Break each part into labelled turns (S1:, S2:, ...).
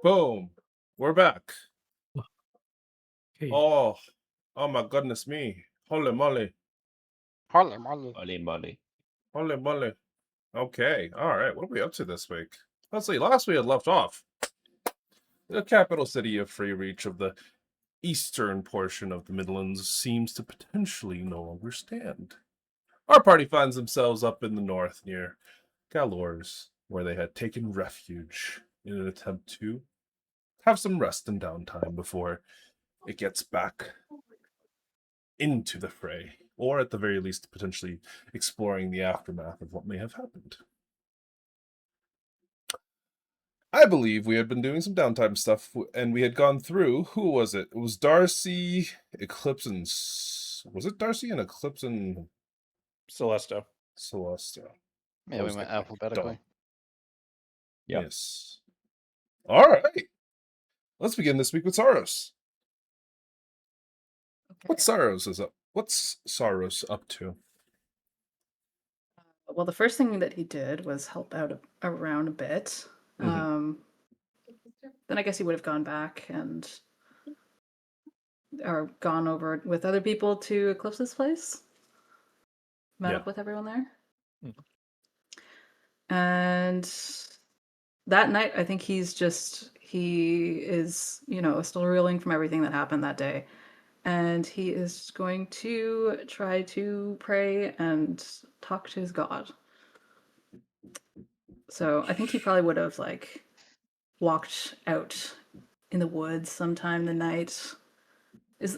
S1: Boom. We're back.
S2: Hey,
S1: Oh, oh my goodness me. Holy moly.
S3: Harlem, Harlem.
S4: Money, money.
S1: Holy moly. Okay. All right. What are we up to this week? Let's see. Last we had left off. The capital city of Free Reach of the eastern portion of the Midlands seems to potentially no longer stand. Our party finds themselves up in the north near Gallours, where they had taken refuge in an attempt to have some rest and downtime before it gets back into the fray, or at the very least, potentially exploring the aftermath of what may have happened. I believe we had been doing some downtime stuff, and we had gone through. Who was it? It was Darcy, Eclipse, and was it Darcy and Eclipse and
S2: Celesta.
S1: Celesta?
S3: Yeah, we went alphabetically.
S4: Yep.
S1: Yes. All right. Let's begin this week with Saros. What's Saros up to?
S5: Well, the first thing that he did was help out around a bit. Then I guess he would have gone back or gone over with other people to Eclipse's place. Met up with everyone there. And that night, I think he is, still reeling from everything that happened that day. And he is going to try to pray and talk to his God. So I think he probably would have walked out in the woods sometime the night.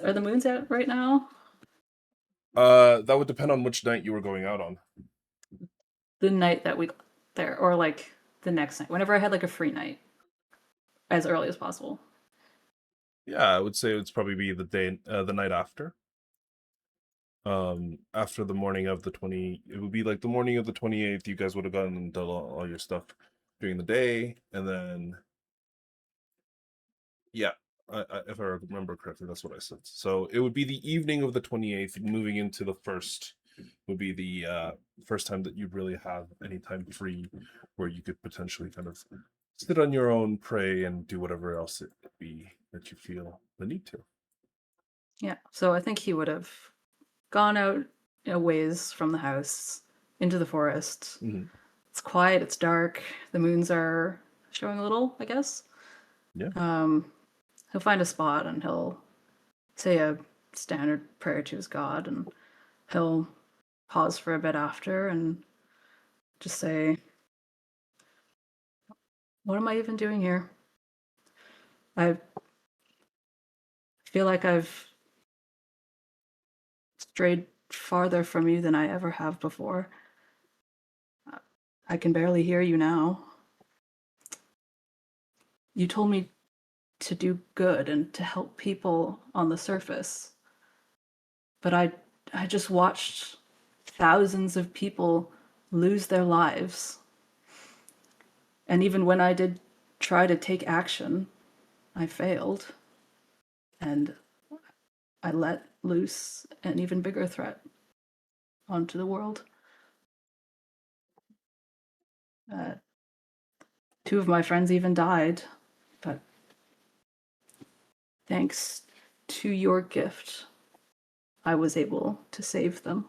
S5: Are the moons out right now?
S1: That would depend on which night you were going out on.
S5: The night that we got there, or the next night, whenever I had a free night, as early as possible.
S1: Yeah, I would say it's probably be the night after. After the morning of the 20, it would be like the morning of the 28th. You guys would have gone and done all your stuff during the day, and then, yeah, if I remember correctly, that's what I said. So it would be the evening of the 28th, moving into the first. Would be the first time that you'd really have any time free, where you could potentially kind of sit on your own, pray, and do whatever else it would be that you feel the need to.
S5: Yeah, so I think he would have gone out a ways from the house into the forest. It's quiet, it's dark, the moons are showing a little, I guess.
S1: Yeah.
S5: He'll find a spot and he'll say a standard prayer to his God, and he'll pause for a bit after and just say, what am I even doing here? I feel like I've strayed farther from you than I ever have before. I can barely hear you now. You told me to do good and to help people on the surface. But I just watched thousands of people lose their lives. And even when I did try to take action, I failed. And I let loose an even bigger threat onto the world. Two of my friends even died, but thanks to your gift, I was able to save them.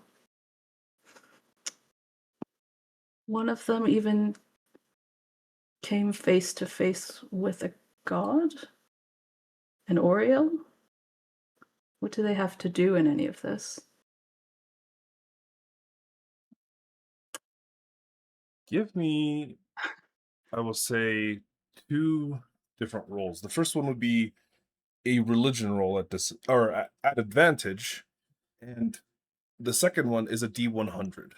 S5: One of them even came face to face with a god? An Oriole? What do they have to do in any of this?
S1: Give me, I will say, two different rolls. The first one would be a religion roll at advantage, and the second one is a D100.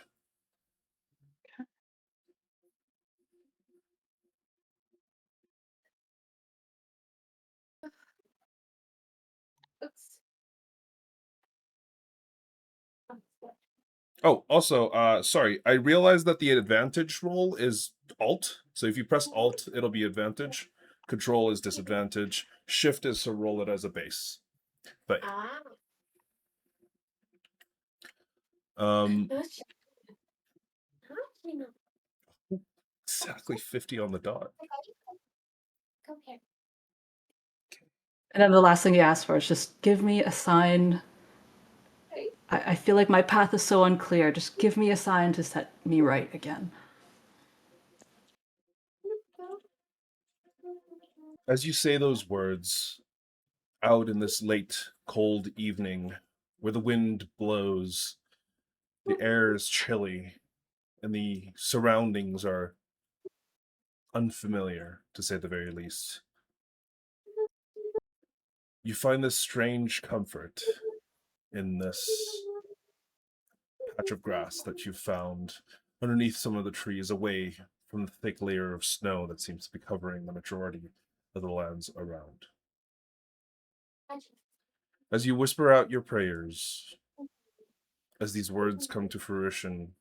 S1: Oh, also, sorry, I realized that the advantage roll is Alt. So if you press Alt, it'll be advantage. Control is disadvantage. Shift is to roll it as a base. But exactly 50 on the dot.
S5: And then the last thing he asks for is just give me a sign. I feel like my path is so unclear. Just give me a sign to set me right again.
S1: As you say those words, out in this late, cold evening, where the wind blows, the air is chilly, and the surroundings are unfamiliar, to say the very least. You find this strange comfort in this patch of grass that you've found underneath some of the trees, away from the thick layer of snow that seems to be covering the majority of the lands around. As you whisper out your prayers, as these words come to fruition,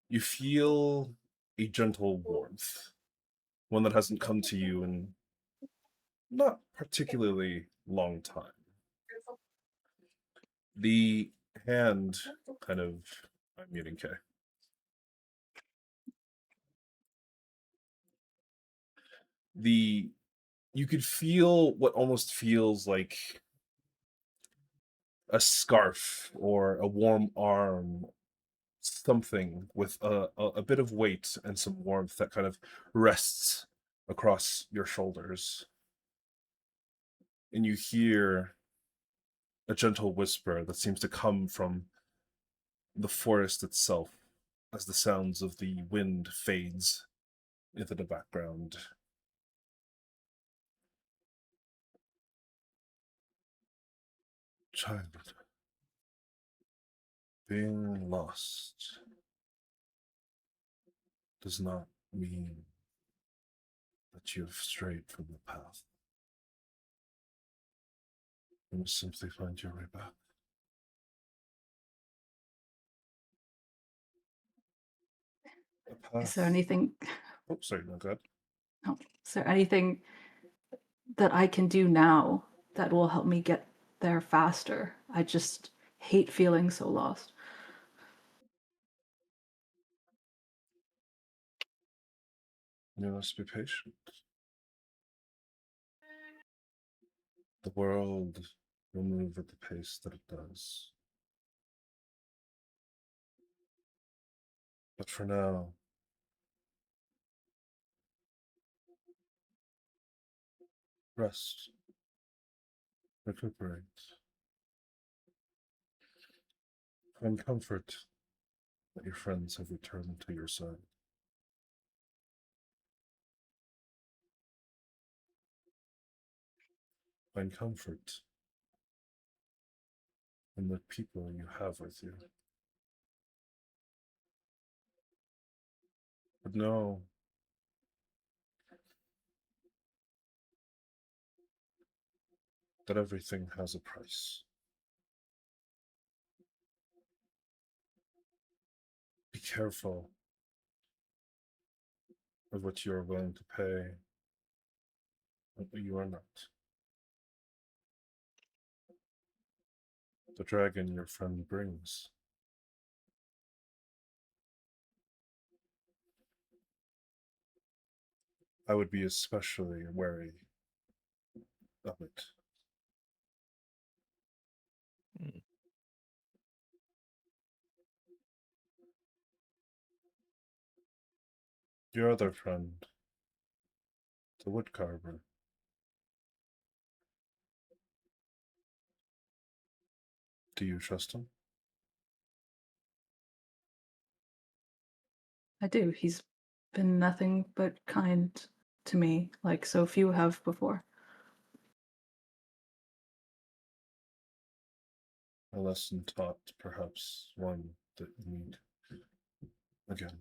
S1: you feel a gentle warmth, one that hasn't come to you in not particularly long time. The hand kind of, I'm muting K. You could feel what almost feels like a scarf or a warm arm, something with a bit of weight and some warmth that kind of rests across your shoulders. And you hear a gentle whisper that seems to come from the forest itself as the sounds of the wind fades into the background. Child, being lost does not mean that you have strayed from the path. You must simply find your way back.
S5: Is there anything?
S1: Oh, sorry, no, go ahead.
S5: No, is there anything that I can do now that will help me get there faster? I just hate feeling so lost.
S1: You must be patient. The world will move at the pace that it does. But for now, rest, recuperate, find comfort that your friends have returned to your side. Find comfort in the people you have with you. But know that everything has a price. Be careful of what you are willing to pay and what you are not. The dragon your friend brings. I would be especially wary of it. Your other friend, the woodcarver. Do you trust him?
S5: I do. He's been nothing but kind to me, like so few have before.
S1: A lesson taught, perhaps one that you need again.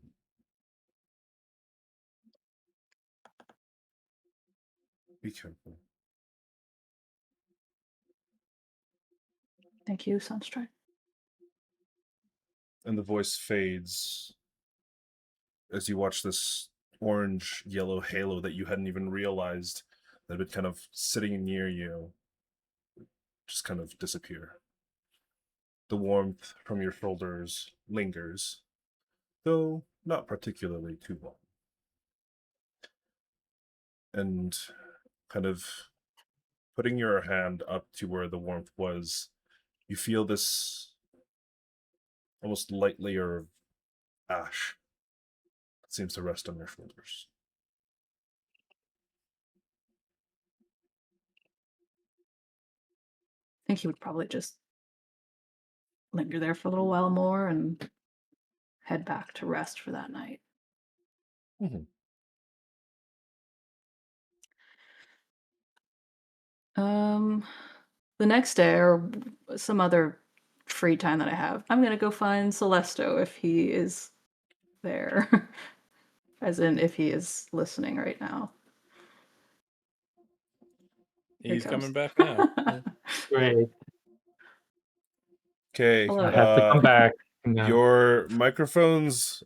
S1: Be careful.
S5: Thank you, Sunstrike.
S1: And the voice fades as you watch this orange yellow halo that you hadn't even realized that had been kind of sitting near you just kind of disappear. The warmth from your shoulders lingers, though not particularly too long. And kind of putting your hand up to where the warmth was, you feel this almost light layer of ash that seems to rest on your shoulders.
S5: I think he would probably just linger there for a little while more and head back to rest for that night.
S1: Mhm.
S5: The next day or some other free time that I have, I'm gonna go find Celesto if he is there. As in if he is listening right now. Here
S2: He's coming
S5: comes.
S2: back now.
S4: Great.
S1: Okay,
S5: Hello.
S4: I have to come back. No.
S1: your microphone's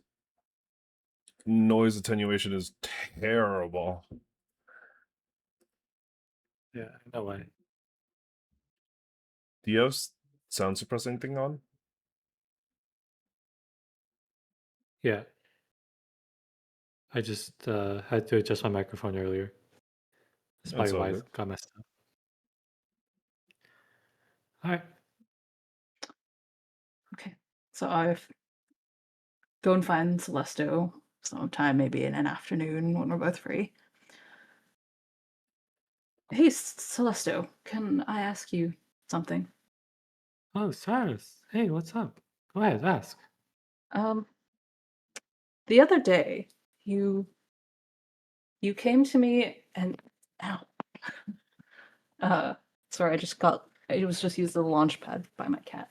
S1: noise attenuation is terrible.
S4: Yeah, no way.
S1: Do you have sound suppressing thing on?
S4: Yeah. I just had to adjust my microphone earlier. That's
S1: That's
S4: probably
S1: all
S4: why
S1: good.
S4: it got messed up. All right.
S5: Okay. So I've go and find Celesto sometime, maybe in an afternoon when we're both free. Hey, Celesto, can I ask you something?
S4: Oh, Cyrus. Hey, what's up? Go ahead, ask.
S5: The other day, you came to me and ow. Sorry, I was just used the launch pad by my cat.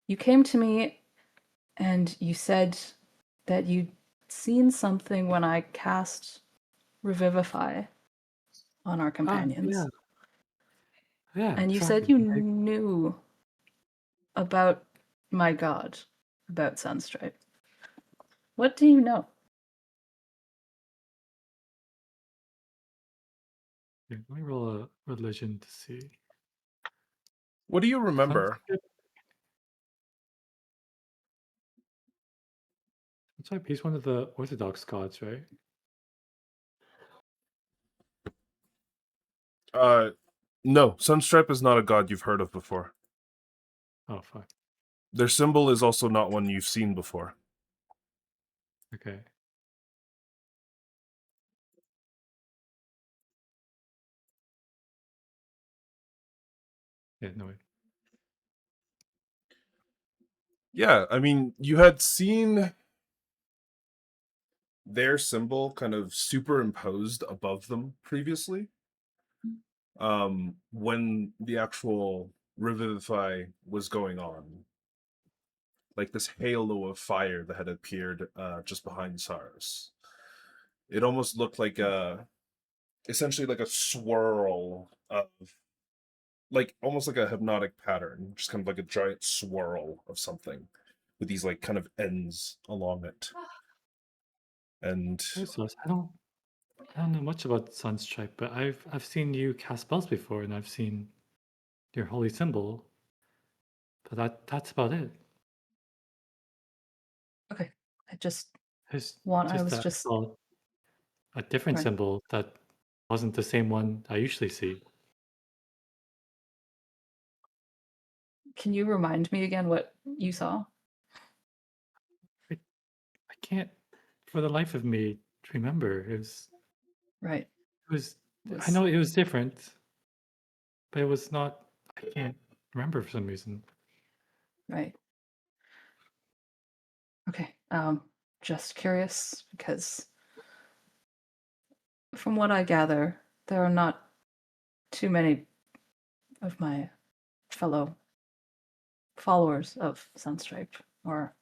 S5: You came to me and you said that you'd seen something when I cast Revivify on our companions.
S4: Yeah. Yeah.
S5: And you
S4: exactly.
S5: said you knew about my god, about Sunstripe. What do you know?
S4: Here, let me roll a religion to see.
S1: What do you remember?
S4: Sunstripe, he's one of the Orthodox gods, right?
S1: No, Sunstripe is not a god you've heard of before.
S4: Oh, fuck.
S1: Their symbol is also not one you've seen before.
S4: Okay. Yeah, no way.
S1: Yeah, I mean, you had seen their symbol kind of superimposed above them previously. When the actual Revivify was going on. Like this halo of fire that had appeared just behind Cyrus. It almost looked like essentially like a swirl of like almost like a hypnotic pattern, just kind of like a giant swirl of something with these like kind of ends along it. And
S4: Hey, Celeste, I don't know much about Sunstripe, but I've seen you cast spells before, and I've seen your holy symbol, but that's about it.
S5: Okay. I just
S4: There's
S5: want I
S4: just
S5: was
S4: that I
S5: just
S4: saw a different
S5: right.
S4: symbol that wasn't the same one I usually see.
S5: Can you remind me again what you saw?
S4: I can't, for the life of me, remember.
S5: Right.
S4: It was.
S5: It
S4: I
S5: was
S4: know it was different, but it was not. I can't remember for some reason.
S5: right. Okay. Just curious because from what I gather, there are not too many of my fellow followers of Sunstripe, or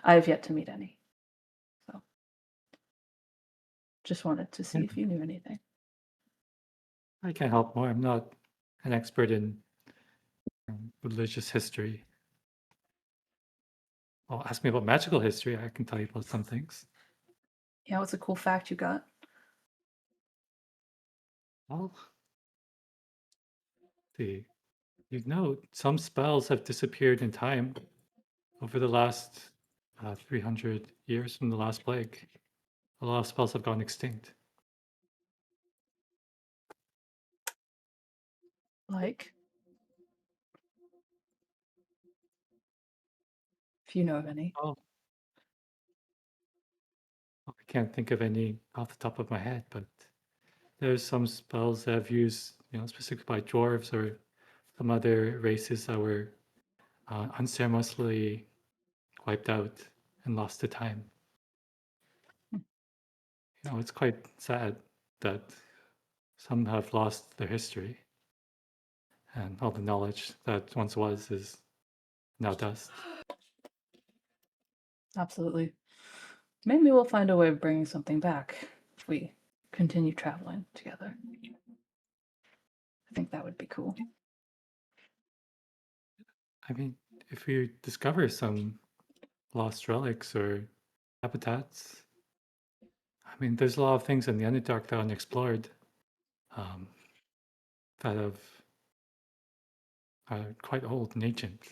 S5: I have yet to meet any. So just wanted to see
S4: Yeah.
S5: if you knew anything.
S4: I can't help more. I'm not an expert in religious history. Well, ask me about magical history. I can tell you about some things.
S5: Yeah, what's a cool fact you got?
S4: Well, see, some spells have disappeared in time over the last 300 years from the last plague. A lot of spells have gone extinct.
S5: Like, if you know of any.
S4: Oh, I can't think of any off the top of my head, but there's some spells that I've used, specifically by dwarves or some other races that were unceremoniously wiped out and lost to time. It's quite sad that some have lost their history and all the knowledge that once was is now dust.
S5: Absolutely. Maybe we'll find a way of bringing something back if we continue traveling together. I think that would be cool.
S4: I mean, if we discover some lost relics or habitats, I mean, there's a lot of things in the Underdark that are unexplored um, that are quite old and ancient.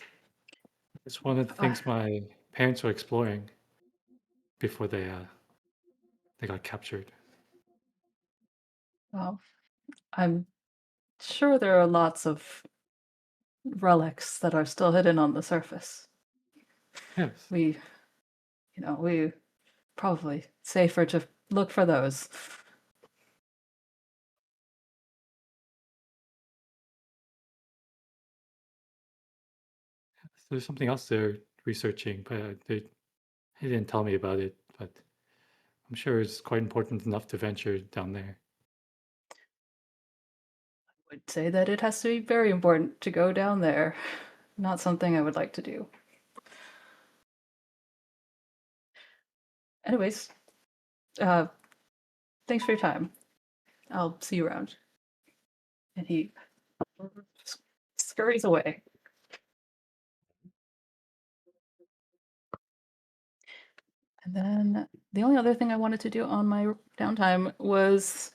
S4: It's one of the things my parents were exploring before they got captured.
S5: Well, I'm sure there are lots of relics that are still hidden on the surface.
S4: Yes.
S5: We probably safer to look for those.
S4: There's something else they're researching, but they didn't tell me about it. But I'm sure it's quite important enough to venture down there.
S5: I would say that it has to be very important to go down there. Not something I would like to do. Anyways, thanks for your time. I'll see you around. And he scurries away. And then the only other thing I wanted to do on my downtime was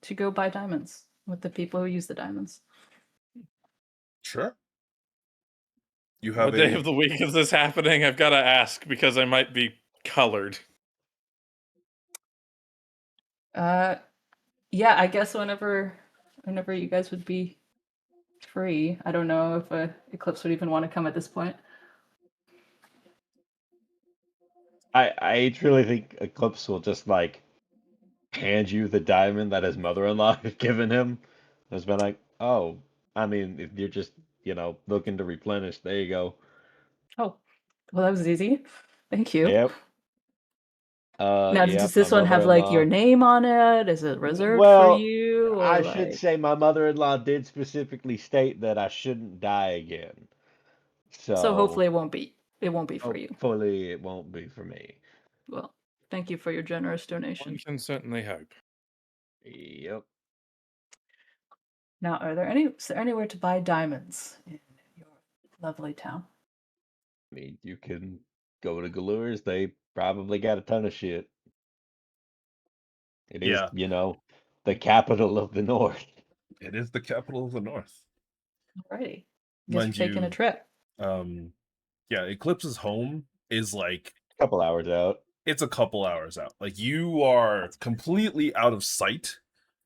S5: to go buy diamonds with the people who use the diamonds.
S1: Sure. You have
S2: What day of the week is this happening? I've got to ask because I might be colored.
S5: Yeah, I guess whenever you guys would be free. I don't know if Eclipse would even want to come at this point.
S6: I truly think Eclipse will just like hand you the diamond that his mother-in-law has given him. Has been like, oh, I mean, if you're just looking to replenish, there you go.
S5: Oh, well, that was easy. Thank you.
S6: Yep.
S5: Now,
S6: Yep,
S5: does this one have like your name on it? Is it reserved for
S6: Well,
S5: you? Or
S6: I should
S5: like...
S6: say my mother-in-law did specifically state that I shouldn't die again.
S5: So hopefully
S6: So
S5: it won't be for you.
S6: hopefully it won't be for me.
S5: Well, thank you for your generous
S2: One
S5: donation.
S2: can certainly hope.
S6: Yep.
S5: Now, is there anywhere to buy diamonds in your lovely town?
S6: I mean, you can go to Galures. They probably got a ton of shit. It is,
S1: Yeah.
S6: the capital of the North.
S1: It is the capital of the North.
S5: Alrighty. Guess we're
S1: Mind
S5: taking a
S1: you,
S5: trip.
S1: yeah, Eclipse's home is like
S6: A couple hours out.
S1: it's a couple hours out. Like you are completely out of sight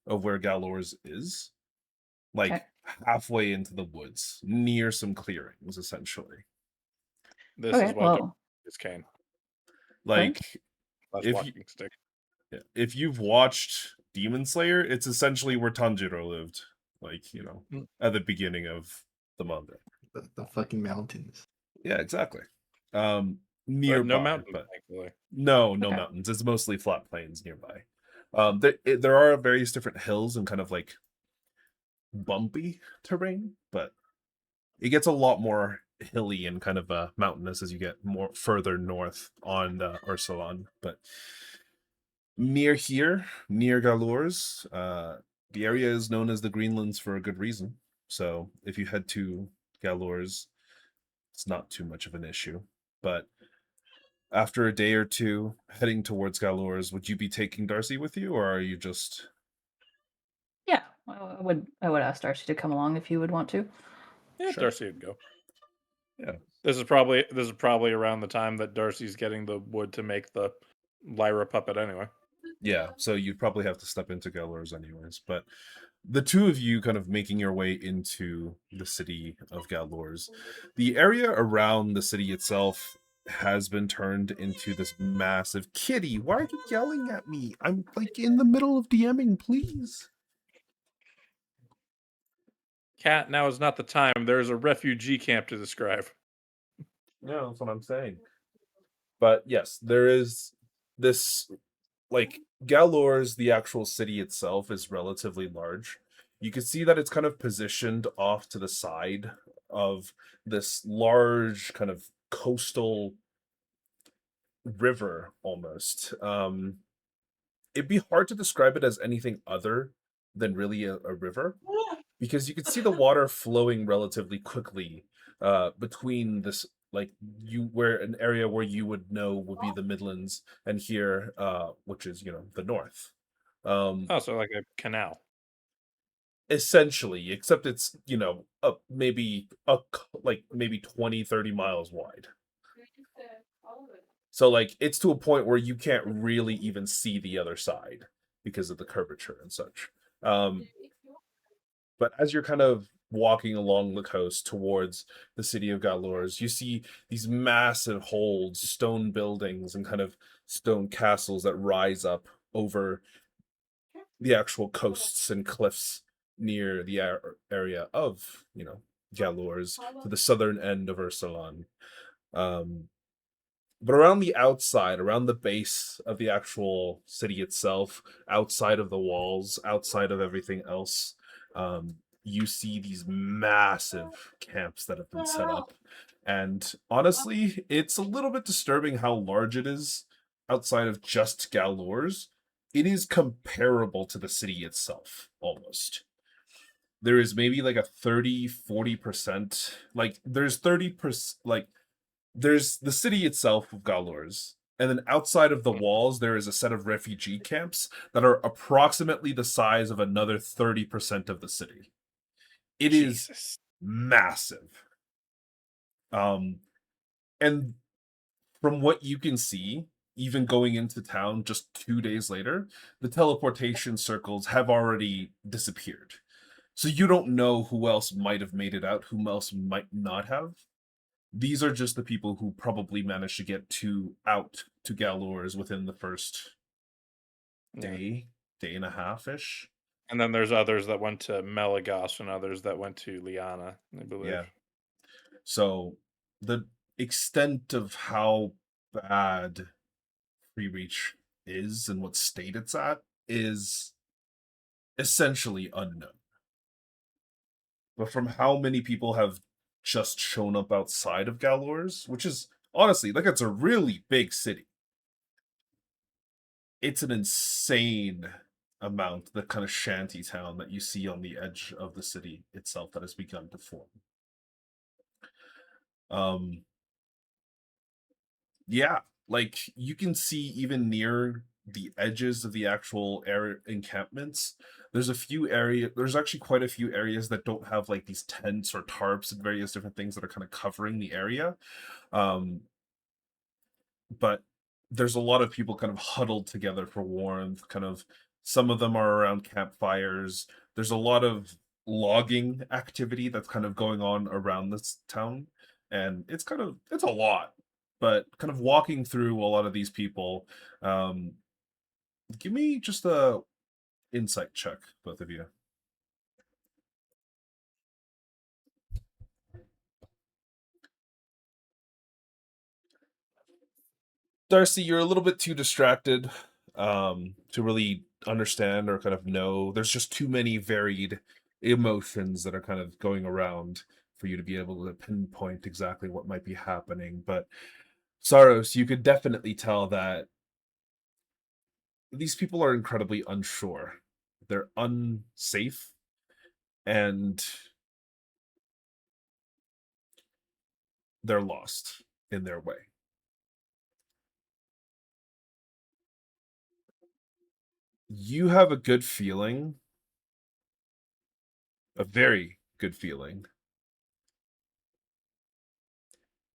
S1: of where Galor's is. Like
S5: Okay.
S1: halfway into the woods, near some clearings, essentially.
S2: This
S5: Okay,
S2: is why
S5: well,
S2: it's cane.
S1: Like
S2: That's
S1: if
S2: walking
S1: you,
S2: stick.
S1: if you've watched Demon Slayer, it's essentially where Tanjiro lived. Like, at the beginning of the manga.
S7: The fucking mountains.
S1: Yeah, exactly. Nearby,
S2: But no mountain, thankfully.
S1: No
S5: Okay.
S1: mountains. It's mostly flat plains nearby. There are various different hills and kind of like bumpy terrain, but it gets a lot more hilly and kind of mountainous as you get more further north on Ursulon. But near here, near Galores, the area is known as the Greenlands for a good reason. So if you head to Galores, it's not too much of an issue. But after a day or two heading towards Galores, would you be taking Darcy with you, or are you just...
S5: yeah, I would ask Darcy to come along if you would want to.
S2: Yeah,
S1: Sure.
S2: Darcy would go.
S1: Yeah.
S2: This is probably around the time that Darcy's getting the wood to make the Lyra puppet anyway.
S1: Yeah, so you'd probably have to step into Galores anyways. But the two of you kind of making your way into the city of Galors. The area around the city itself has been turned into this massive kitty. Why are you yelling at me? I'm like in the middle of DMing, please.
S2: Cat, now is not the time. There is a refugee camp to describe.
S1: Yeah, that's what I'm saying. But yes, there is this, like, Galors, the actual city itself is relatively large. You can see that it's kind of positioned off to the side of this large kind of coastal river almost. It'd be hard to describe it as anything other than really a river, because you can see the water flowing relatively quickly between this, like, you where an area where you would know would be the Midlands, and here which is, the north.
S2: Oh, so like a canal.
S1: Essentially, except it's, maybe 20-30 miles wide. So like it's to a point where you can't really even see the other side because of the curvature and such. But as you're kind of walking along the coast towards the city of Galors, you see these massive holds, stone buildings, and kind of stone castles that rise up over the actual coasts and cliffs near the area of, Galors, to the southern end of Ursulan. But around the outside, around the base of the actual city itself, outside of the walls, outside of everything else, you see these massive camps that have been set up. And honestly, it's a little bit disturbing how large it is outside of just Galors. It is comparable to the city itself, almost. There is maybe like a 30-40%, like there's 30%, like there's the city itself of Galors, and then outside of the walls, there is a set of refugee camps that are approximately the size of another 30% of the city. It is
S2: Jesus.
S1: massive. And from what you can see, even going into town just 2 days later, the teleportation circles have already disappeared. So you don't know who else might have made it out, who else might not have. These are just the people who probably managed to get out to Galors within the first day and a half ish.
S2: And then there's others that went to Melagos and others that went to Liana, I believe.
S1: Yeah. So the extent of how bad Free Reach is and what state it's at is essentially unknown. But from how many people have just shown up outside of Galors, which is honestly, like, it's a really big city. It's an insane amount, the kind of shanty town that you see on the edge of the city itself that has begun to form. Yeah, like you can see even near the edges of the actual area encampments, there's actually quite a few areas that don't have like these tents or tarps and various different things that are kind of covering the area. But there's a lot of people kind of huddled together for warmth, kind of, some of them are around campfires. There's a lot of logging activity that's kind of going on around this town, and it's a lot. But kind of walking through a lot of these people, give me just a insight check, both of you. Darcy, you're a little bit too distracted to really understand or kind of know. There's just too many varied emotions that are kind of going around for you to be able to pinpoint exactly what might be happening. But Saros, you could definitely tell that these people are incredibly unsure. They're unsafe, and they're lost in their way. You have a good feeling, a very good feeling,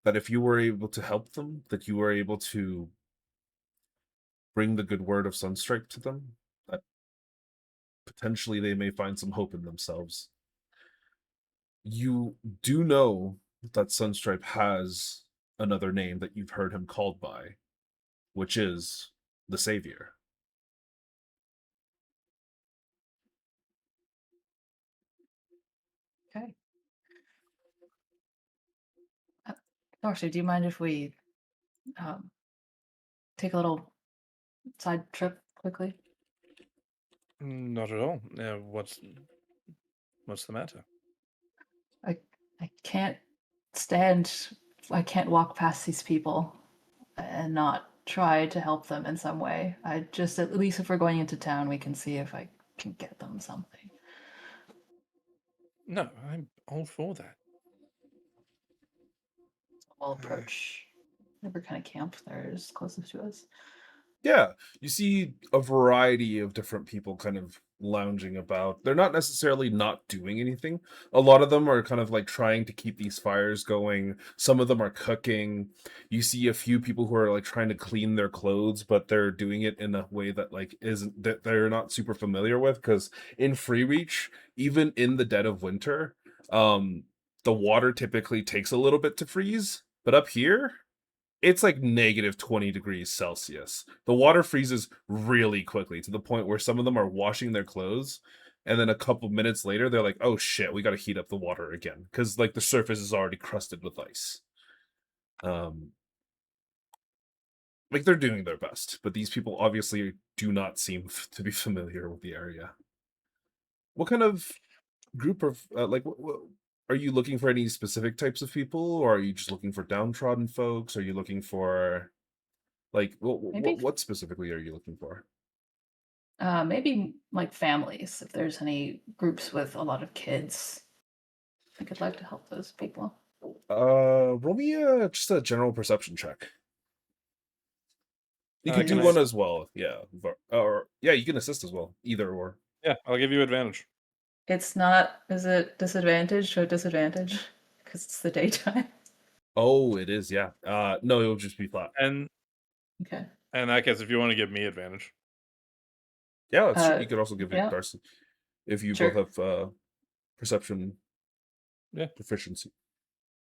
S1: that if you were able to help them, that you were able to bring the good word of Sunstrike to them, that potentially they may find some hope in themselves. You do know that Sunstripe has another name that you've heard him called by, which is the Savior.
S5: Okay. Darcy, do you mind if we take a little side trip quickly?
S2: Not at all. What's the matter?
S5: I can't stand. I can't walk past these people and not try to help them in some way. I just, at least if we're going into town, we can see if I can get them something.
S2: No, I'm all for that.
S5: We'll approach whatever kind of camp there is closest to us.
S1: Yeah, you see a variety of different people kind of lounging about. They're not necessarily not doing anything. A lot of them are kind of like trying to keep these fires going. Some of them are cooking. You see a few people who are like trying to clean their clothes, but they're doing it in a way that like isn't that they're not super familiar with, because in Free Reach, even in the dead of winter, the water typically takes a little bit to freeze, but up here it's like negative 20 degrees Celsius. The water freezes really quickly to the point where some of them are washing their clothes, and then a couple minutes later they're like, oh shit, we got to heat up the water again because like the surface is already crusted with ice. Like they're doing their best, but these people obviously do not seem to be familiar with the area. What kind of group of are you looking for any specific types of people, or are you just looking for downtrodden folks? Are you looking for like
S5: Maybe-
S1: what specifically are you looking for?
S5: Maybe like families, if there's any groups with a lot of kids. I think I'd like to help those people.
S1: Roll me just a general perception check. You can
S2: Can
S1: do
S2: I
S1: one as well, yeah. Or yeah, you can assist as well. Either or.
S2: Yeah, I'll give you advantage.
S5: It's not, is it disadvantage or disadvantage? Because it's the daytime.
S1: Oh, it is, yeah. No, it'll just be flat.
S2: And
S5: Okay.
S2: I guess if you want to give me advantage.
S1: Yeah, that's true. You could also give it
S5: yeah.
S1: Darcy if you
S5: Sure.
S1: both have perception
S2: Yeah.
S1: proficiency.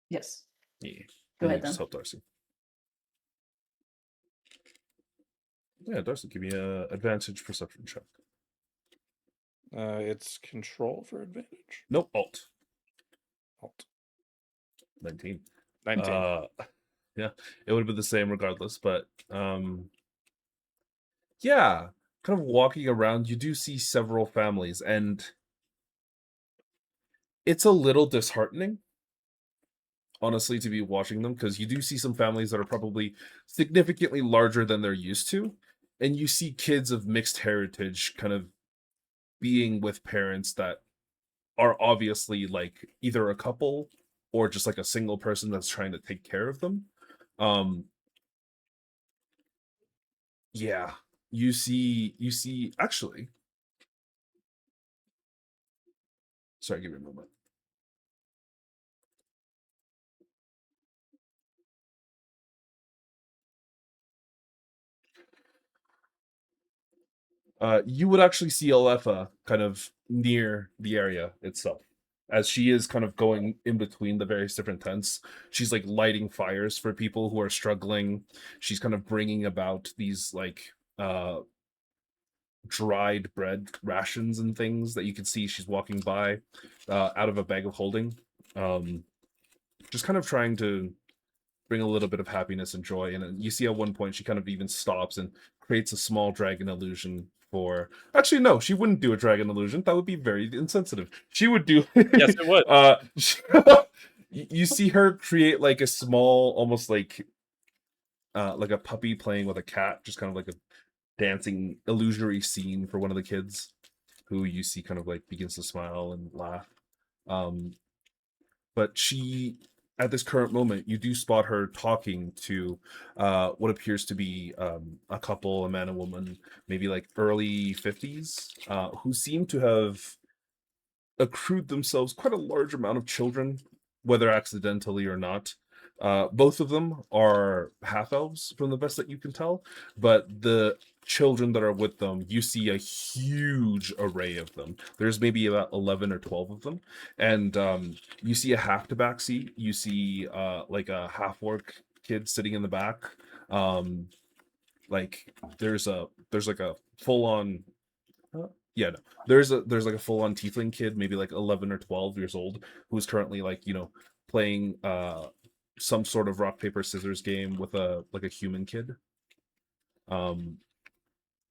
S5: Yes.
S1: Yeah.
S5: Go
S1: And
S5: ahead
S1: you just
S5: then.
S1: help Darcy. Yeah, Darcy, give me a advantage perception check.
S2: It's control for advantage.
S1: Nope, alt.
S2: Alt.
S1: 19.
S2: 19.
S1: Yeah, it would have been the same regardless, but yeah, kind of walking around, you do see several families, and it's a little disheartening, honestly, to be watching them, because you do see some families that are probably significantly larger than they're used to, and you see kids of mixed heritage kind of being with parents that are obviously like either a couple or just like a single person that's trying to take care of them. Yeah, you see actually, sorry, give me a moment. You would actually see Alepha kind of near the area itself, as she is kind of going in between the various different tents. She's like lighting fires for people who are struggling. She's kind of bringing about these like dried bread rations and things that you can see she's walking by out of a bag of holding. Just kind of trying to bring a little bit of happiness and joy. And then you see at one point she kind of even stops and creates a small dragon illusion for. Actually, no, she wouldn't do a dragon illusion. That would be very insensitive. She would do.
S2: Yes, it would.
S1: You see her create like a small, almost like a puppy playing with a cat, just kind of like a dancing illusory scene for one of the kids, who you see kind of like begins to smile and laugh. But she, at this current moment, you do spot her talking to what appears to be a couple, a man and woman, maybe like early 50s, who seem to have accrued themselves quite a large amount of children, whether accidentally or not. Both of them are half elves, from the best that you can tell, but the children that are with them, you see a huge array of them. There's maybe about 11 or 12 of them, and you see a half tabaxi. You see like a half orc kid sitting in the back. Like there's like a full on yeah, no. There's like a full on tiefling kid, maybe like 11 or 12 years old, who's currently like, playing some sort of rock paper scissors game with a human kid.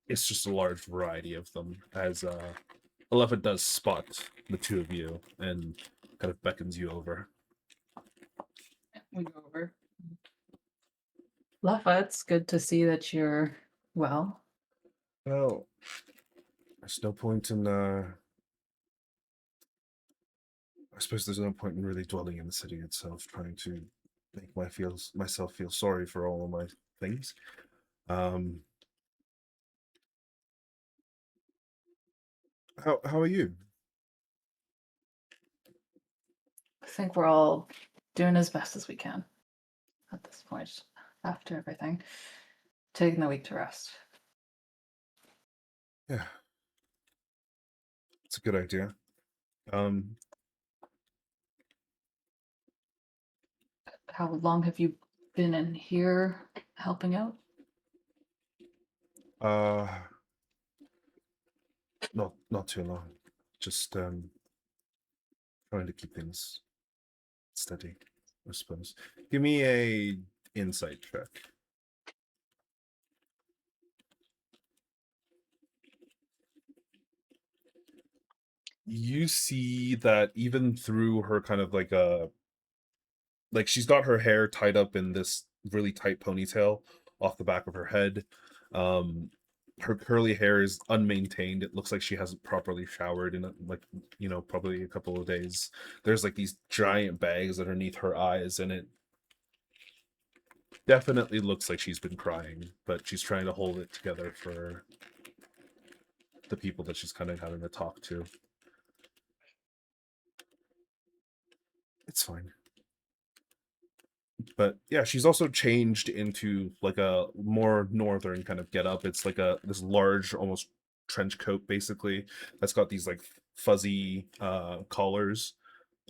S1: It's just a large variety of them, as Alefa does spot the two of you and kind of beckons you over.
S5: We go over. Leffa, it's good to see that you're well.
S1: Well, there's no point in I suppose there's no point in really dwelling in the city itself, trying to make myself feel sorry for all of my things. How are you?
S5: I think we're all doing as best as we can at this point after everything. Taking the week to rest.
S1: Yeah. It's a good idea.
S5: How long have you been in here helping out?
S1: Not too long. Just trying to keep things steady, I suppose. Give me a insight check. You see that even through her kind of like she's got her hair tied up in this really tight ponytail off the back of her head. Her curly hair is unmaintained. It looks like she hasn't properly showered in probably a couple of days. There's like these giant bags underneath her eyes, and it definitely looks like she's been crying, but she's trying to hold it together for the people that she's kind of having to talk to. It's fine. But yeah, she's also changed into like a more northern kind of getup. It's like this large, almost trench coat, basically, that's got these like fuzzy collars,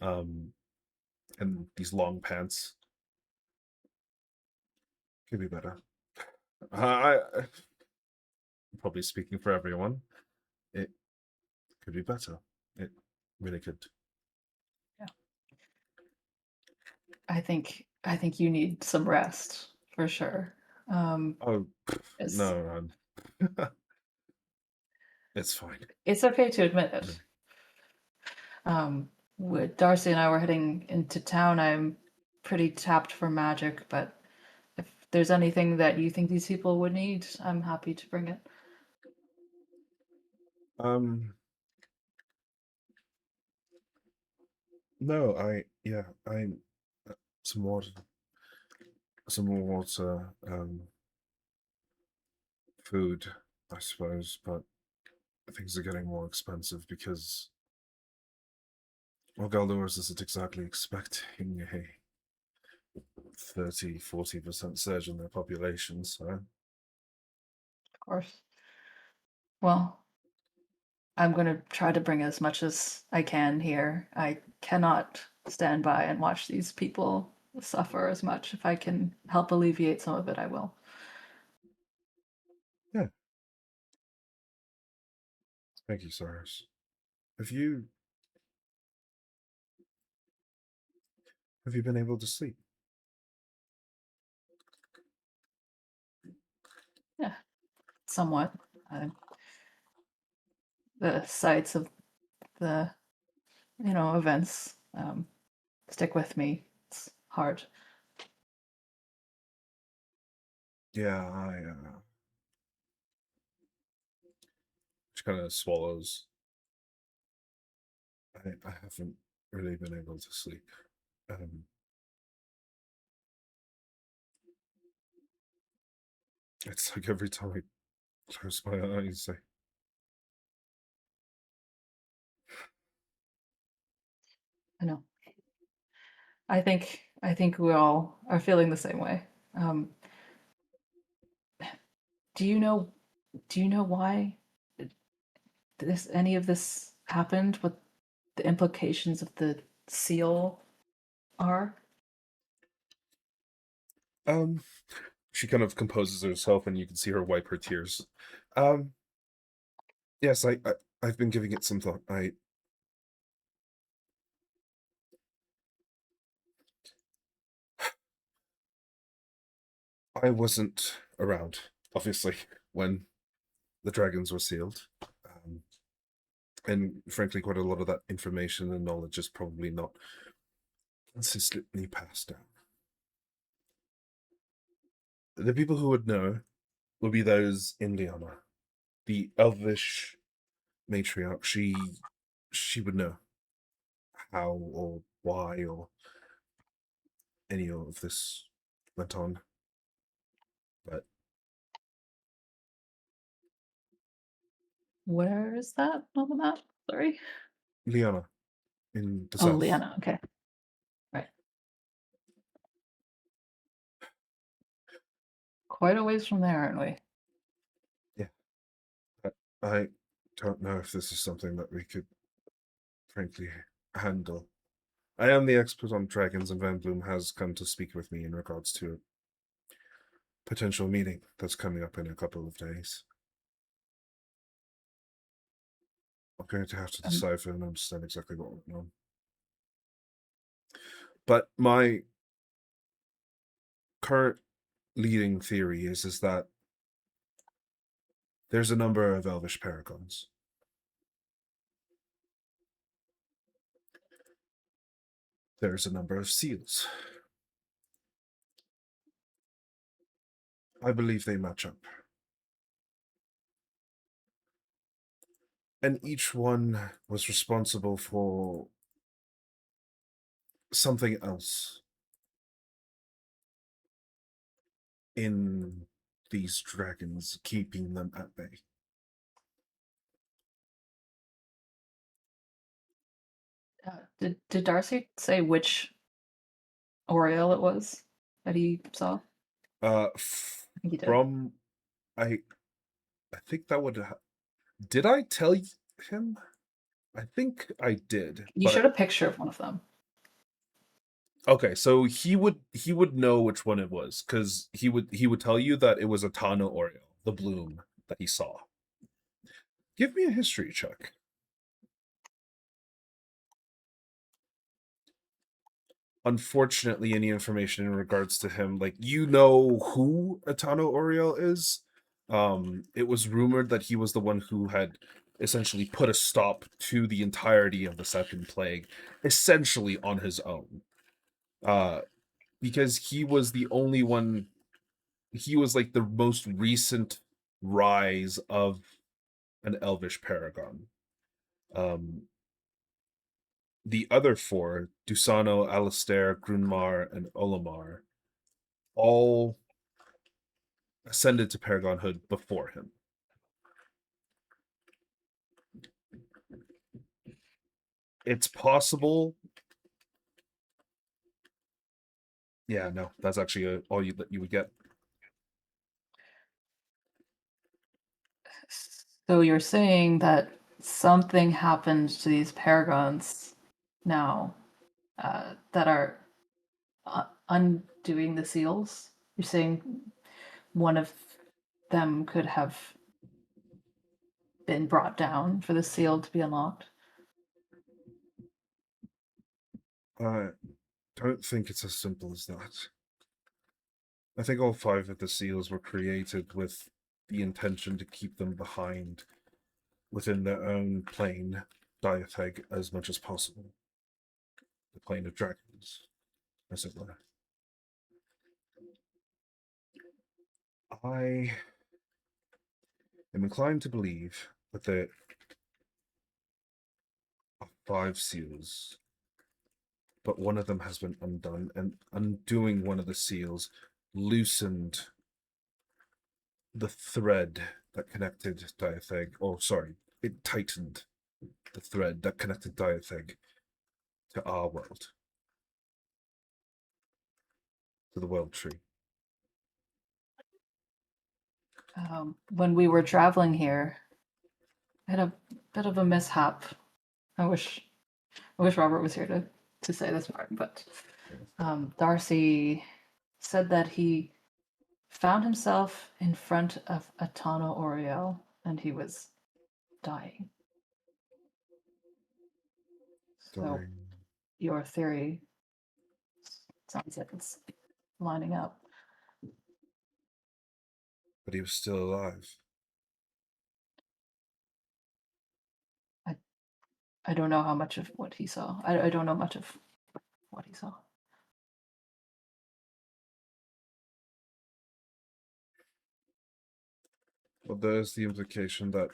S1: and these long pants. Could be better. I'm probably speaking for everyone. It could be better. It really could.
S5: I think you need some rest for sure.
S1: Oh
S5: It's,
S1: no, it's fine.
S5: it's okay to admit it. With Darcy and I were heading into town, I'm pretty tapped for magic, but if there's anything that you think these people would need, I'm happy to bring it.
S1: No, I some water, food, I suppose, but things are getting more expensive because, well, Galdores isn't exactly expecting a 30-40% surge in their population, so
S5: Of course. Well, I'm going to try to bring as much as I can here. I cannot stand by and watch these people suffer as much. If I can help alleviate some of it, I will.
S1: yeah. Thank you, Cyrus. Have you been able to sleep?
S5: Yeah, somewhat. The sights of the events stick with me. It's hard.
S1: Yeah, she kind of swallows. I haven't really been able to sleep. It's like every time I close my eyes,
S5: I know. I think I think we all are feeling the same way. Do you know why any of this happened? What the implications of the seal are?
S1: She kind of composes herself, and you can see her wipe her tears. Yes, I've been giving it some thought. I wasn't around, obviously, when the dragons were sealed. And frankly, quite a lot of that information and knowledge is probably not consistently passed down. The people who would know would be those in Liana, the elvish matriarch. She would know how or why or any of this went on. But
S5: Where is that on the map? Sorry.
S1: Liana, in the
S5: Oh,
S1: south.
S5: Liana. Okay. Right. Quite a ways from there, aren't we?
S1: I don't know if this is something that we could, frankly, handle. I am the expert on dragons, and Van Bloom has come to speak with me in regards to a potential meeting that's coming up in a couple of days. I'm going to have to decipher and understand exactly what went on. But my current leading theory is that there's a number of elvish paragons. There's a number of seals. I believe they match up. And each one was responsible for something else in these dragons, keeping them at bay.
S5: Did Darcy say which Oriole it was that he saw? He did.
S1: From I think that would. Did I tell him? I think I did.
S5: You showed a picture of one of them.
S1: Okay, so he would know which one it was, because he would tell you that it was a Tana Oriole, the bloom that he saw. Give me a history check. Unfortunately, any information in regards to him, like, you know who Atano Oriole is. It was rumored that he was the one who had essentially put a stop to the entirety of the Second Plague, essentially on his own. Because he was the only one, he was like the most recent rise of an elvish paragon. The other four, Dusano, Alistair, Grunmar, and Olimar, all ascended to paragonhood before him. It's possible. Yeah, no, that's actually all that you would get.
S5: So you're saying that something happened to these paragons now that are undoing the seals? You're saying one of them could have been brought down for the seal to be unlocked?
S1: I don't think it's as simple as that. I think all 5 of the seals were created with the intention to keep them behind within their own plane, Diatheg, as much as possible. The plane of dragons, as it were. I am inclined to believe that there are 5 seals, but one of them has been undone, and undoing one of the seals loosened the thread that connected Diatheg, it tightened the thread that connected Diatheg to our world. to the World Tree?
S5: When we were traveling here, I had a bit of a mishap. I wish Robert was here to say this part, but Darcy said that he found himself in front of a Tano Oriel and he was dying. So
S1: Dying.
S5: your theory sounds like it's lining up.
S1: But he was still alive.
S5: I don't know how much of what he saw. I don't know much of what he saw.
S1: Well, there's the implication that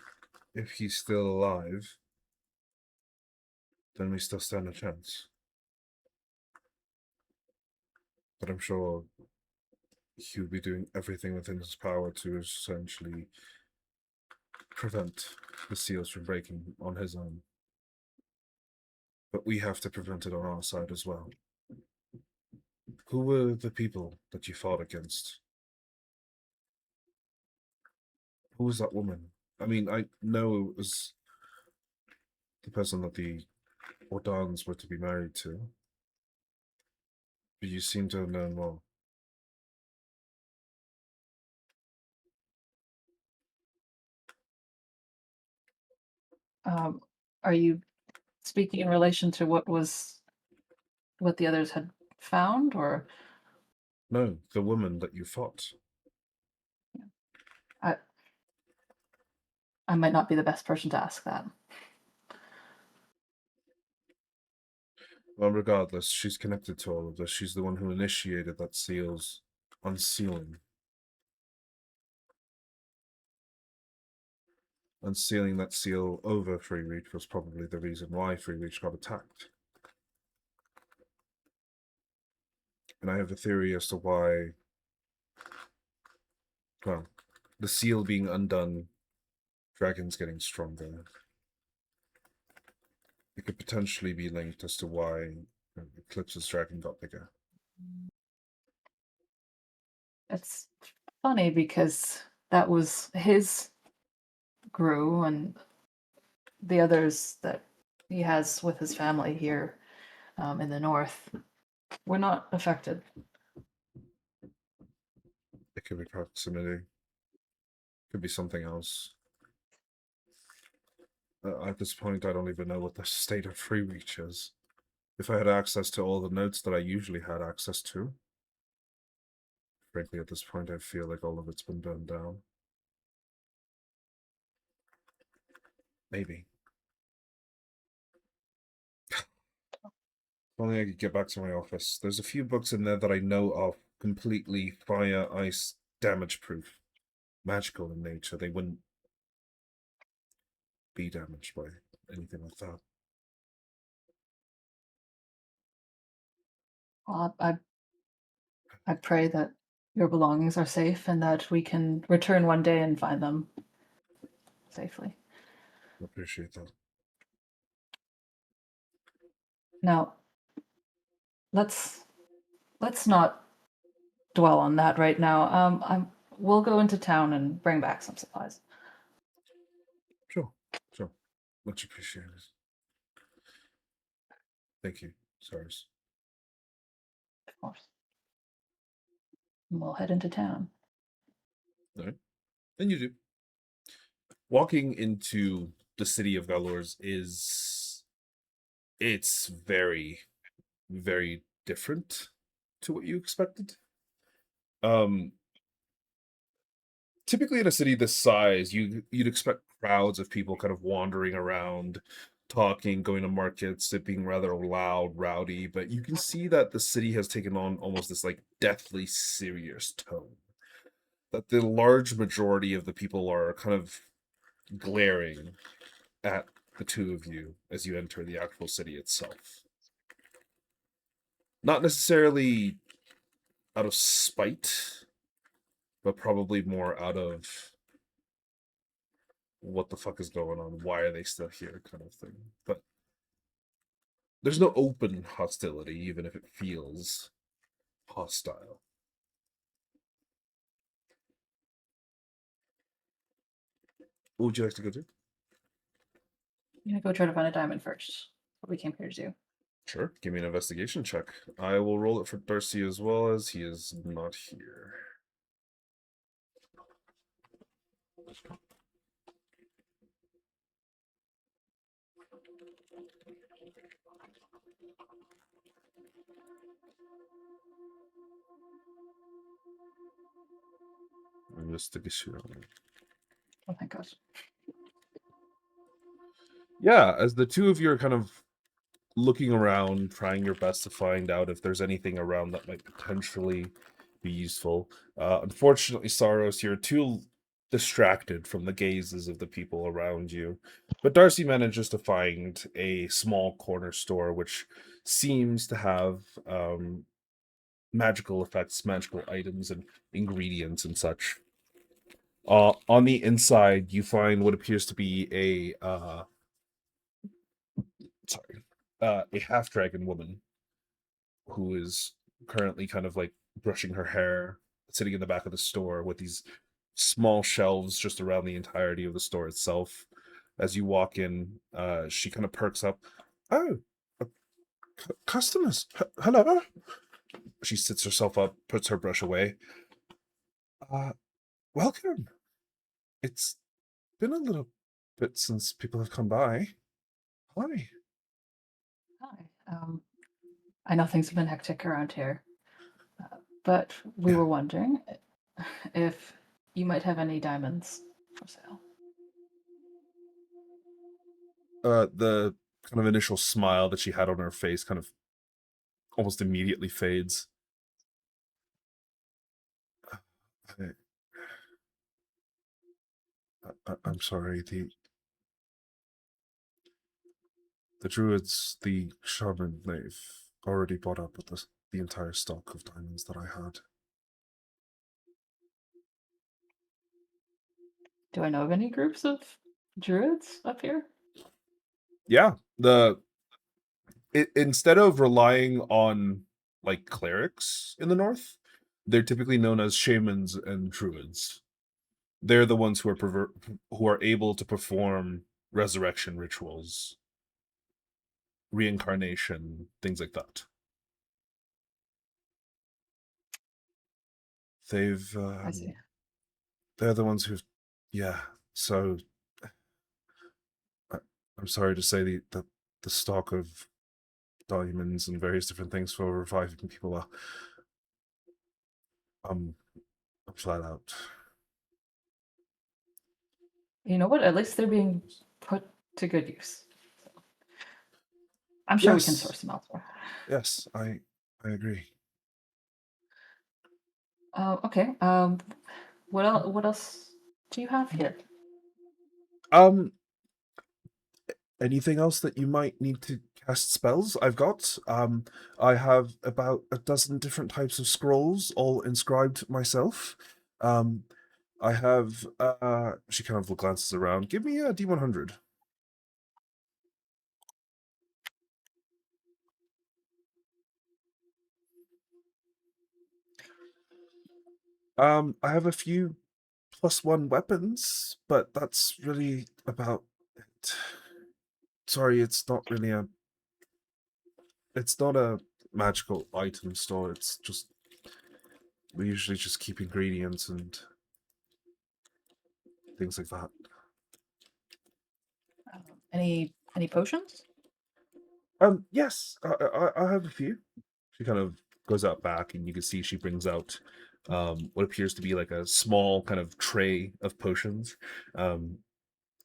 S1: if he's still alive, then we still stand a chance. But I'm sure he would be doing everything within his power to essentially prevent the seals from breaking on his own. But we have to prevent it on our side as well. Who were the people that you fought against? Who was that woman? I mean, I know it was the person that the Ordans were to be married to. But you seem to have known more.
S5: Are you speaking in relation to what the others had found, or
S1: No, the woman that you fought.
S5: I might not be the best person to ask that.
S1: Well, regardless, she's connected to all of this. She's the one who initiated that seal's unsealing. Unsealing that seal over Free Reach was probably the reason why Free Reach got attacked. And I have a theory as to why, well, the seal being undone, dragons getting stronger. It could potentially be linked as to why Eclipse's dragon got bigger.
S5: It's funny because that was his grew, and the others that he has with his family here in the north were not affected.
S1: It could be proximity. Could be something else. At this point, I don't even know what the state of Free Reach is. If I had access to all the notes that I usually had access to, frankly, at this point, I feel like all of it's been burned down. Maybe. If only I could get back to my office. There's a few books in there that I know of, completely fire, ice, damage proof. Magical in nature. They wouldn't be damaged by anything like that.
S5: Well, I pray that your belongings are safe and that we can return one day and find them safely.
S1: I appreciate that.
S5: Now, let's not dwell on that right now. We'll go into town and bring back some supplies.
S1: Sure. Much appreciated. Thank you, Cyrus.
S5: Of course. And we'll head into town.
S1: All right. And you do. Walking into the city of Valors it's very, very different to what you expected. Typically in a city this size, you'd expect crowds of people kind of wandering around, talking, going to markets, it being rather loud, rowdy, but you can see that the city has taken on almost this like deathly serious tone. That the large majority of the people are kind of glaring at the two of you as you enter the actual city itself. Not necessarily out of spite, but probably more out of what the fuck is going on? Why are they still here? Kind of thing. But there's no open hostility, even if it feels hostile. What would you like to go do?
S5: I'm gonna go try to find a diamond first. What we came here to do.
S1: Sure. Give me an investigation check. I will roll it for Darcy as well, as he is not here. Investigation.
S5: Oh my gosh.
S1: Yeah, as the two of you are kind of looking around, trying your best to find out if there's anything around that might potentially be useful. Unfortunately, Saros, you're too distracted from the gazes of the people around you. But Darcy manages to find a small corner store which seems to have magical effects, magical items, and ingredients and such. On the inside, you find what appears to be a half dragon woman who is currently kind of like brushing her hair, sitting in the back of the store with these small shelves just around the entirety of the store itself. As you walk in, she kind of perks up. Oh, customers. Hello. She sits herself up, puts her brush away. Welcome. It's been a little bit since people have come by. Hi.
S5: Hi. I know things have been hectic around here, but we
S1: Yeah.
S5: were wondering if you might have any diamonds for sale.
S1: The kind of initial smile that she had on her face kind of almost immediately fades. I'm sorry. The druids, the shaman, they've already bought up with the entire stock of diamonds that I had.
S5: Do I know of any groups of druids up here?
S1: Yeah, instead of relying on like clerics in the north, they're typically known as shamans and druids. They're the ones who are able to perform resurrection rituals, reincarnation, things like that. They've
S5: I see.
S1: they're the ones who've, yeah. So I'm sorry to say the stock of diamonds and various different things for reviving people are I'm flat out.
S5: You know what? At least they're being put to good use. So I'm sure we can
S1: Yes.
S5: source them elsewhere.
S1: Yes, I agree.
S5: Okay. What else do you have here?
S1: Anything else that you might need to cast spells? I've got. I have about a dozen different types of scrolls, all inscribed myself. I have. She kind of glances around. Give me a D100. I have a few +1 weapons, but that's really about it. Sorry, it's not a magical item store. It's just we usually just keep ingredients and things like that.
S5: Any potions?
S1: Yes, I have a few. She kind of goes out back, and you can see she brings out what appears to be like a small kind of tray of potions.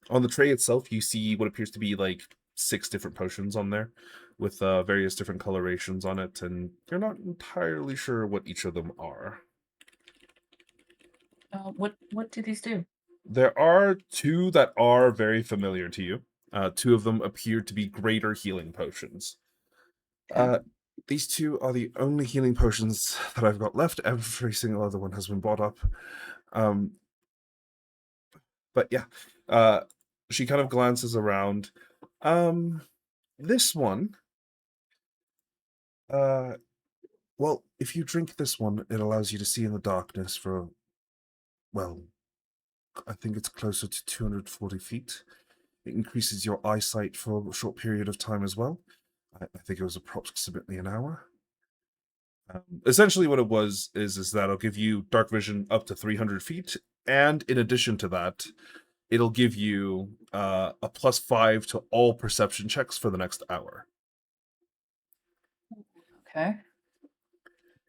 S1: On the tray itself, you see what appears to be like 6 different potions on there, with various different colorations on it, and you're not entirely sure what each of them are.
S5: What do these do?
S1: There are 2 that are very familiar to you. 2 of them appear to be greater healing potions. These 2 are the only healing potions that I've got left. Every single other one has been bought up. But yeah, she kind of glances around. This one, well, if you drink this one, it allows you to see in the darkness for, well, I think it's closer to 240 feet. It increases your eyesight for a short period of time as well. I think it was approximately an hour. Essentially, what it was is that it'll give you dark vision up to 300 feet, and in addition to that, it'll give you a +5 to all perception checks for the next hour.
S5: Okay.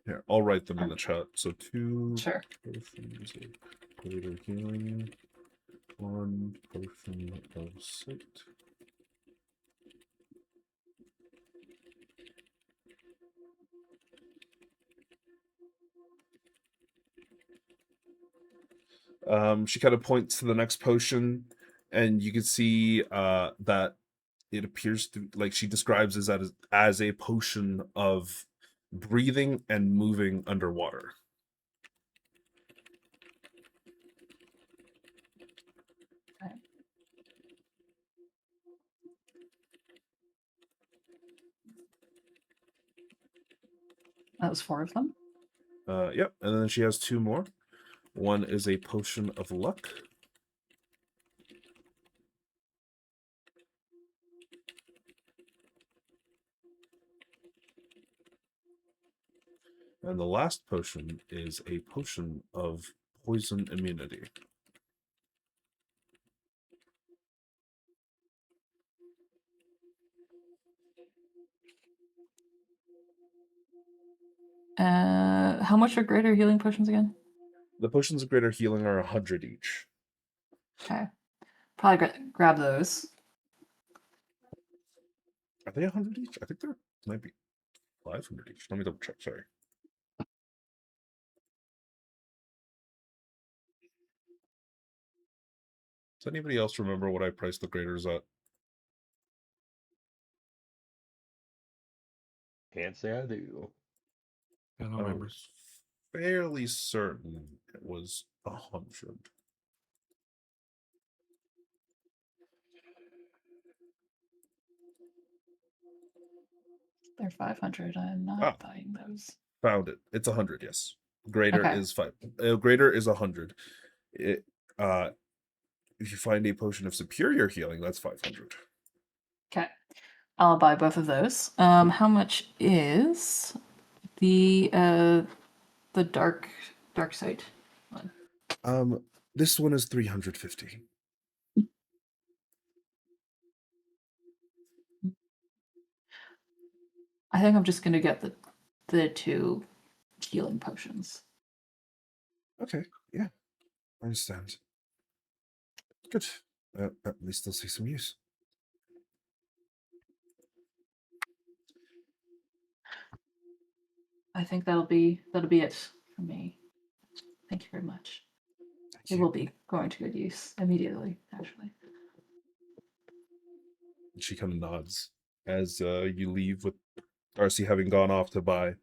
S1: Here, I'll write them in the chat. So 2
S5: Sure.
S1: potions of greater healing, 1 potion of sight. She kind of points to the next potion, and you can see that it appears to, like, she describes it as a potion of breathing and moving underwater.
S5: Okay. That was 4 of them.
S1: Yep, and then she has 2 more. One is a potion of luck. And the last potion is a potion of poison immunity.
S5: How much are greater healing potions again?
S1: The potions of greater healing are 100 each.
S5: Okay. Probably grab those.
S1: Are they 100 each? I think they're might be 500 each. Let me double check. Sorry. Does anybody else remember what I priced the graders at?
S6: Can't say I do.
S4: I don't
S1: I
S4: remember.
S1: was fairly certain it was 100.
S5: They're 500. I'm not
S1: Ah.
S5: buying those.
S1: Found it. It's 100. Yes. Greater
S5: Okay.
S1: is 5. Greater is 100. It if you find a potion of superior healing, that's 500.
S5: Okay. I'll buy both of those. How much is the dark sight one?
S1: This one is 350.
S5: I think I'm just gonna get the 2 healing potions.
S1: Okay, yeah, I understand. Good. At least they'll see some use.
S5: I think that'll be it for me. Thank you very much.
S1: Thank
S5: It
S1: you.
S5: will be going to good use immediately, actually.
S1: She kind of nods as you leave, with Darcy having gone off to buy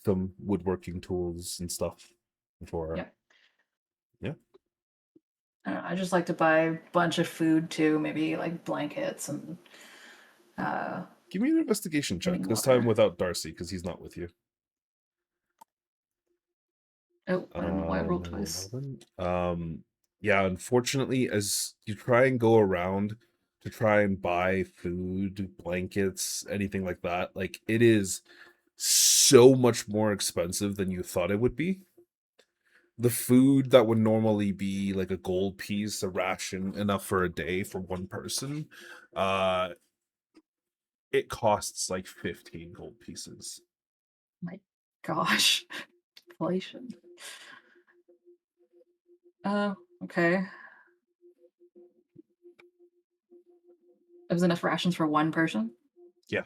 S1: some woodworking tools and stuff for.
S5: Yep.
S1: Yeah.
S5: I just like to buy a bunch of food too, maybe like blankets and.
S1: Give me an investigation check,
S5: Running
S1: this
S5: water.
S1: time without Darcy, because he's not with you.
S5: Oh, I don't know why I rolled twice.
S1: 11. Yeah, unfortunately, as you try and go around to try and buy food, blankets, anything like that, like, it is so much more expensive than you thought it would be. The food that would normally be like a gold piece, a ration enough for a day for one person, it costs like 15 gold pieces.
S5: My gosh, inflation. Okay. It was enough rations for one person?
S1: Yeah.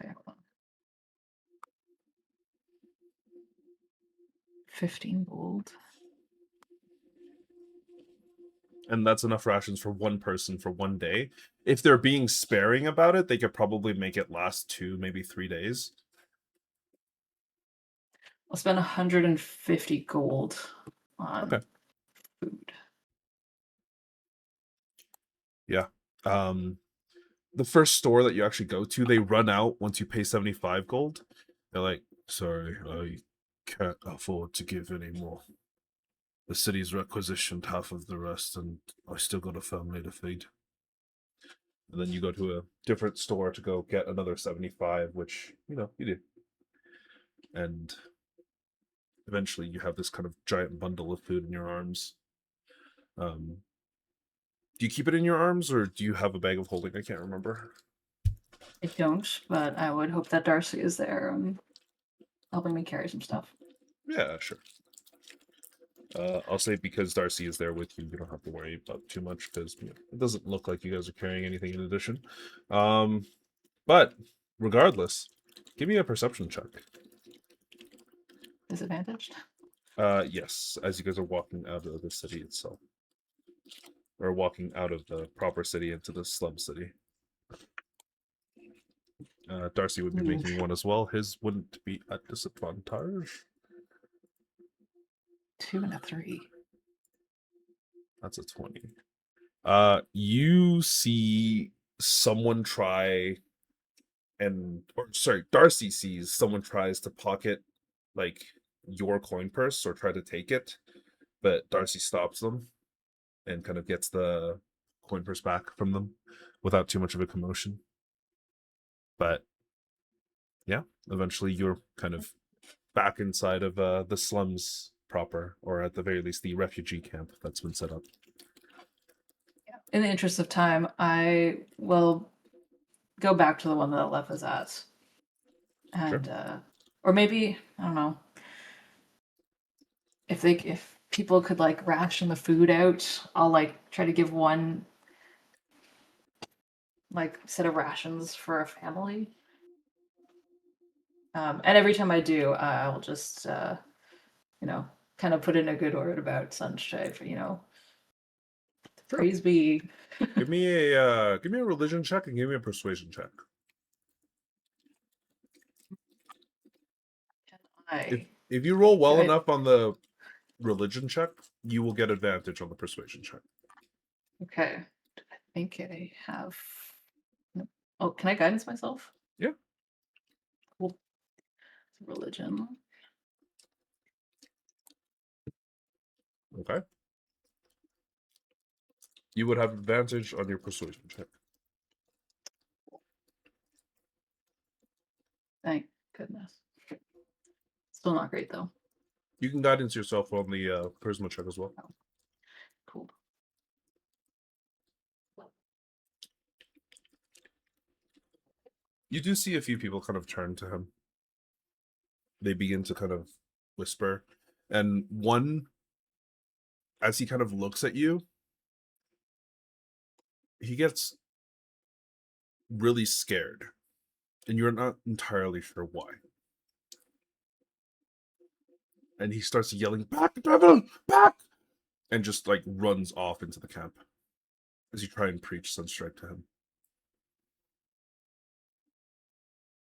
S5: Okay, hold on. 15 gold.
S1: And that's enough rations for one person for one day. If they're being sparing about it, they could probably make it last 2, maybe 3 days.
S5: I'll spend 150 gold on
S1: Okay.
S5: food.
S1: Yeah. The first store that you actually go to, they run out once you pay 75 gold. They're like, sorry, I can't afford to give any more. The city's requisitioned half of the rest, and I still got a family to feed. And then you go to a different store to go get another 75, which, you do. And eventually you have this kind of giant bundle of food in your arms. Do you keep it in your arms, or do you have a bag of holding? I can't remember.
S5: I don't, but I would hope that Darcy is there helping me carry some stuff.
S1: Yeah, sure. I'll say because Darcy is there with you, you don't have to worry about too much, because it doesn't look like you guys are carrying anything in addition. But regardless, give me a perception check.
S5: Disadvantaged?
S1: Yes, as you guys are walking out of the city itself. Or walking out of the proper city into the slum city. Darcy would be making one as well. His wouldn't be at disadvantage.
S5: 2 and a 3.
S1: That's a 20. You see someone try Darcy sees someone tries to pocket like your coin purse or try to take it, but Darcy stops them and kind of gets the coin purse back from them without too much of a commotion. But yeah, eventually you're kind of back inside of the slums proper, or at the very least the refugee camp that's been set up.
S5: In the interest of time, I will go back to the one that Aleph is at. And or maybe, I don't know. If people could like ration the food out, I'll like try to give one like set of rations for a family. And every time I do, I'll just kind of put in a good word about Sunshine for, praise be.
S1: Give me a religion check and give me a persuasion check. If you roll well enough on the religion check, you will get advantage on the persuasion check.
S5: Okay. I think I have. Oh, can I guidance myself?
S1: Yeah.
S5: Cool. Religion.
S1: Okay. You would have advantage on your persuasion check.
S5: Thank goodness. Still not great though.
S1: You can guidance yourself on the charisma check as well.
S5: Oh. Cool.
S1: You do see a few people kind of turn to him. They begin to kind of whisper. And one, as he kind of looks at you, he gets really scared. And you're not entirely sure why. And he starts yelling, "Back, devil! Back!" And just like runs off into the camp as you try and preach Sunstrike to him.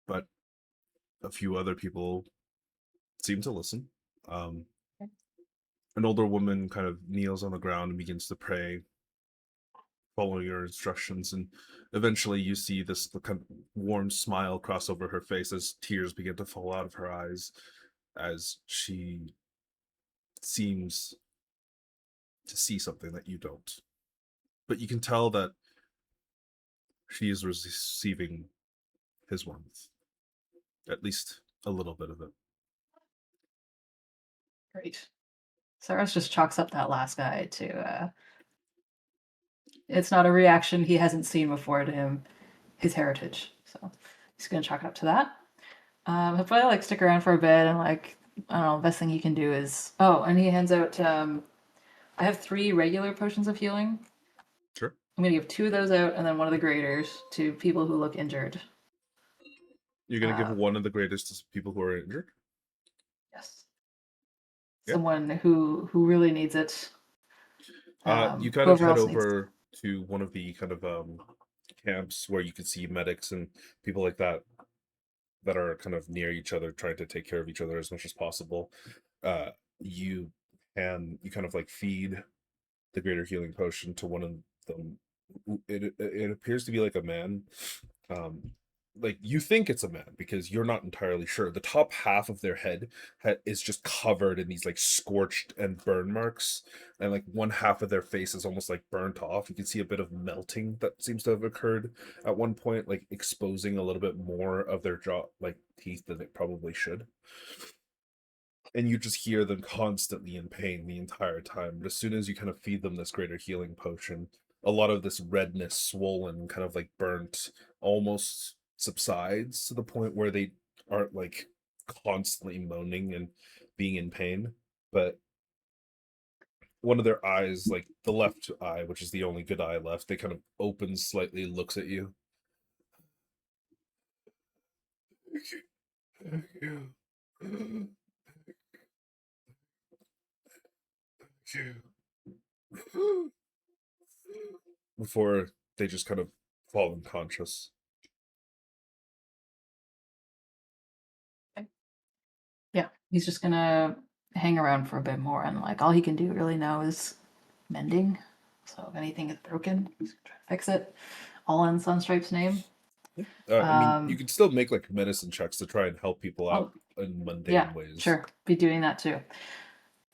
S1: But a few other people seem to listen. An older woman kind of kneels on the ground and begins to pray, following your instructions, and eventually you see this kind of warm smile cross over her face as tears begin to fall out of her eyes as she seems to see something that you don't. But you can tell that she is receiving his warmth. At least a little bit of it.
S5: Great. Saras just chalks up that last guy to it's not a reaction he hasn't seen before to him, his heritage. So he's gonna chalk it up to that. He'll probably like stick around for a bit and like, I don't know, the best thing he can do is and he hands out I have 3 regular potions of healing.
S1: Sure.
S5: I'm gonna give 2 of those out and then one of the graders to people who look injured.
S1: You're gonna give one of the greatest to people who are injured?
S5: Yes.
S1: Yep.
S5: Someone who really needs it.
S1: You kind of head over to one of the kind of camps where you can see medics and people like that are kind of near each other, trying to take care of each other as much as possible. You kind of like feed the greater healing potion to one of them. It appears to be like a man. like you think it's a man because you're not entirely sure. The top half of their head is just covered in these like scorched and burn marks, and like one half of their face is almost like burnt off. You can see a bit of melting that seems to have occurred at one point, like exposing a little bit more of their jaw, like teeth, than it probably should. And you just hear them constantly in pain the entire time. But as soon as you kind of feed them this greater healing potion, a lot of this redness, swollen, kind of like burnt, almost subsides to the point where they aren't like constantly moaning and being in pain. But one of their eyes, like the left eye, which is the only good eye left, they kind of opens slightly, looks at you. Thank you. Before they just kind of fall unconscious.
S5: Yeah, he's just gonna hang around for a bit more, and like all he can do really now is mending. So if anything is broken, he's gonna try to fix it. All in Sunstripe's name.
S1: I mean, you can still make like medicine checks to try and help people out in mundane
S5: Yeah,
S1: ways.
S5: sure, be doing that too.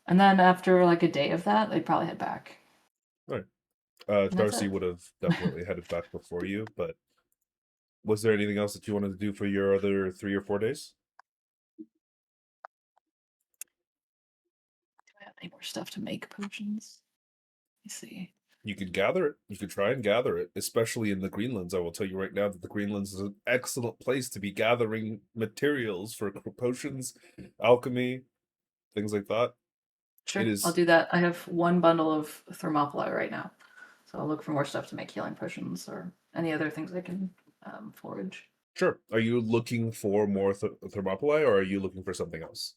S5: And then after like a day of that, they'd probably head back.
S1: Right.
S5: that's
S1: Darcy
S5: it.
S1: would have definitely headed back before you, but was there anything else that you wanted to do for your other 3 or 4 days?
S5: Do I have any more stuff to make potions? Let me see.
S1: You could gather it. You could try and gather it, especially in the Greenlands. I will tell you right now that the Greenlands is an excellent place to be gathering materials for potions, alchemy, things like that.
S5: Sure,
S1: It is-
S5: I'll do that. I have one bundle of Thermopylae right now, so I'll look for more stuff to make healing potions or any other things I can forage.
S1: Sure. Are you looking for more Thermopylae, or are you looking for something else?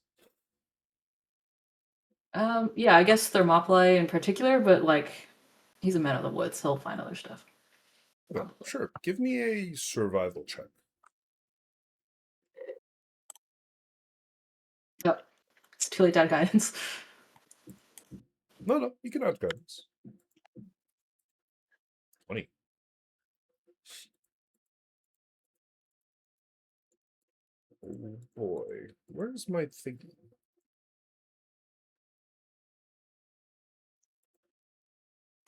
S5: Yeah, I guess Thermopylae in particular, but like he's a man of the woods, he'll find other stuff.
S1: Okay, sure. Give me a survival check.
S5: Yep, it's too late to add guidance.
S1: No, you can add guidance. 20. Oh boy, where's my thinking?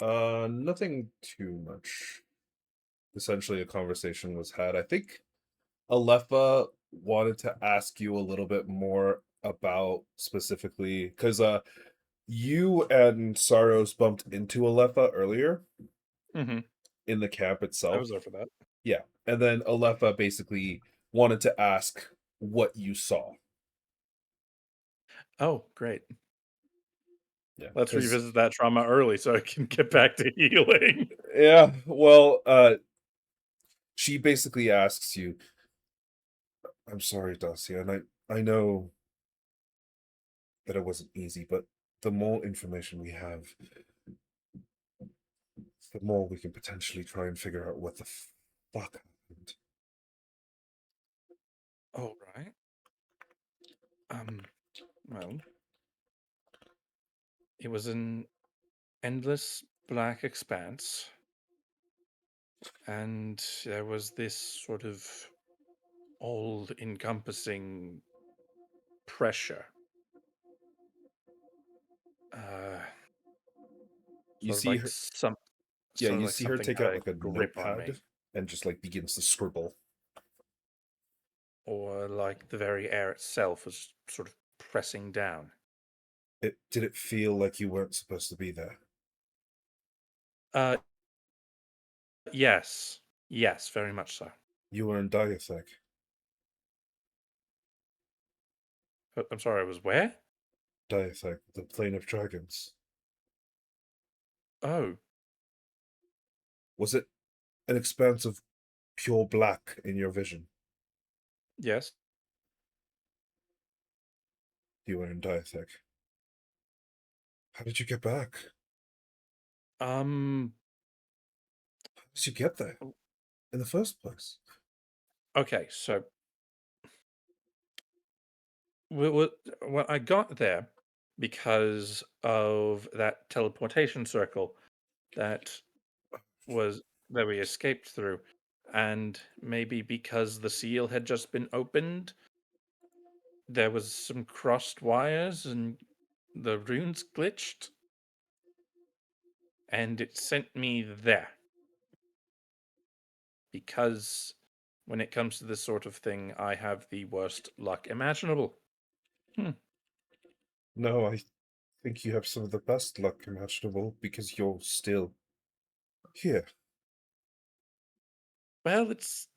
S1: Nothing too much. Essentially, a conversation was had. I think Alepha wanted to ask you a little bit more about specifically because you and Saros bumped into Alepha earlier
S2: Mm-hmm.
S1: in the camp
S2: I
S1: itself.
S2: was there for that.
S1: Yeah, and then Alepha basically wanted to ask what you saw.
S2: Oh, great.
S1: Yeah,
S2: Let's
S1: 'cause-
S2: revisit that trauma early so I can get back to healing.
S1: Yeah, well, she basically asks you, I'm sorry, Dacia, and I know that it wasn't easy, but the more information we have, the more we can potentially try and figure out what the fuck happened.
S2: All right. Well, it was an endless black expanse, and there was this sort of all-encompassing pressure.
S1: You
S2: Sort of
S1: see
S2: like
S1: her,
S2: some,
S1: yeah,
S2: sort of
S1: you
S2: like
S1: see her
S2: something
S1: take out
S2: had
S1: like a
S2: grip on me,
S1: notepad and just like begins to scribble.
S2: or like the very air itself was sort of pressing down.
S1: Did it feel like you weren't supposed to be there?
S2: Yes, very much so.
S1: You were in Diathek.
S2: I'm sorry, I was where?
S1: Diathek, the plane of dragons.
S2: Oh,
S1: Was it an expanse of pure black in your vision?
S2: yes.
S1: You were in Diathek. How did you get back? How did you get there in the first place?
S2: Okay, so well, I got there because of that teleportation circle that we escaped through. and maybe because the seal had just been opened, there was some crossed wires and the runes glitched, and it sent me there. Because when it comes to this sort of thing, I have the worst luck imaginable.
S1: No, I think you have some of the best luck imaginable because you're still here.
S2: Well, it's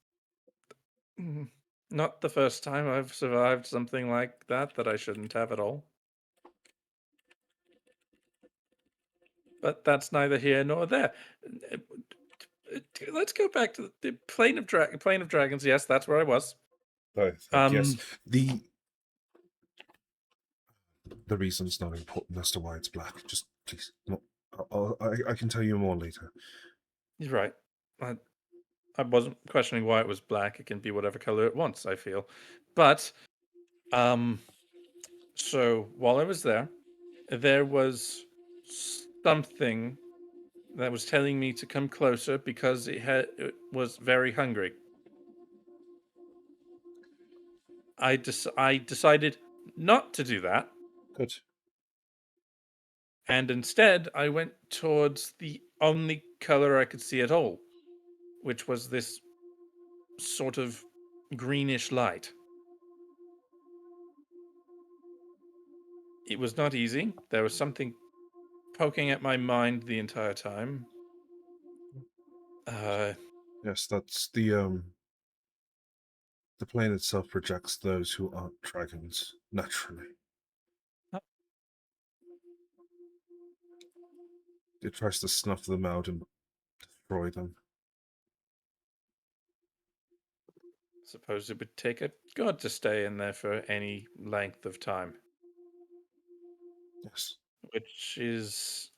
S2: not the first time I've survived something like that I shouldn't have at all. But that's neither here nor there. Let's go back to the plane of dragons. Yes, that's where I was.
S1: Yes, the reason's not important as to why it's black. Just please, no, I can tell you more later.
S2: You're right. I wasn't questioning why it was black. It can be whatever color it wants, I feel. But so while I was there was something that was telling me to come closer because it was very hungry. I decided not to do that,
S1: Good.
S2: and instead I went towards the only color I could see at all, which was this sort of greenish light. It was not easy. There was something poking at my mind the entire time.
S1: Yes, that's the plane itself projects those who aren't dragons naturally. It tries to snuff them out and destroy them.
S2: Suppose it would take a god to stay in there for any length of time.
S1: Yes.
S2: Which is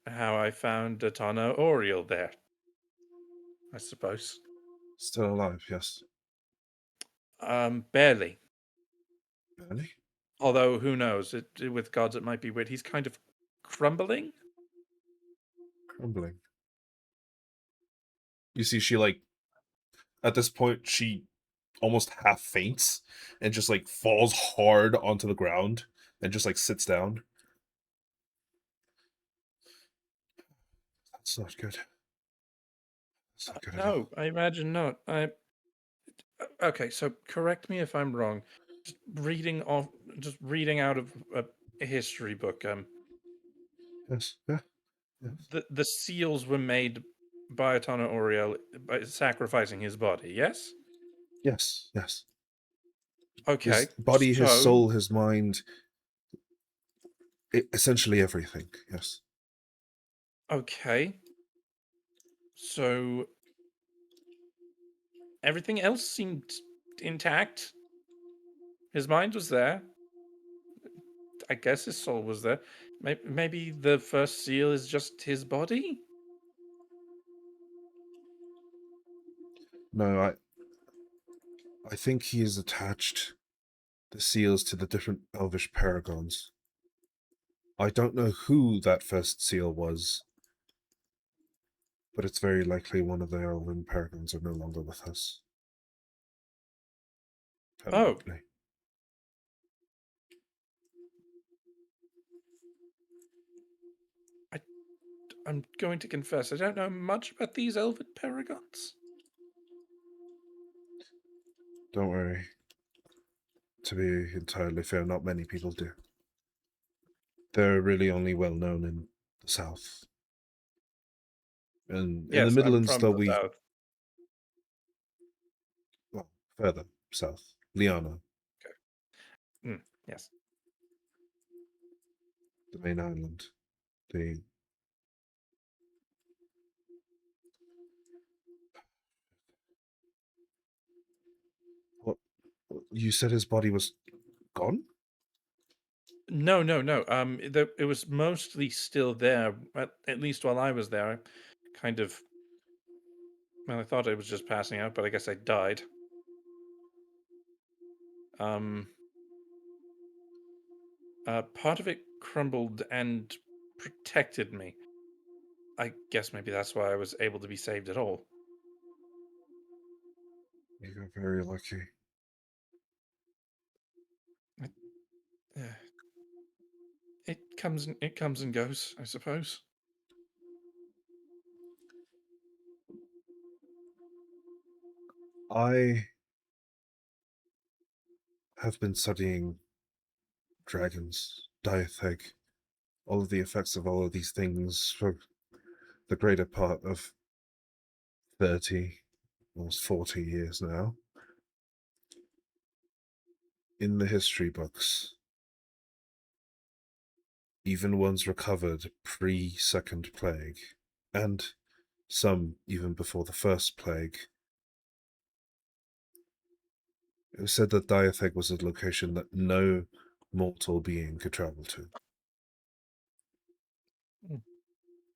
S2: how I found Atana Oriel there, I suppose.
S1: Still alive, yes.
S2: Barely.
S1: Barely?
S2: Although, who knows? With gods, it might be weird. He's kind of crumbling.
S1: Crumbling. You see, she, like, at this point, she almost half faints and just, like, falls hard onto the ground and just, like, sits down. That's not good. That's not good at all.
S2: No, I imagine not. Okay, so correct me if I'm wrong. Just reading out of a history book.
S1: Yes, yeah. Yes.
S2: The seals were made by Atana Oriel by sacrificing his body. Yes.
S1: Yes, yes.
S2: Okay.
S1: His body, his
S2: so-
S1: soul, his mind, essentially everything, yes.
S2: Okay. So everything else seemed intact. His mind was there. I guess his soul was there. Maybe the first seal is just his body?
S1: No, I think he has attached the seals to the different elvish paragons. I don't know who that first seal was, but it's very likely one of the elven paragons are no longer with us. Permanently.
S2: I'm going to confess, I don't know much about these elven paragons.
S1: Don't worry. To be entirely fair, not many people do. They're really only well known in the south. And in the
S2: Yes,
S1: Midlands,
S2: I'm from
S1: though,
S2: the south.
S1: well, further south, Liana,
S2: Yes.
S1: the main island. What? You said his body was gone?
S2: No. It was mostly still there, at least while I was there. I kind of. Well, I thought I was just passing out, but I guess I died. Part of it crumbled and protected me. I guess maybe that's why I was able to be saved at all.
S1: Very lucky.
S2: Yeah. It comes and goes, I suppose.
S1: I have been studying dragons, diatheg, all of the effects of all of these things for the greater part of 30, almost 40 years now. In the history books, even ones recovered pre-Second Plague, and some even before the First Plague, it was said that Diatheg was a location that no mortal being could travel to.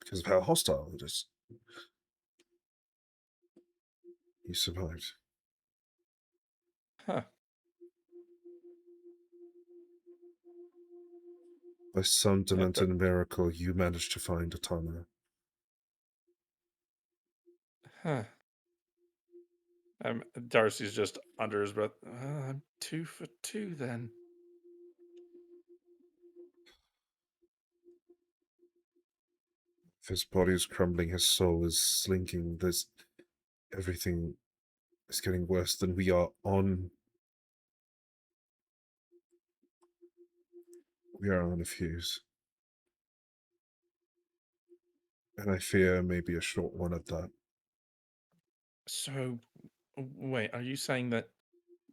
S1: Because of how hostile it is. You survived.
S2: Huh.
S1: By some demented miracle, you managed to find a tunnel.
S2: Huh. Darcy's just under his breath. I'm 2 for 2 then.
S1: If his body is crumbling, his soul is slinking. There's everything is getting worse than we are on. We are on a fuse. And I fear maybe a short one at that.
S2: So, wait, are you saying that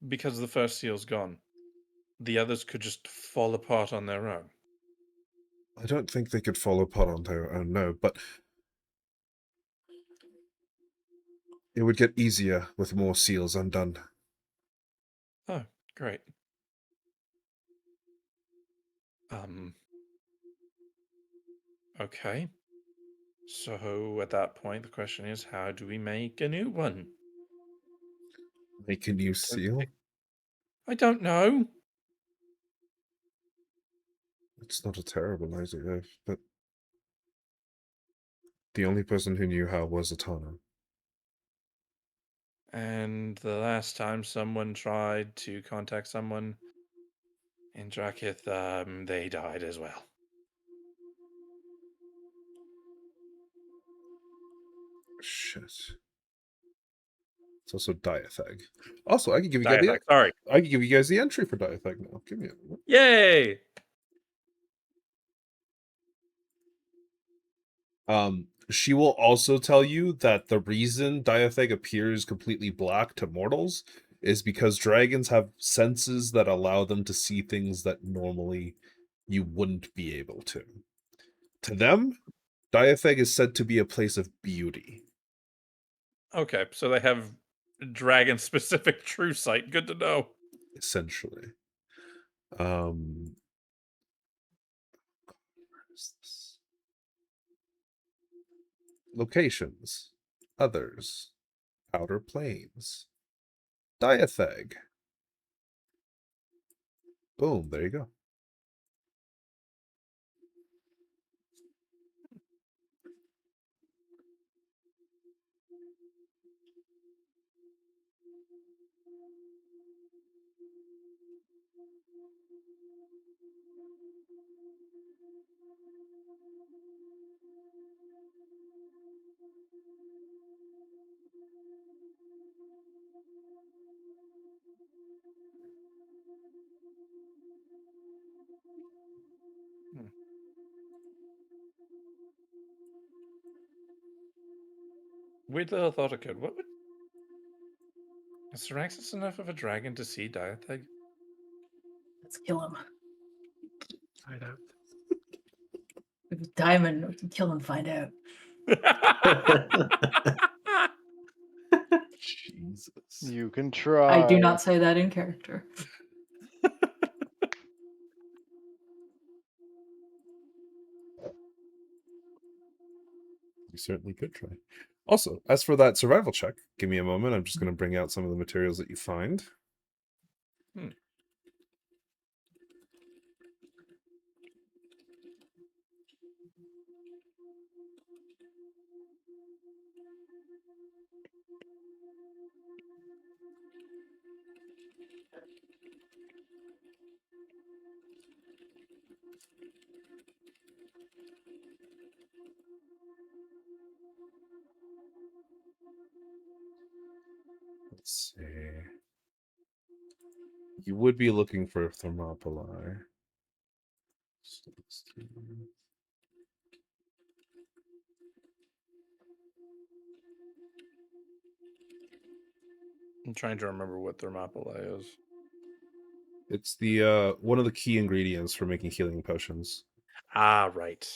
S2: because the first seal's gone, the others could just fall apart on their own?
S1: I don't think they could fall apart on their own, no, but it would get easier with more seals undone.
S2: Oh, great. Okay. So at that point, the question is, how do we make a new one?
S1: Make a new seal?
S2: I don't know.
S1: It's not a terrible idea, but the only person who knew how was Atana.
S2: And the last time someone tried to contact someone in Drakith, they died as well.
S1: Shit. It's also Diatheg. Also, I can give you guys
S2: Diatheg, sorry.
S1: I can give you guys the entry for Diatheg now. Give me a moment.
S2: Yay!
S1: She will also tell you that the reason Diatheg appears completely black to mortals is because dragons have senses that allow them to see things that normally you wouldn't be able to. To them, Diatheg is said to be a place of beauty.
S2: Okay, so they have dragon-specific true sight. Good to know.
S1: Essentially. Where is this? Locations. Others. Outer Plains. Diatheg. Boom, there you go.
S2: Weird little thought occurred. What would... Is Syraxis enough of a dragon to see Diatheg?
S5: Let's kill him.
S4: Find out.
S5: With Diamond, we can kill him, find out.
S1: Jesus.
S3: You can try.
S5: I do not say that in character.
S1: You certainly could try. Also, as for that survival check, give me a moment. I'm just going to bring out some of the materials that you find. Let's see. You would be looking for Thermopylae. So let's see.
S2: I'm trying to remember what Thermopylae is.
S1: It's the one of the key ingredients for making healing potions.
S2: Ah, right.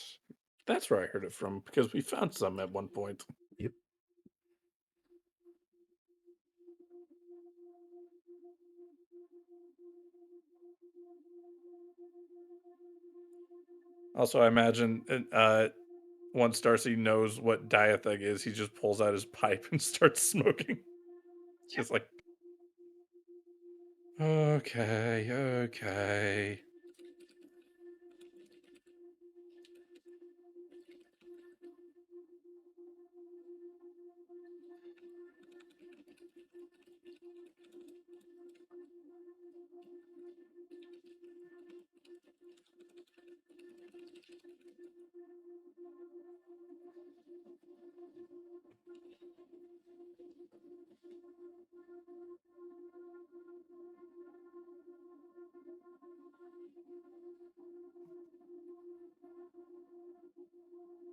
S2: That's where I heard it from, because we found some at one point.
S1: Yep.
S2: Also, I imagine once Darcy knows what Diatheg is, he just pulls out his pipe and starts smoking. Just like, okay.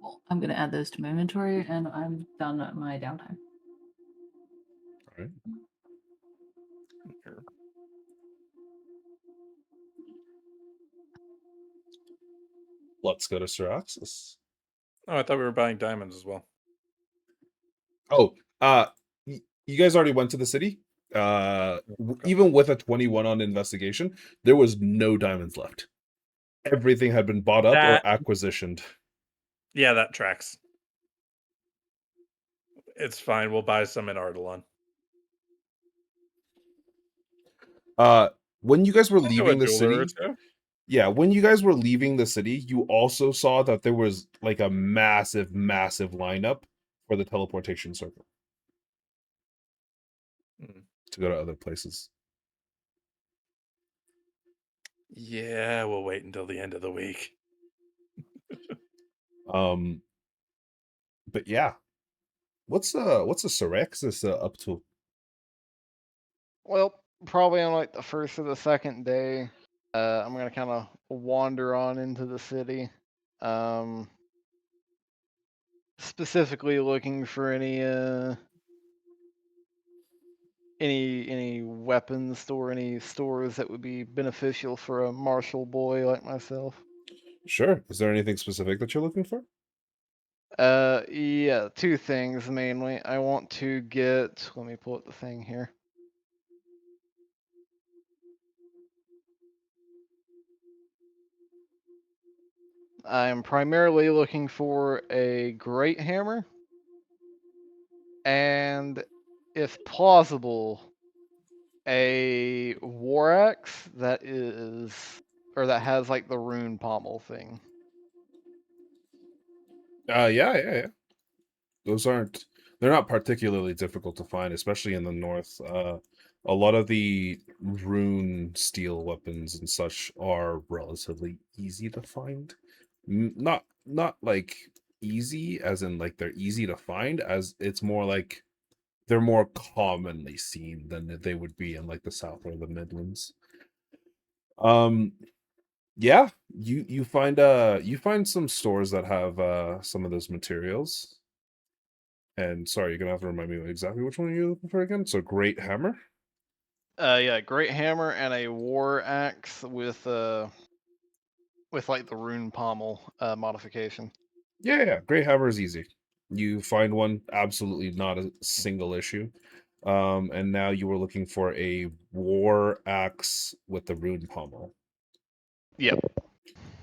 S5: Well, I'm gonna add those to my inventory, and I'm done at my downtime.
S1: All right. Let's go to Syraxis.
S2: Oh, I thought we were buying diamonds as well.
S1: Oh, you guys already went to the city. Even with a 21 on investigation, there was no diamonds left. Everything had been bought up or acquisitioned.
S2: Yeah, that tracks. It's fine. We'll buy some in Ardalon.
S1: When you guys were leaving the
S2: jeweler
S1: city, yeah, when you guys were leaving the city, you also saw that there was like a massive lineup for the teleportation circle to go to other places.
S2: Yeah, we'll wait until the end of the week.
S1: But yeah, what's the Syraxis up to?
S3: Well, probably on like the first or the second day, I'm gonna kind of wander on into the city. Specifically looking for any weapons or any stores that would be beneficial for a martial boy like myself.
S1: Sure. Is there anything specific that you're looking for?
S3: Yeah, two things mainly. I want to get, let me pull up the thing here. I am primarily looking for a great hammer, and if plausible, a war axe that has like the rune pommel thing.
S1: Yeah. They're not particularly difficult to find, especially in the north. A lot of the rune steel weapons and such are relatively easy to find. Not like easy as in like they're easy to find, as it's more like they're more commonly seen than they would be in like the South or the Midlands. Yeah, you find some stores that have some of those materials. And sorry, you're gonna have to remind me exactly which one you're looking for again. So great hammer.
S3: Yeah, great hammer and a war axe with like the rune pommel modification.
S1: Yeah. Great hammer is easy. You find one, absolutely not a single issue. And now you were looking for a war axe with the rune pommel.
S3: Yep.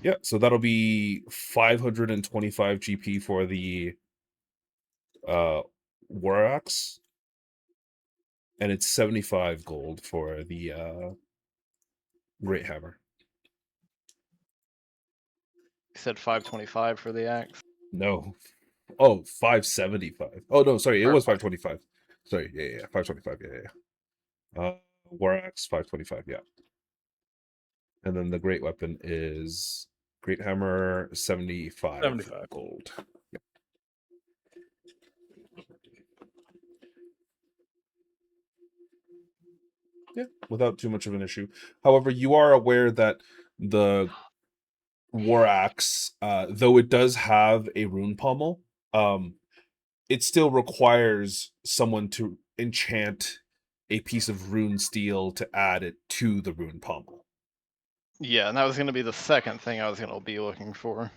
S1: Yeah, so that'll be 525 GP for the war axe, and it's 75 gold for the great hammer.
S3: You said 525 for the axe.
S1: No. Oh, 575. Oh no, sorry, it
S3: Or
S1: was 525. Sorry, yeah, 525, yeah. War axe 525, yeah. And then the great weapon is Great hammer, 75
S2: 75.
S1: gold. Yeah, without too much of an issue. However, you are aware that the war axe, though it does have a rune pommel, it still requires someone to enchant a piece of rune steel to add it to the rune pommel.
S3: Yeah, and that was going to be the second thing I was going to be looking for.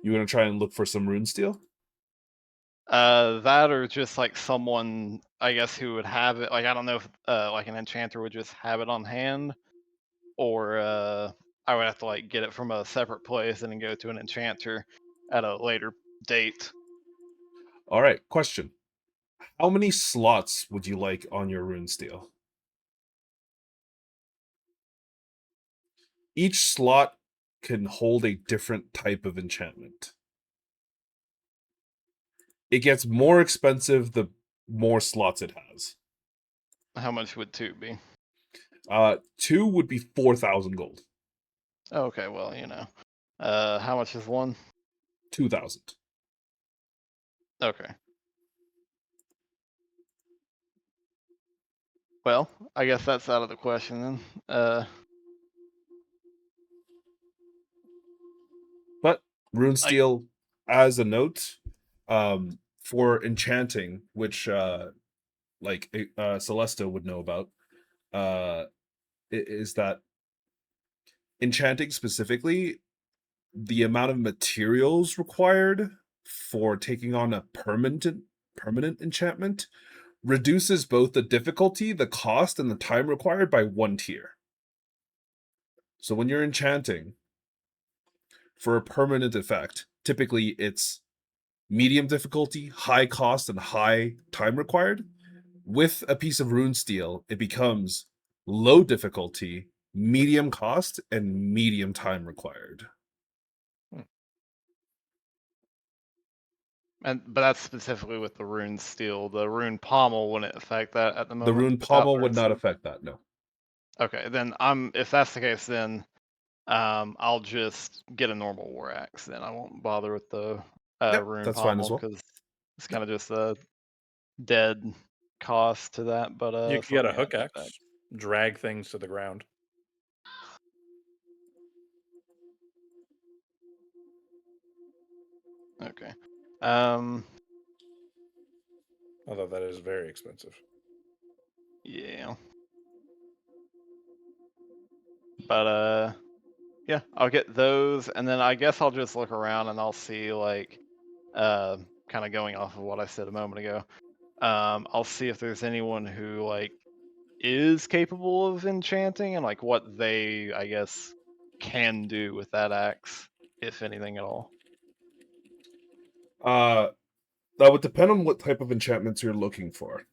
S1: You want to try and look for some rune steel?
S3: That or just like someone, I guess, who would have it. Like I don't know if like an enchanter would just have it on hand, or I would have to like get it from a separate place and then go to an enchanter at a later date.
S1: All right, question. How many slots would you like on your rune steel? Each slot can hold a different type of enchantment. It gets more expensive the more slots it has.
S3: How much would 2 be?
S1: 2 would be 4,000 gold.
S3: Okay, well, how much is 1?
S1: 2,000.
S3: Okay. Well, I guess that's out of the question then.
S1: But rune steel, as a note, for enchanting, which Celesta would know about, is that enchanting specifically, the amount of materials required for taking on a permanent enchantment reduces both the difficulty, the cost, and the time required by 1 tier. So when you're enchanting for a permanent effect, typically it's medium difficulty, high cost, and high time required. With a piece of rune steel, it becomes low difficulty, medium cost, and medium time required.
S3: But that's specifically with the rune steel. The rune pommel wouldn't affect that at the moment.
S1: The rune
S3: without
S1: pommel
S3: the
S1: would
S3: rune
S1: not
S3: steel?
S1: affect that, no.
S3: Okay, then if that's the case, then I'll just get a normal war axe. Then I won't bother with the
S1: Yep,
S3: rune
S1: that's fine as
S3: pommel
S1: well.
S3: because it's kind of just a dead cost to that. But
S2: You could
S3: so
S2: get
S3: let
S2: a
S3: me add
S2: hook
S3: that back.
S2: axe, drag things to the ground.
S3: Okay.
S2: Although that is very expensive.
S3: Yeah. But yeah, I'll get those, and then I guess I'll just look around and I'll see like kind of going off of what I said a moment ago. I'll see if there's anyone who like is capable of enchanting and like what they, I guess, can do with that axe, if anything at all.
S1: That would depend on what type of enchantments you're looking for.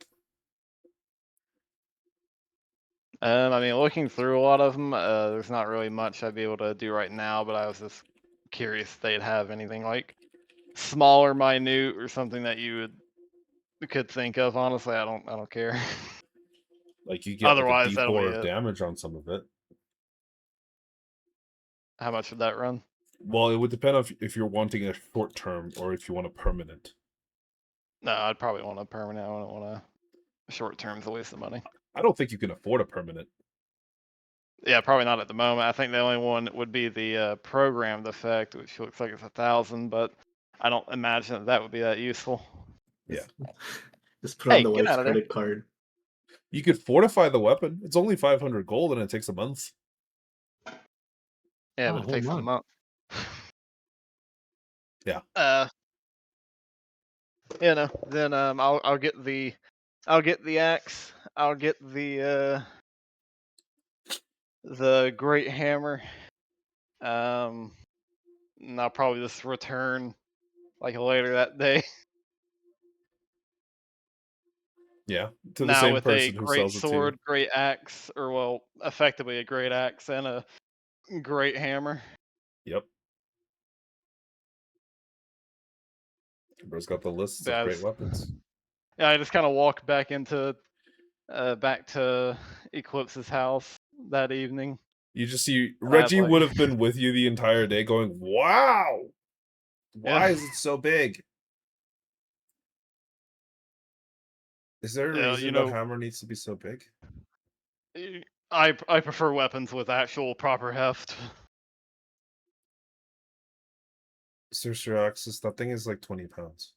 S3: I mean, looking through a lot of them, there's not really much I'd be able to do right now, but I was just curious if they'd have anything like smaller, minute, or something that you could think of. Honestly, I don't care.
S1: Like you get
S3: Otherwise,
S1: like a
S3: that'll be
S1: D4 of
S3: it.
S1: damage on some of it.
S3: How much would that run?
S1: Well, it would depend on if you're wanting a short term or if you want a permanent.
S3: No, I'd probably want a permanent. I wouldn't want a short term. It's a waste of money.
S1: I don't think you can afford a permanent.
S3: Yeah, probably not at the moment. I think the only one would be the programmed effect, which looks like it's 1,000, but I don't imagine that would be that useful.
S1: Yeah.
S7: Just put on the
S3: get
S7: wife's
S3: out of there.
S7: credit card.
S1: You could fortify the weapon. It's only 500 gold and it takes a month.
S3: Yeah,
S4: Oh,
S3: but it
S4: whole
S3: takes a
S4: month.
S3: month.
S1: Yeah.
S3: Then I'll get the axe. I'll get the great hammer. And I'll probably just return like later that day.
S1: Yeah. To the
S3: Now
S1: same
S3: with a
S1: person who
S3: great
S1: sells it to you.
S3: sword, great axe, or well, effectively a great axe and a great hammer.
S1: Yep. Bro's got the lists of
S3: Yeah,
S1: great weapons.
S3: Yeah, I just kind of walk back to Eclipse's house that evening.
S1: You just see
S3: And I have,
S1: Reggie
S3: like-
S1: would have been with you the entire day going, wow! Why
S3: Yeah.
S1: is it so big? Is there a
S3: Yeah,
S1: reason
S3: you
S1: the
S3: know-
S1: hammer needs to be so big?
S3: I prefer weapons with actual proper heft.
S1: Sorcerer Axis, that thing is like 20 pounds.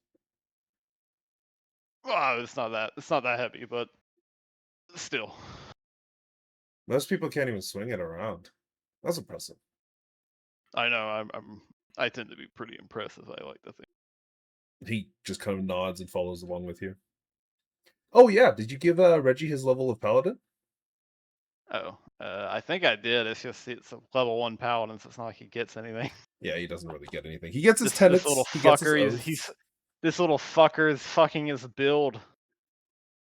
S3: Well, it's not that heavy, but still.
S1: Most people can't even swing it around. That's impressive.
S3: I know. I tend to be pretty impressive. I like to think.
S1: He just kind of nods and follows along with you. Oh yeah, did you give Reggie his level of paladin?
S3: Oh, I think I did. It's just it's a level 1 paladin, so it's not like he gets anything.
S1: Yeah, he doesn't really get anything. He gets his
S3: This
S1: tenets.
S3: little
S1: He gets his
S3: fucker.
S1: oaths.
S3: This little fucker is fucking his build.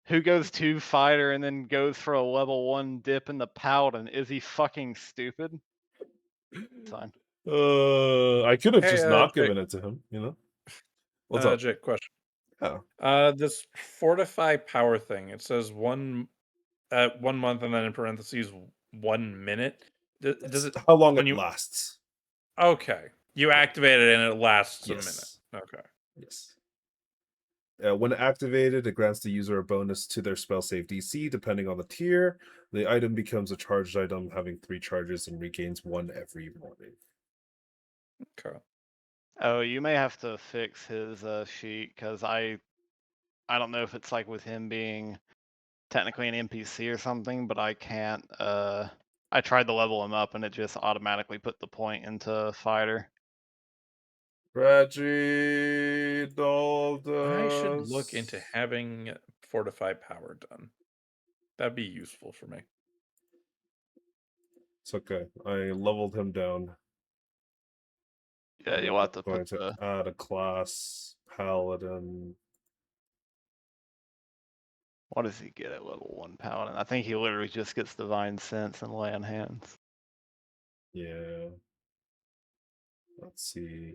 S3: Who goes 2 fighter and then goes for a level 1 dip in the paladin? Is he fucking stupid? Fine.
S1: I could have
S2: Hey,
S1: just not
S2: Jake.
S1: given it to him, you know? What's up?
S2: Jake, question.
S1: Oh.
S2: This fortify power thing. It says 1 month and then in parentheses 1 minute. Does it?
S1: How long
S2: when
S1: it
S2: you-
S1: lasts.
S2: Okay, you activate it and it lasts a
S1: Yes.
S2: minute. Okay.
S1: Yes. When activated, it grants the user a bonus to their spell save DC, depending on the tier. The item becomes a charged item, having 3 charges and regains 1 every morning.
S2: Okay.
S3: Oh, you may have to fix his sheet because I don't know if it's like with him being technically an NPC or something, but I can't. I tried to level him up and it just automatically put the point into fighter.
S1: Reggie Daldas.
S2: I should look into having fortify power done. That'd be useful for me.
S1: It's okay. I leveled him down.
S3: Yeah, you'll have to
S1: Going
S3: put
S1: to
S3: the.
S1: add a class paladin.
S3: What does he get at level 1 paladin? I think he literally just gets divine sense and lay on hands.
S1: Yeah. Let's see.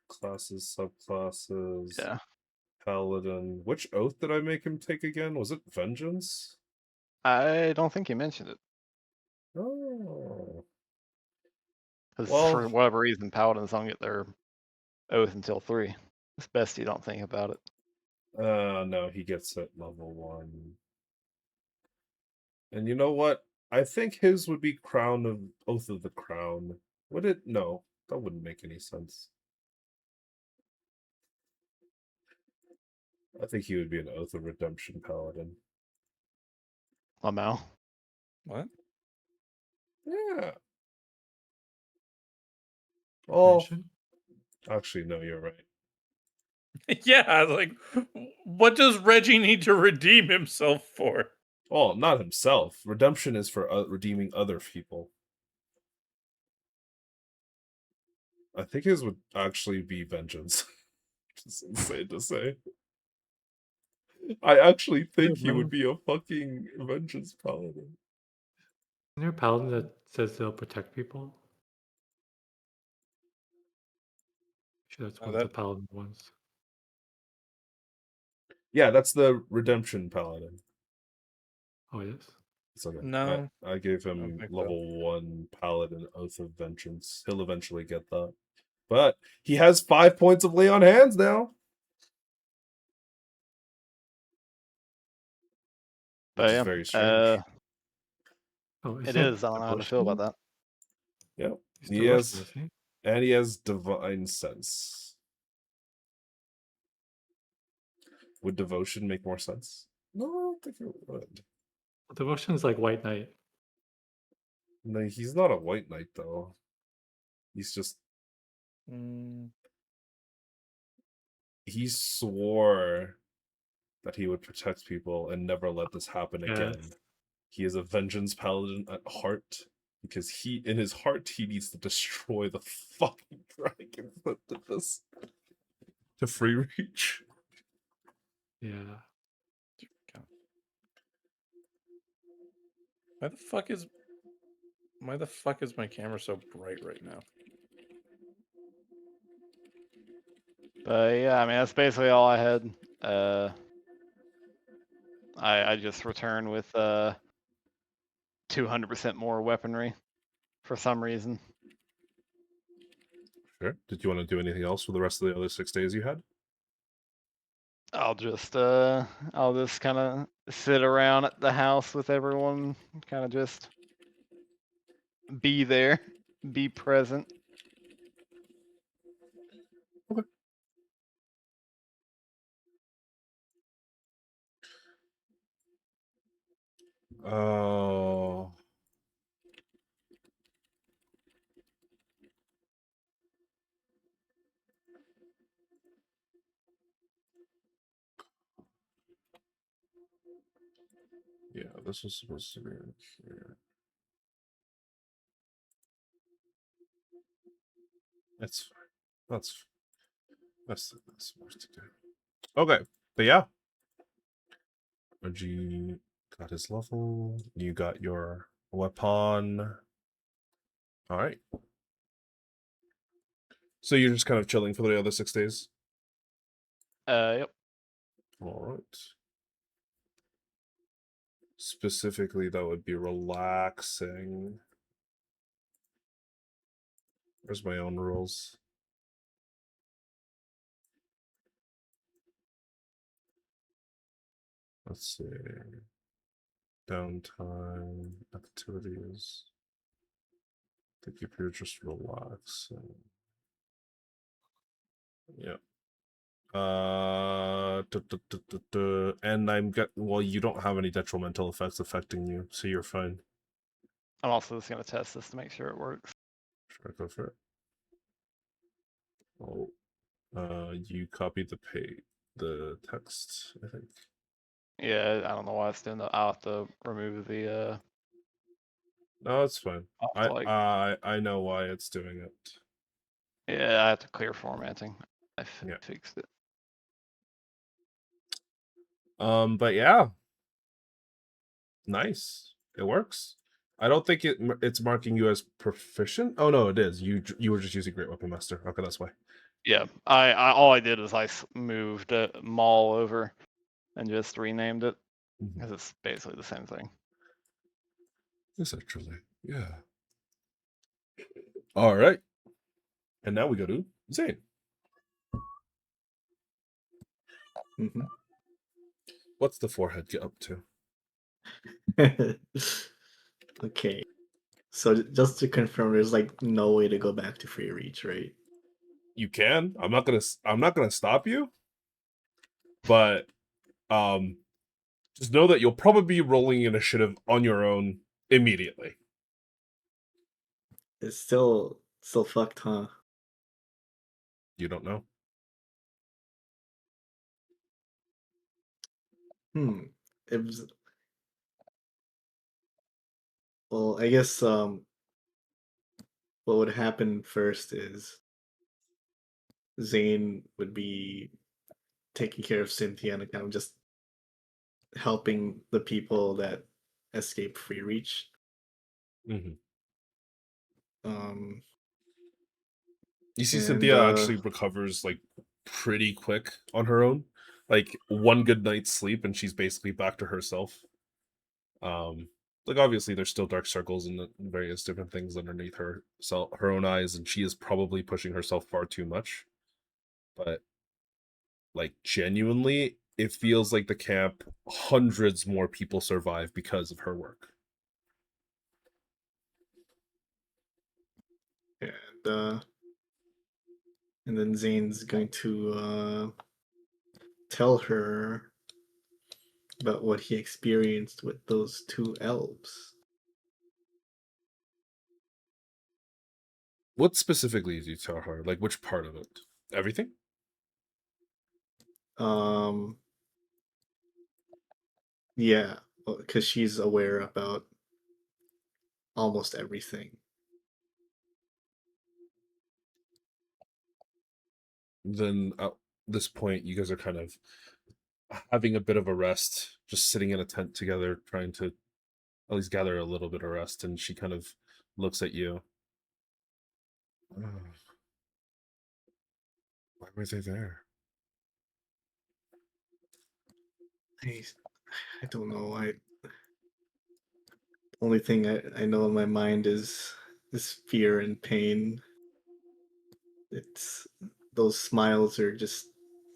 S1: Classes, subclasses.
S3: Yeah.
S1: Paladin. Which oath did I make him take again? Was it vengeance?
S3: I don't think he mentioned it.
S1: Oh.
S3: Because
S1: Well-
S3: for whatever reason, paladins don't get their oath until 3. It's best you don't think about it.
S1: No, he gets it level 1. And you know what? I think his would be Crown of Oath of the Crown. Would it? No, that wouldn't make any sense. I think he would be an Oath of Redemption Paladin.
S3: Lamau.
S2: What?
S1: Yeah. Oh,
S4: Mention?
S1: actually, no, you're right.
S2: Yeah, like, what does Reggie need to redeem himself for?
S1: Oh, not himself. Redemption is for redeeming other people. I think his would actually be vengeance. Just insane to say. I actually think he would be a fucking vengeance paladin.
S4: Isn't there a paladin that says they'll protect people? Sure, that's
S2: Oh,
S4: one of the
S2: that-
S4: paladin ones.
S1: Yeah, that's the redemption paladin.
S4: Oh, yes.
S1: It's okay.
S2: No,
S1: I gave
S2: don't
S1: him
S2: think so.
S1: level 1 paladin oath of vengeance. He'll eventually get that. But he has 5 points of lay on hands now.
S3: But
S1: Which
S3: yeah,
S1: is very strange.
S4: Oh,
S3: it is. I don't know how to feel about that.
S1: Yep.
S4: He's
S1: He
S4: devotional,
S1: has,
S4: isn't he?
S1: and he has divine sense. Would devotion make more sense? No, I don't think it would.
S4: Devotion's like White Knight.
S1: No, he's not a white knight though. He's just
S2: Mm,
S1: he swore that he would protect people and never let this happen again.
S4: Yes.
S1: He is a vengeance paladin at heart because he, in his heart, he needs to destroy the fucking dragons that did this to free reach.
S4: Yeah.
S2: why the fuck is my camera so bright right now?
S3: But yeah, I mean that's basically all I had. I just returned with 200% more weaponry. for some reason.
S1: Sure. Did you want to do anything else for the rest of the other 6 days you had?
S3: I'll just kind of sit around at the house with everyone, kind of just be there, be present.
S1: Oh. Yeah, this was supposed to be in here. That's fine. That's supposed to do. Okay, but yeah. Reggie got his level. You got your weapon. All right. So you're just kind of chilling for the other 6 days.
S3: Yep.
S1: All right. Specifically, that would be relaxing. Where's my own rules? Let's see. Downtime, activities. I think if you're just relaxing. Yeah. And well, you don't have any detrimental effects affecting you, so you're fine.
S3: I'm also just gonna test this to make sure it works.
S1: Sure, go for it. Oh, you copied the text, I think.
S3: Yeah, I don't know why it's doing that. I'll have to remove the
S1: No, it's fine.
S3: I'll have to,
S1: I know why it's doing it.
S3: yeah, I have to clear formatting. I
S1: Yeah.
S3: fixed it.
S1: But yeah, nice. It works. I don't think it's marking you as proficient. Oh no, it is. You were just using Great Weapon Master. Okay, that's why.
S3: Yeah, I all I did is I moved Maul over and just renamed it because it's basically the same thing.
S1: Essentially, yeah. All right. And now we go to Zane.
S7: Mm-hmm.
S1: What's the forehead get up to?
S7: Okay. So just to confirm, there's like no way to go back to free reach, right?
S1: You can. I'm not gonna stop you. But just know that you'll probably be rolling initiative on your own immediately.
S7: It's still fucked, huh?
S1: You don't know.
S7: It was, well, I guess what would happen first is Zane would be taking care of Cynthia and kind of just helping the people that escape free reach.
S1: Mm-hmm.
S7: Um,
S1: You see,
S7: and
S1: Cynthia actually recovers like pretty quick on her own. Like one good night's sleep, and she's basically back to herself. Like obviously there's still dark circles and various different things underneath her own eyes, and she is probably pushing herself far too much. But like genuinely, it feels like the camp hundreds more people survive because of her work.
S7: and then Zane's going to tell her about what he experienced with those two elves.
S1: What specifically did you tell her? Like which part of it? Everything?
S7: Yeah, because she's aware about almost everything.
S1: Then at this point, you guys are kind of having a bit of a rest, just sitting in a tent together, trying to at least gather a little bit of rest. And she kind of looks at you. Why were they there?
S7: I don't know. Only thing I know in my mind is this fear and pain. It's those smiles are just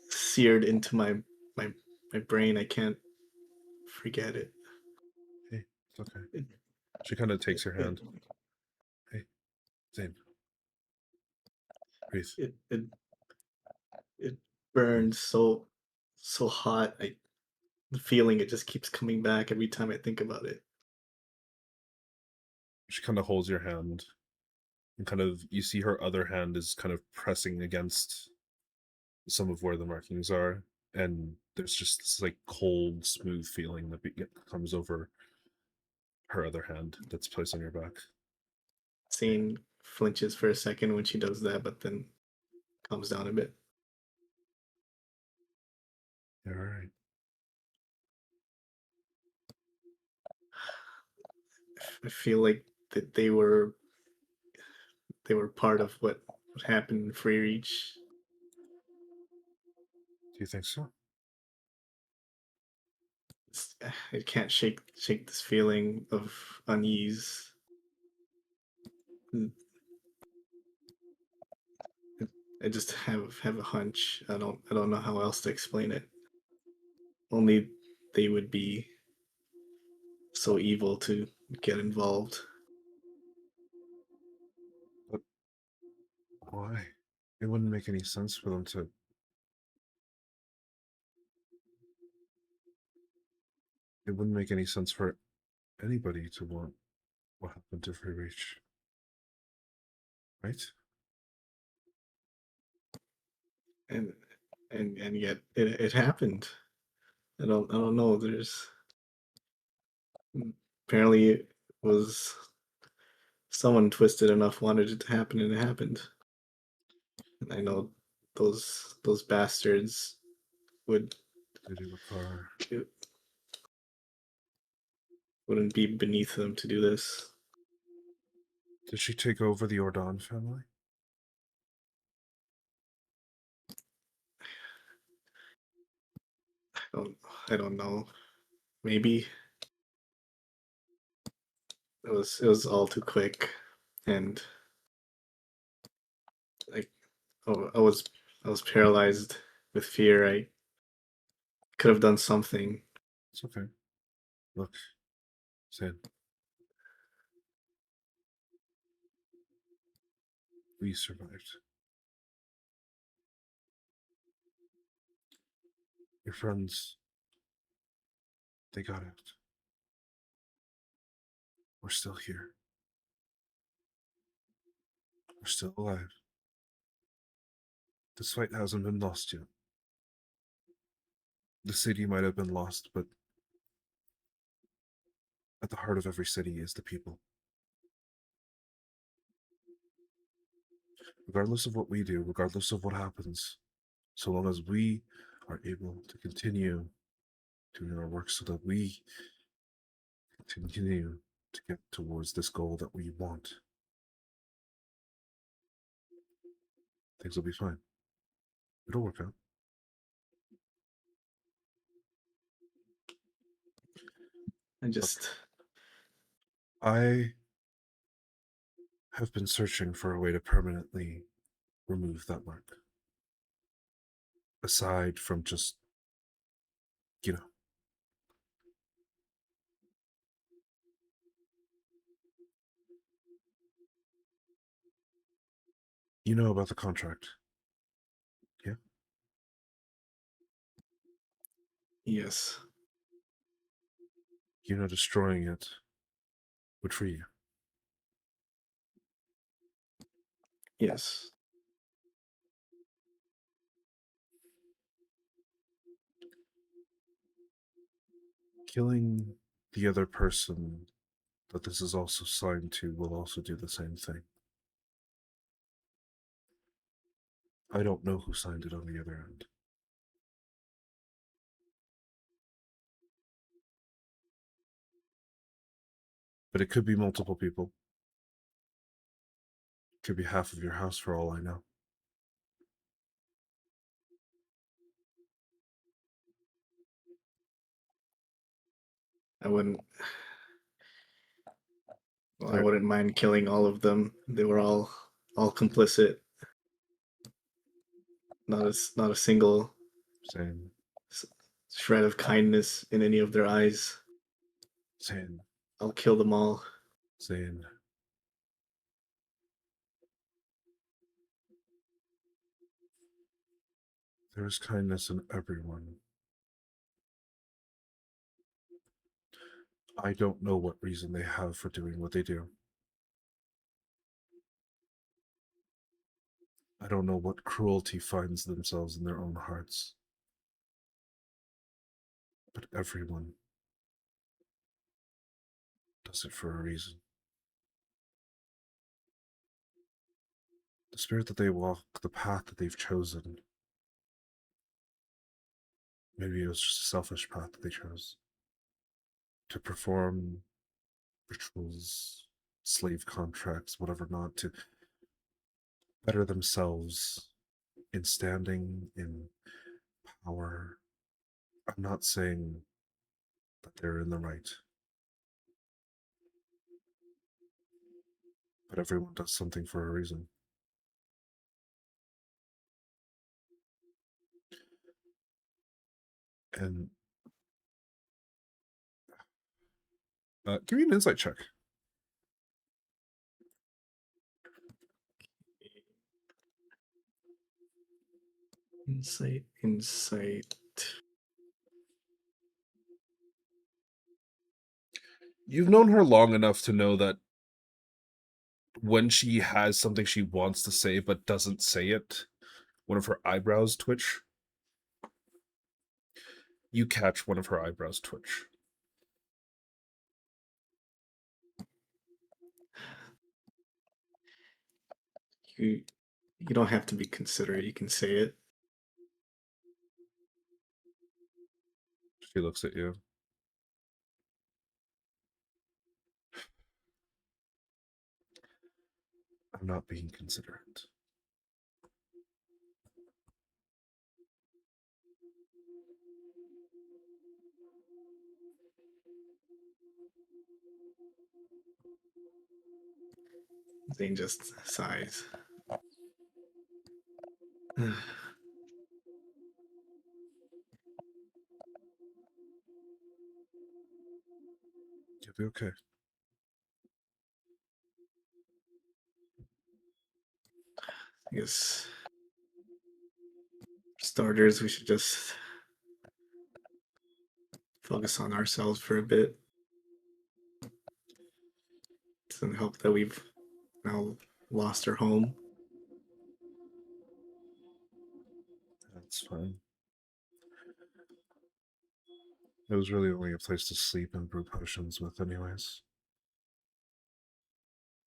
S7: seared into my my brain. I can't forget it.
S1: Hey, it's okay.
S7: It,
S1: She kind of takes your
S7: it,
S1: hand. Hey, Zane. Breathe.
S7: it, it, it burns so hot. The feeling, it just keeps coming back every time I think about it.
S1: She kind of holds your hand, and kind of you see her other hand is kind of pressing against some of where the markings are, and there's just this like cold, smooth feeling that comes over her other hand that's placed on your back.
S7: Scene flinches for a second when she does that, but then calms down a bit.
S1: You're all right.
S7: I feel like that they were part of what happened in Free Reach.
S1: Do you think so?
S7: I can't shake this feeling of unease. I just have a hunch. I don't know how else to explain it. Only they would be so evil to get involved.
S1: But why? It wouldn't make any sense for them to. It wouldn't make any sense for anybody to want what happened to Free Reach. Right?
S7: And yet it happened. I don't know. There's apparently it was someone twisted enough wanted it to happen, and it happened. And I know those bastards would
S1: Did you a car?
S7: it wouldn't be beneath them to do this.
S1: Did she take over the Ordon family?
S7: don't I don't know. Maybe it was all too quick, and like I was paralyzed with fear. I could have done something.
S1: It's okay. Look, Zane. We survived. Your friends, they got out. We're still here. We're still alive. This fight hasn't been lost yet. The city might have been lost, but at the heart of every city is the people. Regardless of what we do, regardless of what happens, so long as we are able to continue doing our work so that we continue to get towards this goal that we want, things will be fine. It'll work out. I have been searching for a way to permanently remove that mark. Aside from just, you know, you know about the contract. Yeah?
S7: Yes.
S1: You know destroying it would free you.
S7: Yes.
S1: Killing the other person that this is also signed to will also do the same thing. I don't know who signed it on the other end. But it could be multiple people. It could be half of your house for all I know.
S7: I wouldn't Well, I wouldn't mind killing all of them. They were all complicit. Not a single
S1: Same.
S7: shred of kindness in any of their eyes.
S1: Same.
S7: I'll kill them all.
S1: Same. There is kindness in everyone. I don't know what reason they have for doing what they do. I don't know what cruelty finds themselves in their own hearts. But everyone does it for a reason. The spirit that they walk, the path that they've chosen. Maybe it was just a selfish path that they chose. To perform rituals, slave contracts, whatever not, to better themselves in standing, in power. I'm not saying that they're in the right. But everyone does something for a reason. And give me an insight check.
S7: Insight.
S1: You've known her long enough to know that when she has something she wants to say but doesn't say it, one of her eyebrows twitch. You catch one of her eyebrows twitch.
S7: You don't have to be considerate. You can say it.
S1: She looks at you. I'm not being considerate.
S7: Zane just sighs.
S1: You'll be okay.
S7: I guess for starters, we should just focus on ourselves for a bit. Doesn't help that we've now lost our home.
S1: That's fine. It was really only a place to sleep and brew potions with anyways.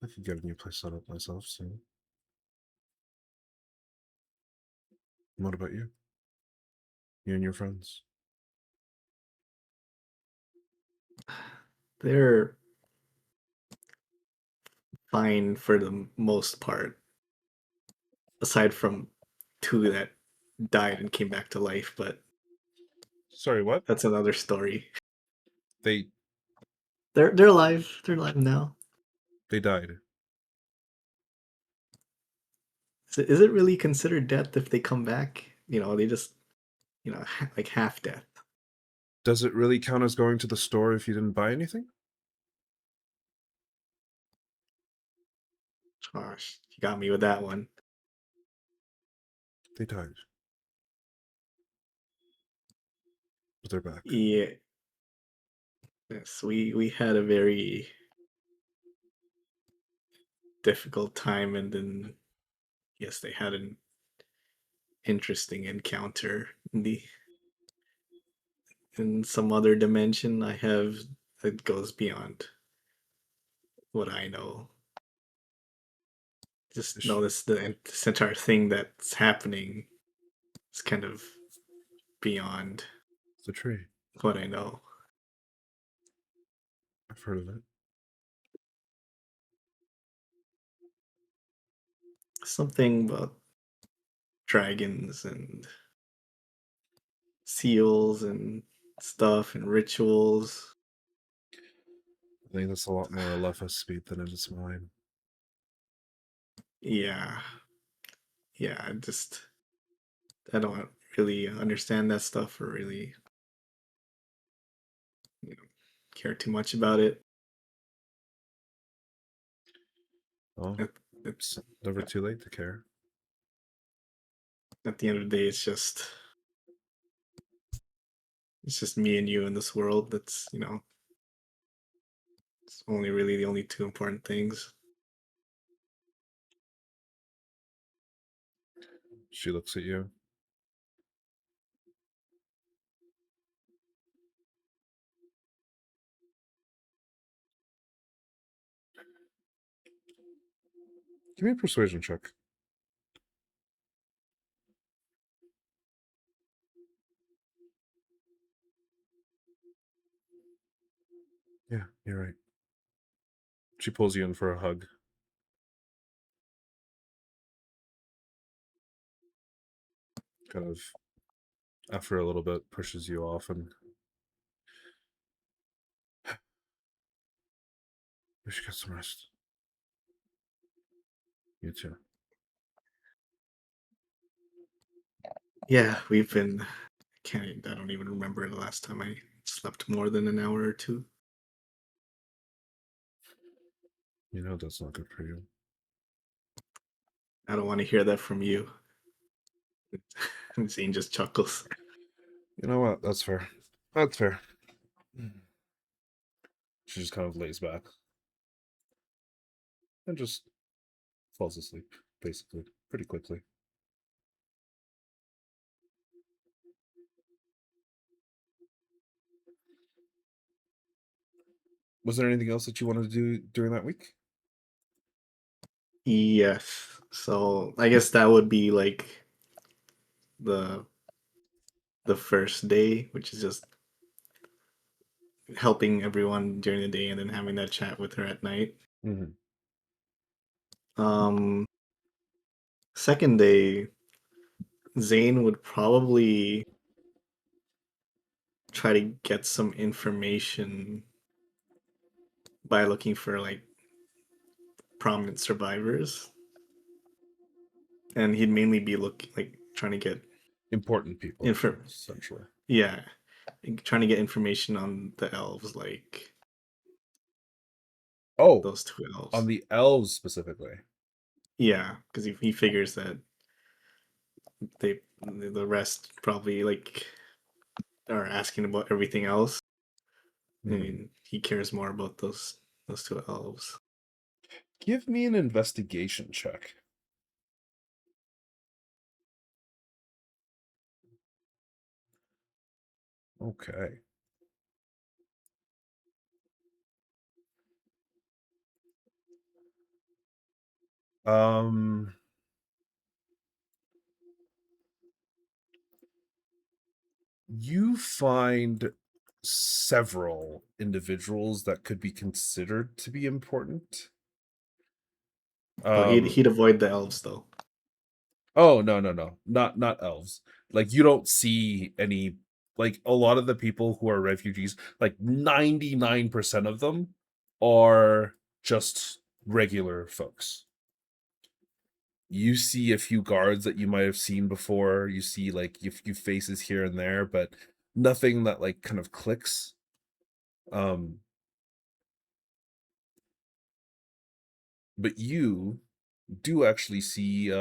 S1: I could get a new place set up myself soon. What about you? You and your friends?
S7: They're fine for the most part, aside from two that died and came back to life, but
S1: Sorry, what?
S7: that's another story.
S1: They
S7: They're alive. They're alive now.
S1: died.
S7: Is it really considered death if they come back? They just, like half death.
S1: Does it really count as going to the store if you didn't buy anything?
S7: Gosh, you got me with that one.
S1: They died. But they're back.
S7: Yeah. Yes, we had a very difficult time, and then yes, they had an interesting encounter in some other dimension I have that goes beyond what I know. Just
S1: Ish.
S7: notice this entire thing that's happening is kind of beyond
S1: It's a tree.
S7: what I know.
S1: I've heard of it.
S7: Something about dragons and seals and stuff and rituals.
S1: I think that's a lot more Alepha's speed than it is mine.
S7: Yeah. Yeah, I don't really understand that stuff or really care too much about it.
S1: Oh,
S7: At,
S1: it's never too late to care.
S7: at the end of the day, it's just me and you in this world. That's it's only really the only two important things.
S1: She looks at you. Give me a persuasion check. Yeah, you're right. She pulls you in for a hug. Kind of, after a little bit, pushes you off and we should get some rest. You too.
S7: Yeah, we've been. I don't even remember the last time I slept more than an hour or two.
S1: You know that's not good for you.
S7: I don't want to hear that from you. Zane just chuckles.
S1: You know what? That's fair. That's fair. She just kind of lays back and just falls asleep, basically, pretty quickly. Was there anything else that you wanted to do during that week?
S7: Yes. So I guess that would be like the first day, which is just helping everyone during the day and then having that chat with her at night.
S1: Mm-hmm.
S7: Second day, Zane would probably try to get some information by looking for like prominent survivors. And he'd mainly be trying to get
S1: Important people, essentially.
S7: Yeah, trying to get information on the elves, like
S1: Oh,
S7: those two elves.
S1: on the elves specifically.
S7: Yeah, because he figures that the rest probably like are asking about everything else. I mean, he cares more about those two elves.
S1: Give me an investigation check. Okay. You find several individuals that could be considered to be important.
S7: He'd avoid the elves though.
S1: Oh, no, not elves. Like, you don't see any, like, a lot of the people who are refugees, like 99% of them are just regular folks. You see a few guards that you might have seen before. You see like a few faces here and there, but nothing that like kind of clicks. But you do actually see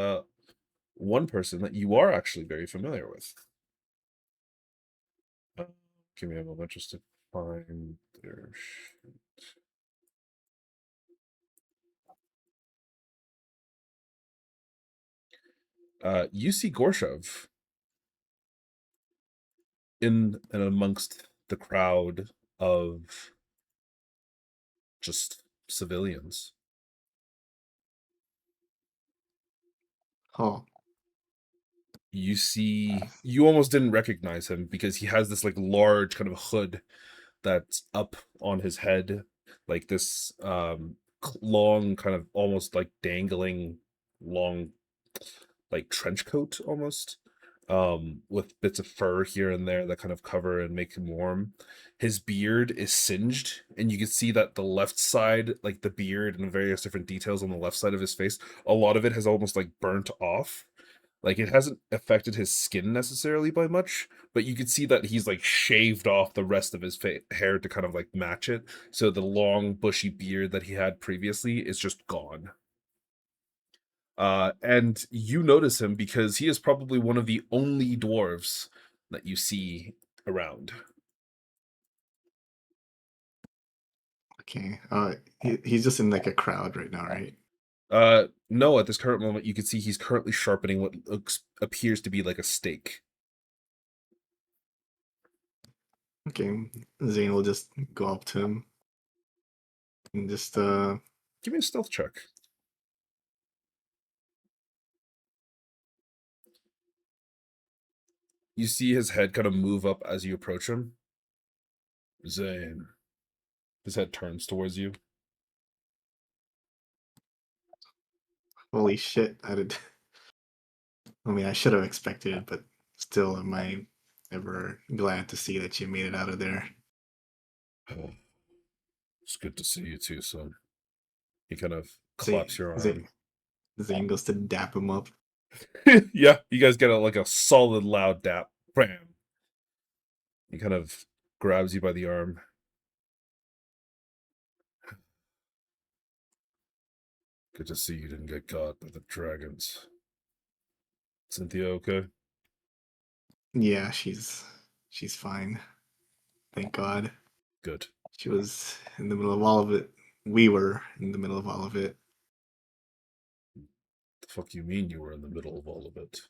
S1: one person that you are actually very familiar with. Give me a moment just to find their shit. You see Gorshev in and amongst the crowd of just civilians.
S7: Oh,
S1: You almost didn't recognize him because he has this like large kind of hood that's up on his head, like this long kind of almost like dangling long like trench coat almost. with bits of fur here and there that kind of cover and make him warm. His beard is singed, and you can see that the left side, like the beard and various different details on the left side of his face, a lot of it has almost like burnt off. Like it hasn't affected his skin necessarily by much, but you can see that he's like shaved off the rest of his hair to kind of like match it. So the long bushy beard that he had previously is just gone. And you notice him because he is probably one of the only dwarves that you see around.
S7: Okay. He's just in like a crowd right now, right?
S1: No, at this current moment, you can see he's currently sharpening what appears to be like a stake.
S7: Okay. Zane will just go up to him and just
S1: Give me a stealth check. You see his head kind of move up as you approach him. Zane. His head turns towards you.
S7: holy shit, I mean, I should have expected it, but still, am I ever glad to see that you made it out of there?
S1: It's good to see you too, son. He kind of
S7: Zane,
S1: claps your arm.
S7: Zane goes to dap him up.
S1: Yeah, you guys get like a solid loud dap. Bam. He kind of grabs you by the arm. Good to see you didn't get caught by the dragons. Cynthia okay?
S7: Yeah, she's fine. Thank God.
S1: Good.
S7: She was in the middle of all of it. We were in the middle of all of it.
S1: The fuck you mean you were in the middle of all of it?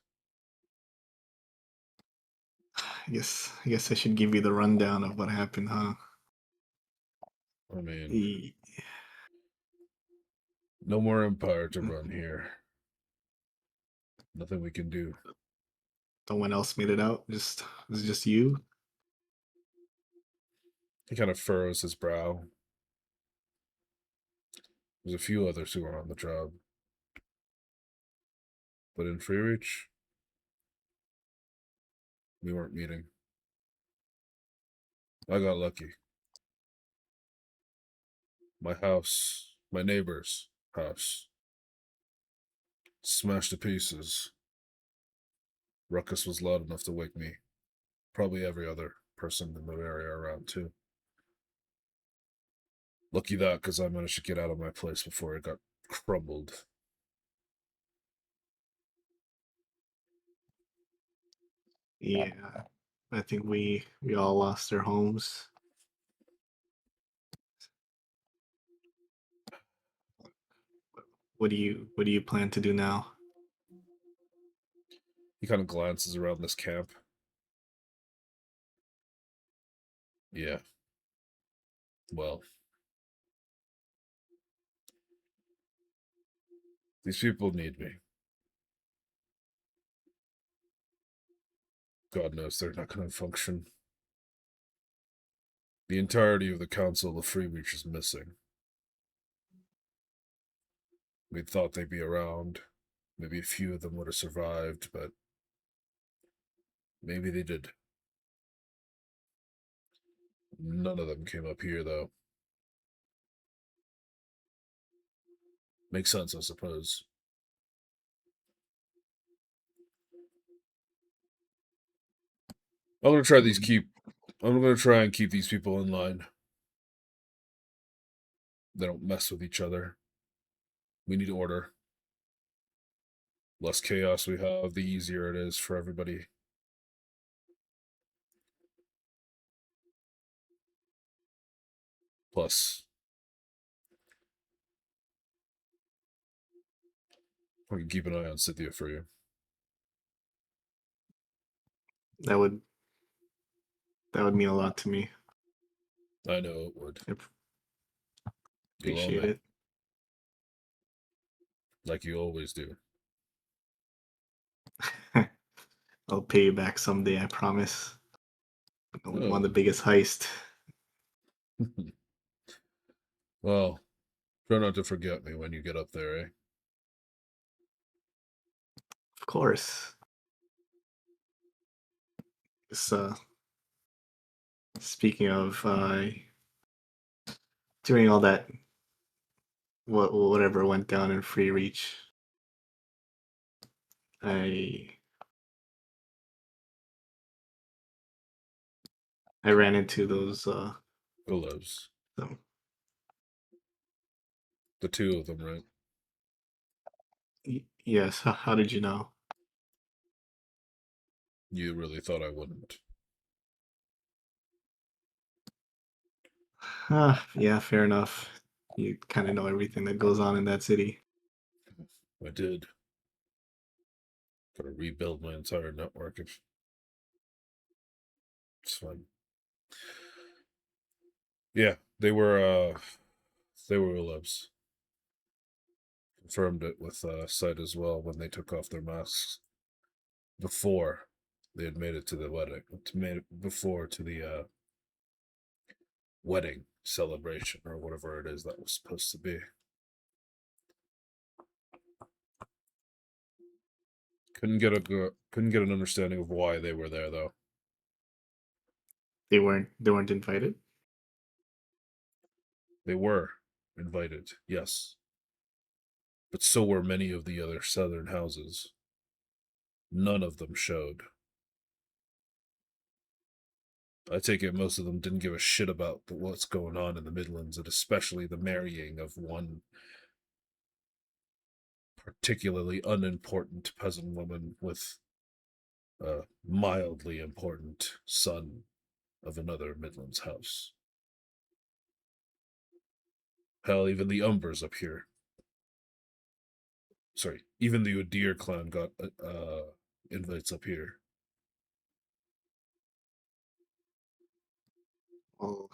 S7: I guess I should give you the rundown of what happened, huh?
S1: I mean,
S7: The
S1: no more empire to run here. Nothing we can do.
S7: no one else made it out. It was just you.
S1: He kind of furrows his brow. There's a few others who are on the job. But in Free Reach, we weren't meeting. I got lucky. My house, my neighbor's house, smashed to pieces. Ruckus was loud enough to wake me. Probably every other person in the area around, too. Lucky that, because I managed to get out of my place before it got crumbled.
S7: Yeah, I think we all lost our homes. What do you plan to do now?
S1: He kind of glances around this camp. Yeah. Well. These people need me. God knows they're not going to function. The entirety of the Council of Free Reach is missing. We thought they'd be around. Maybe a few of them would have survived, but maybe they did. None of them came up here, though. Makes sense, I suppose. I'm gonna try and keep these people in line. They don't mess with each other. We need order. Less chaos we have, the easier it is for everybody. Plus, I can keep an eye on Cynthia for you.
S7: That would mean a lot to me.
S1: I know it would.
S7: I
S1: You'll owe
S7: appreciate
S1: me,
S7: it.
S1: like you always do.
S7: I'll pay you back someday, I promise. We won the biggest heist.
S1: Well, try not to forget me when you get up there, eh?
S7: Of course. So, speaking of doing all that, whatever went down in Free Reach, I I ran into those.
S1: Willows.
S7: So,
S1: The two of them, right?
S7: yes. How did you know?
S1: You really thought I wouldn't.
S7: Yeah, fair enough. You kind of know everything that goes on in that city.
S1: I did. Gotta rebuild my entire network. It's fine. Yeah, they were Willows. Confirmed it with sight as well when they took off their masks before they had made it to the wedding. Before to the wedding celebration or whatever it is that was supposed to be. Couldn't get an understanding of why they were there though.
S7: They weren't invited.
S1: They were invited, yes. But so were many of the other southern houses. None of them showed. I take it most of them didn't give a shit about what's going on in the Midlands, and especially the marrying of one particularly unimportant peasant woman with a mildly important son of another Midlands house. Hell, even the Umbers up here. Sorry, even the Udir clan got invites up here.
S7: Well,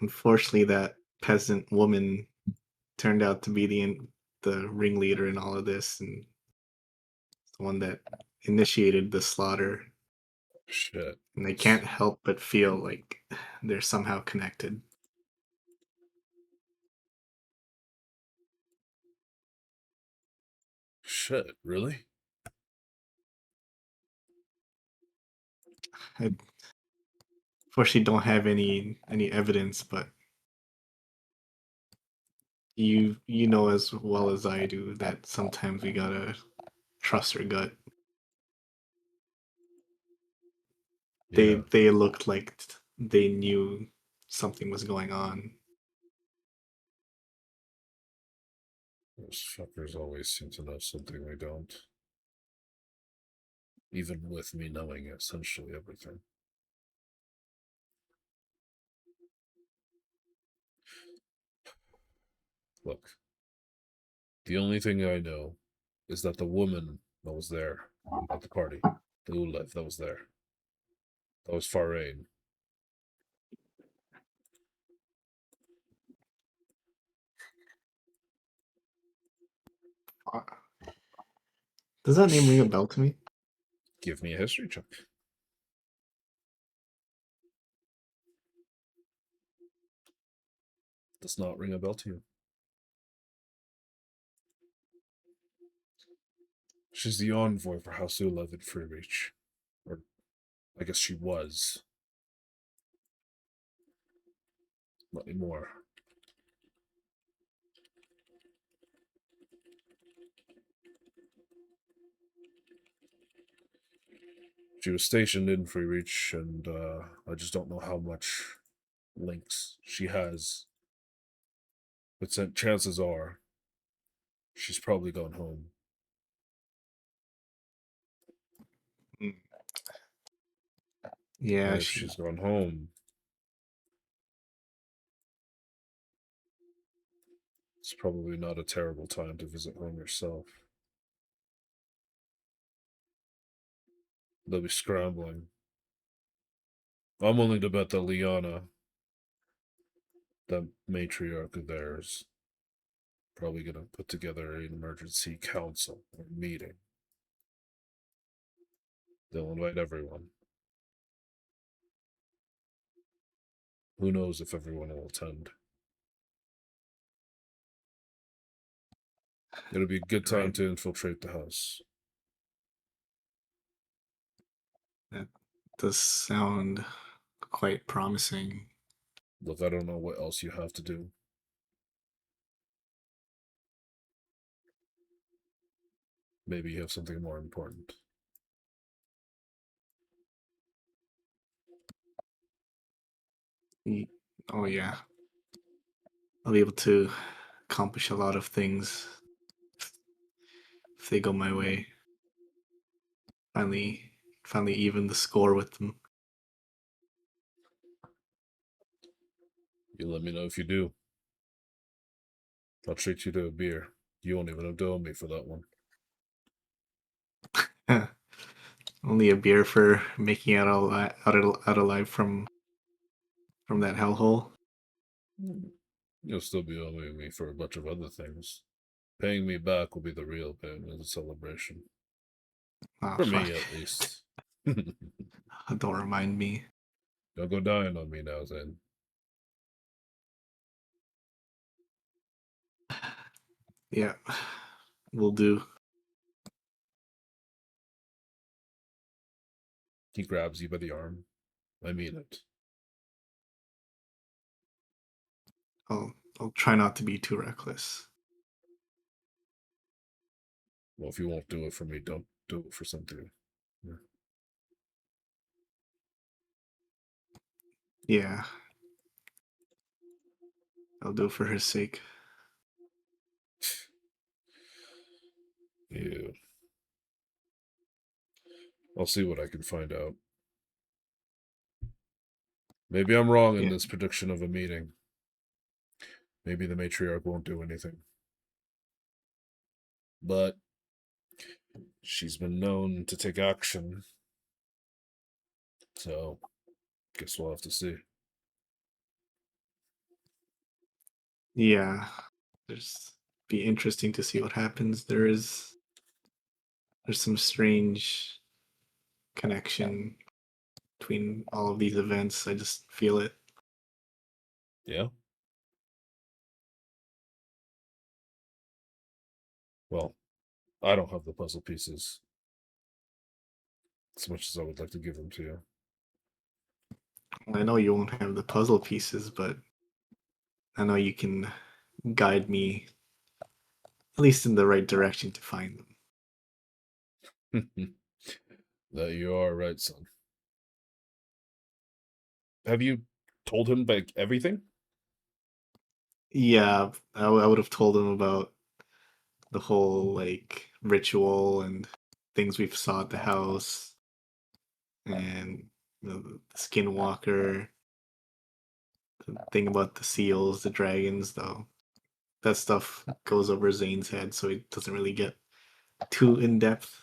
S7: unfortunately, that peasant woman turned out to be the ringleader in all of this, and the one that initiated the slaughter.
S1: Shit.
S7: And they can't help but feel like they're somehow connected.
S1: Shit, really?
S7: I unfortunately don't have any evidence, but you know as well as I do that sometimes we gotta trust our gut.
S1: Yeah.
S7: They looked like they knew something was going on.
S1: Those fuckers always seem to know something we don't. Even with me knowing essentially everything. Look, the only thing I know is that the woman that was there at the party, the Ulev that was there, that was Farain.
S7: Does that name ring a bell to me?
S1: Give me a history check. Does not ring a bell to you. She's the envoy for House Ulev in Free Reach. Or, I guess she was. Not anymore. She was stationed in Free Reach, and I just don't know how much links she has. But chances are, she's probably gone home.
S7: Mm. Yeah,
S1: And if she's gone home, it's probably not a terrible time to visit home yourself. They'll be scrambling. I'm willing to bet that Liana, the matriarch of theirs, probably gonna put together an emergency council or meeting. They'll invite everyone. Who knows if everyone will attend? It'll be a good time
S7: Right.
S1: to infiltrate the house.
S7: That does sound quite promising.
S1: Look, I don't know what else you have to do. Maybe you have something more important.
S7: Oh yeah, I'll be able to accomplish a lot of things if they go my way. Finally even the score with them.
S1: You let me know if you do. I'll treat you to a beer. You won't even have to owe me for that one.
S7: Only a beer for making it out alive from that hellhole.
S1: You'll still be owing me for a bunch of other things. Paying me back will be the real payment of the celebration.
S7: Ah,
S1: For
S7: fuck.
S1: me, at least. Don't
S7: Don't remind me.
S1: go dying on me now, Zane.
S7: Yeah, will do.
S1: He grabs you by the arm. I mean it.
S7: I'll try not to be too reckless.
S1: Well, if you won't do it for me, don't do it for something.
S7: Yeah, I'll do it for her sake.
S1: Yeah. I'll see what I can find out. Maybe I'm wrong in
S7: Yeah.
S1: this prediction of a meeting. Maybe the matriarch won't do anything. But she's been known to take action. So, guess we'll have to see.
S7: Yeah, there's be interesting to see what happens. There's some strange connection between all of these events. I just feel it.
S1: Yeah? Well, I don't have the puzzle pieces. As much as I would like to give them to you.
S7: I know you won't have the puzzle pieces, but I know you can guide me at least in the right direction to find them.
S1: That you are right, son. Have you told him like everything?
S7: Yeah, I would have told him about the whole like ritual and things we saw at the house and the skinwalker, the thing about the seals, the dragons, though. That stuff goes over Zane's head, so he doesn't really get too in depth.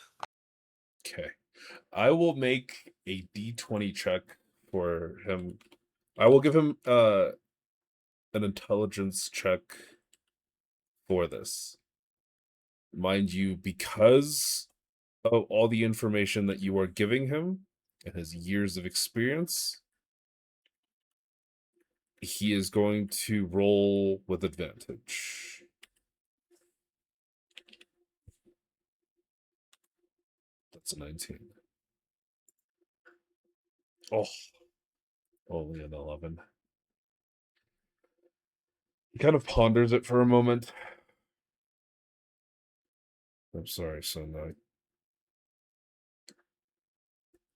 S1: Okay. I will make a D20 check for him. I will give him an intelligence check for this. Mind you, because of all the information that you are giving him and his years of experience, he is going to roll with advantage. That's a 19. Oh, only an 11. He kind of ponders it for a moment. I'm sorry, son.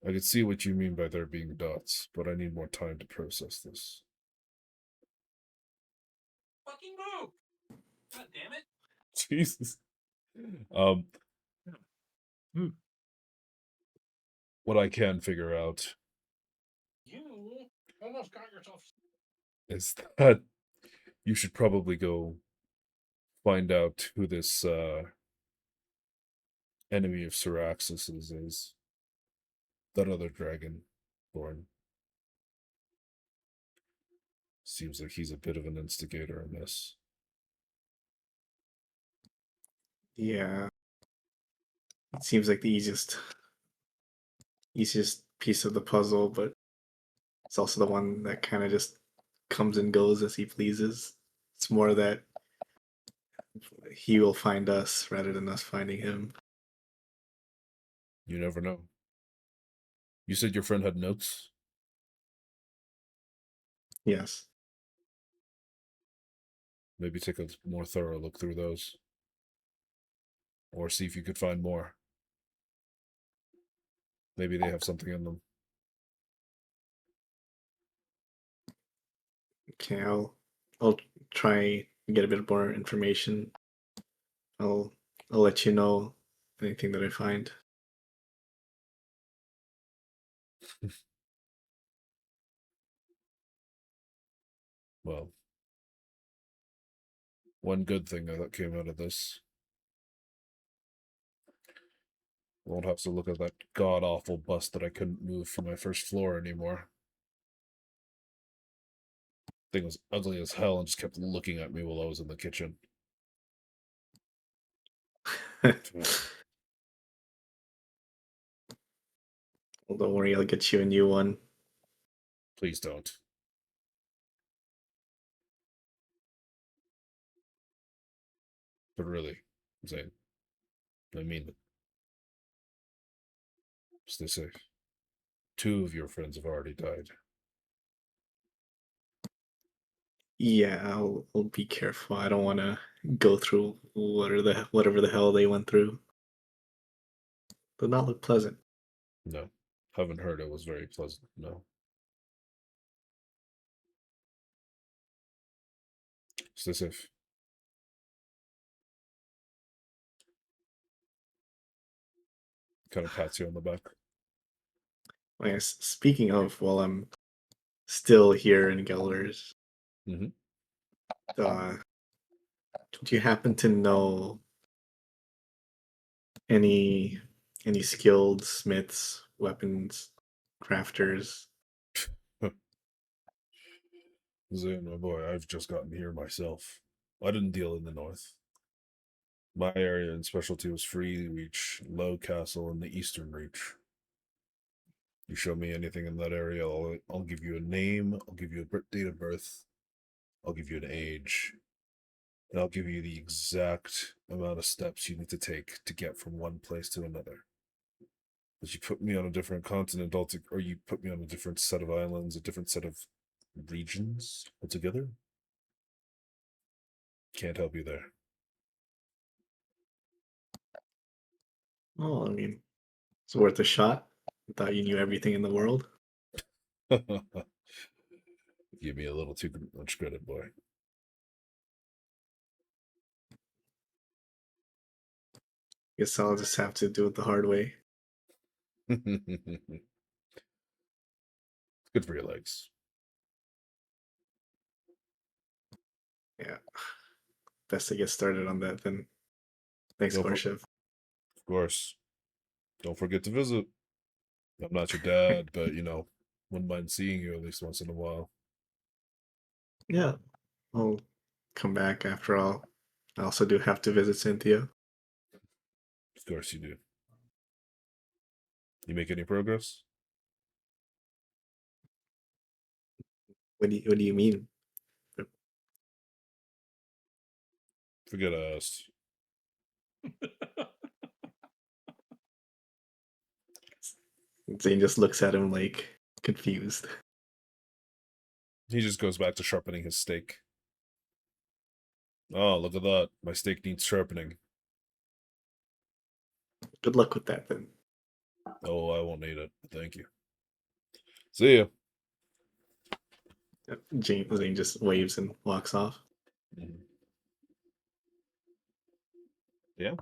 S1: I can see what you mean by there being dots, but I need more time to process this.
S2: Fucking move! God damn it!
S1: Jesus. Um, what I can figure out
S2: You almost got yourself.
S1: is that you should probably go find out who this enemy of Syraxis is. That other dragon born. Seems like he's a bit of an instigator in this.
S7: Yeah, it seems like the easiest piece of the puzzle, but it's also the one that kind of just comes and goes as he pleases. It's more that he will find us rather than us finding him.
S1: You never know. You said your friend had notes?
S7: Yes.
S1: Maybe take a more thorough look through those. Or see if you could find more. Maybe they have something in them.
S7: Okay, I'll try and get a bit more information. I'll let you know anything that I find.
S1: Well, one good thing that came out of this. Won't have to look at that god awful bust that I couldn't move from my first floor anymore. Thing was ugly as hell and just kept looking at me while I was in the kitchen.
S7: Well, don't worry, I'll get you a new one.
S1: Please don't. But really, Zane, I mean it. Stay safe. 2 of your friends have already died.
S7: Yeah, I'll be careful. I don't want to go through whatever the hell they went through. Did not look pleasant.
S1: No. Haven't heard it was very pleasant, no. Stay safe. Kind of pats you on the back.
S7: Yes, speaking of, while I'm still here in Gellers,
S1: Mhm.
S7: do you happen to know any skilled smiths, weapons, crafters?
S1: Zane, my boy, I've just gotten here myself. I didn't deal in the north. My area and specialty was Free Reach, Low Castle, and the Eastern Reach. You show me anything in that area, I'll give you a name, I'll give you a date of birth, I'll give you an age, and I'll give you the exact amount of steps you need to take to get from one place to another. But you put me on a different continent or you put me on a different set of islands, a different set of regions altogether. Can't help you there.
S7: Oh, I mean, it's worth a shot. I thought you knew everything in the world.
S1: Give me a little too much credit, boy.
S7: Guess I'll just have to do it the hard way.
S1: Good for your legs.
S7: Yeah. Best to get started on that then. Thanks,
S1: Go for-
S7: Worship.
S1: Of course. Don't forget to visit. I'm not your dad, but wouldn't mind seeing you at least once in a while.
S7: Yeah, I'll come back after all. I also do have to visit Cynthia.
S1: Of course you do. You make any progress?
S7: What do you mean?
S1: Forget I asked.
S7: Zane just looks at him like confused.
S1: He just goes back to sharpening his steak. Oh, look at that. My steak needs sharpening.
S7: Good luck with that then.
S1: Oh, I won't need it. Thank you. See ya.
S7: Zane just waves and walks off.
S1: Yeah.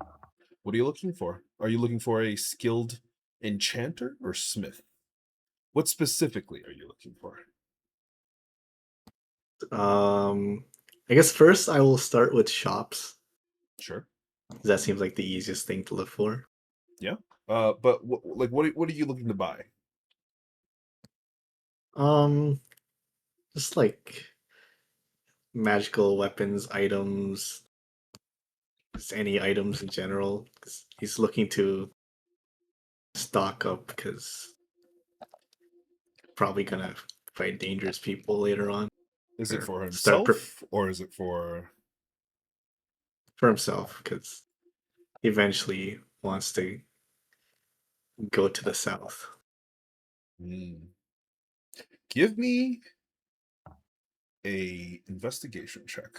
S1: What are you looking for? Are you looking for a skilled enchanter or smith? What specifically are you looking for?
S7: I guess first I will start with shops.
S1: Sure.
S7: That seems like the easiest thing to look for.
S1: Yeah. But what are you looking to buy?
S7: Just like magical weapons, items, just any items in general. 'Cause he's looking to stock up because probably gonna fight dangerous people later on.
S1: Is it
S7: Or
S1: for
S7: start
S1: himself or is it for?
S7: for himself because eventually wants to go to the south.
S1: Hmm. Give me a investigation check.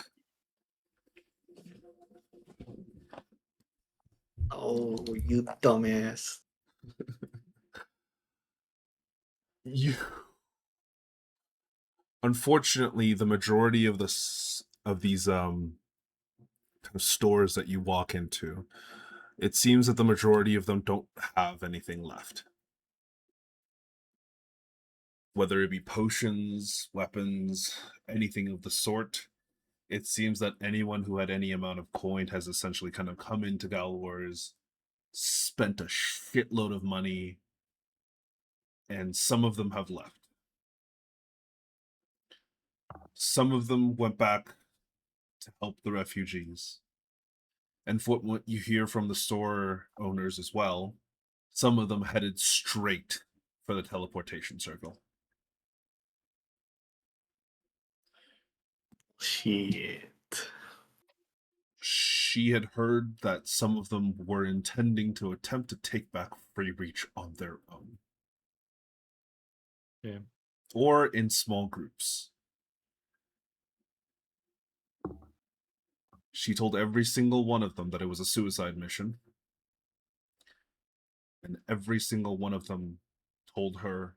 S7: Oh, you dumbass.
S1: You unfortunately, the majority of these kind of stores that you walk into, it seems that the majority of them don't have anything left. Whether it be potions, weapons, anything of the sort, it seems that anyone who had any amount of coin has essentially kind of come into Galwar's, spent a shitload of money, and some of them have left. Some of them went back to help the refugees. And for what you hear from the store owners as well, some of them headed straight for the teleportation circle.
S7: Shit.
S1: She had heard that some of them were intending to attempt to take back Free Reach on their own.
S4: Yeah.
S1: Or in small groups. She told every single one of them that it was a suicide mission. And every single one of them told her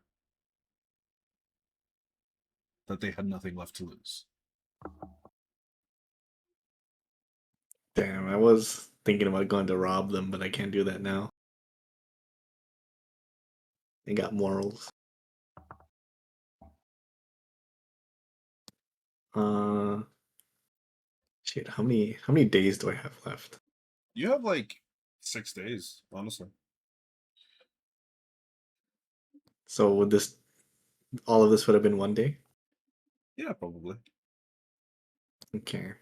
S1: that they had nothing left to lose.
S7: Damn, I was thinking about going to rob them, but I can't do that now. They got morals. Uh, shit. How many days do I have left?
S1: You have like 6 days, honestly.
S7: So would all of this would have been one day?
S1: Yeah, probably.
S7: Okay.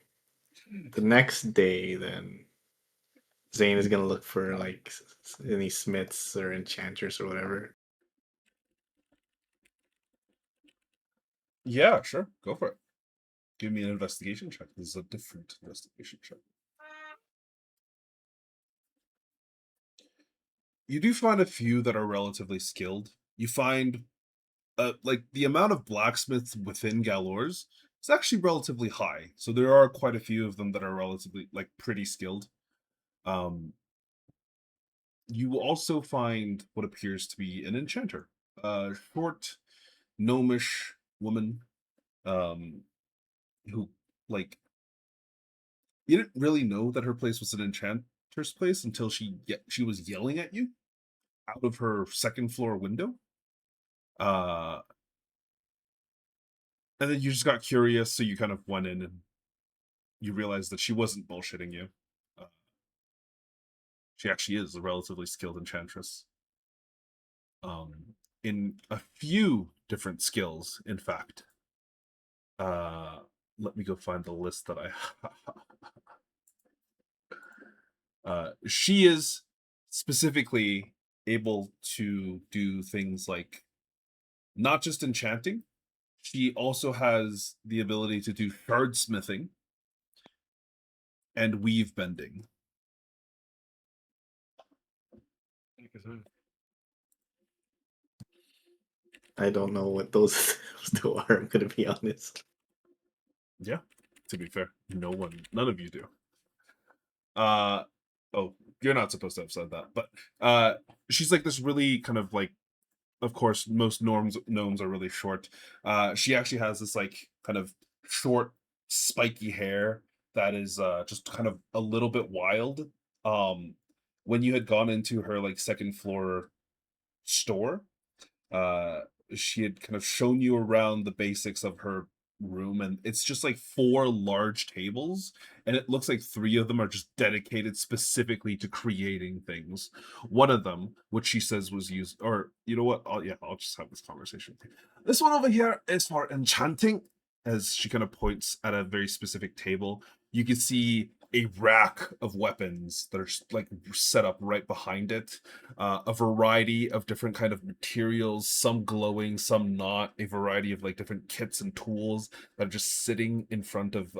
S7: The next day, then Zane is gonna look for like any smiths or enchanters or whatever.
S1: Yeah, sure. Go for it. Give me an investigation check. This is a different investigation check. You do find a few that are relatively skilled. You find like the amount of blacksmiths within Galor's is actually relatively high. So there are quite a few of them that are relatively like pretty skilled. Um you will also find what appears to be an enchanter. A short gnomish woman um who like you didn't really know that her place was an enchanter's place until she was yelling at you out of her second floor window. Uh and then you just got curious, so you kind of went in and you realized that she wasn't bullshitting you. Uh, she actually is a relatively skilled enchantress. In a few different skills, in fact. Uh, Let me go find the list that I she is specifically able to do things like not just enchanting, she also has the ability to do shard smithing and weave bending.
S7: I don't know what those two are. I'm gonna be honest.
S1: Yeah, to be fair, none of you do. Oh, you're not supposed to have said that, but she's like this really kind of like, of course, most gnomes are really short. She actually has this like kind of short, spiky hair that is just kind of a little bit wild. When you had gone into her like second floor store, uh she had kind of shown you around the basics of her room, and it's just like 4 large tables, and it looks like 3 of them are just dedicated specifically to creating things. One of them, which she says was used, or you know what, I'll just have this conversation. This one over here is for enchanting. As she kind of points at a very specific table, you can see a rack of weapons that are like set up right behind it, a variety of different kind of materials, some glowing, some not, a variety of like different kits and tools that are just sitting in front of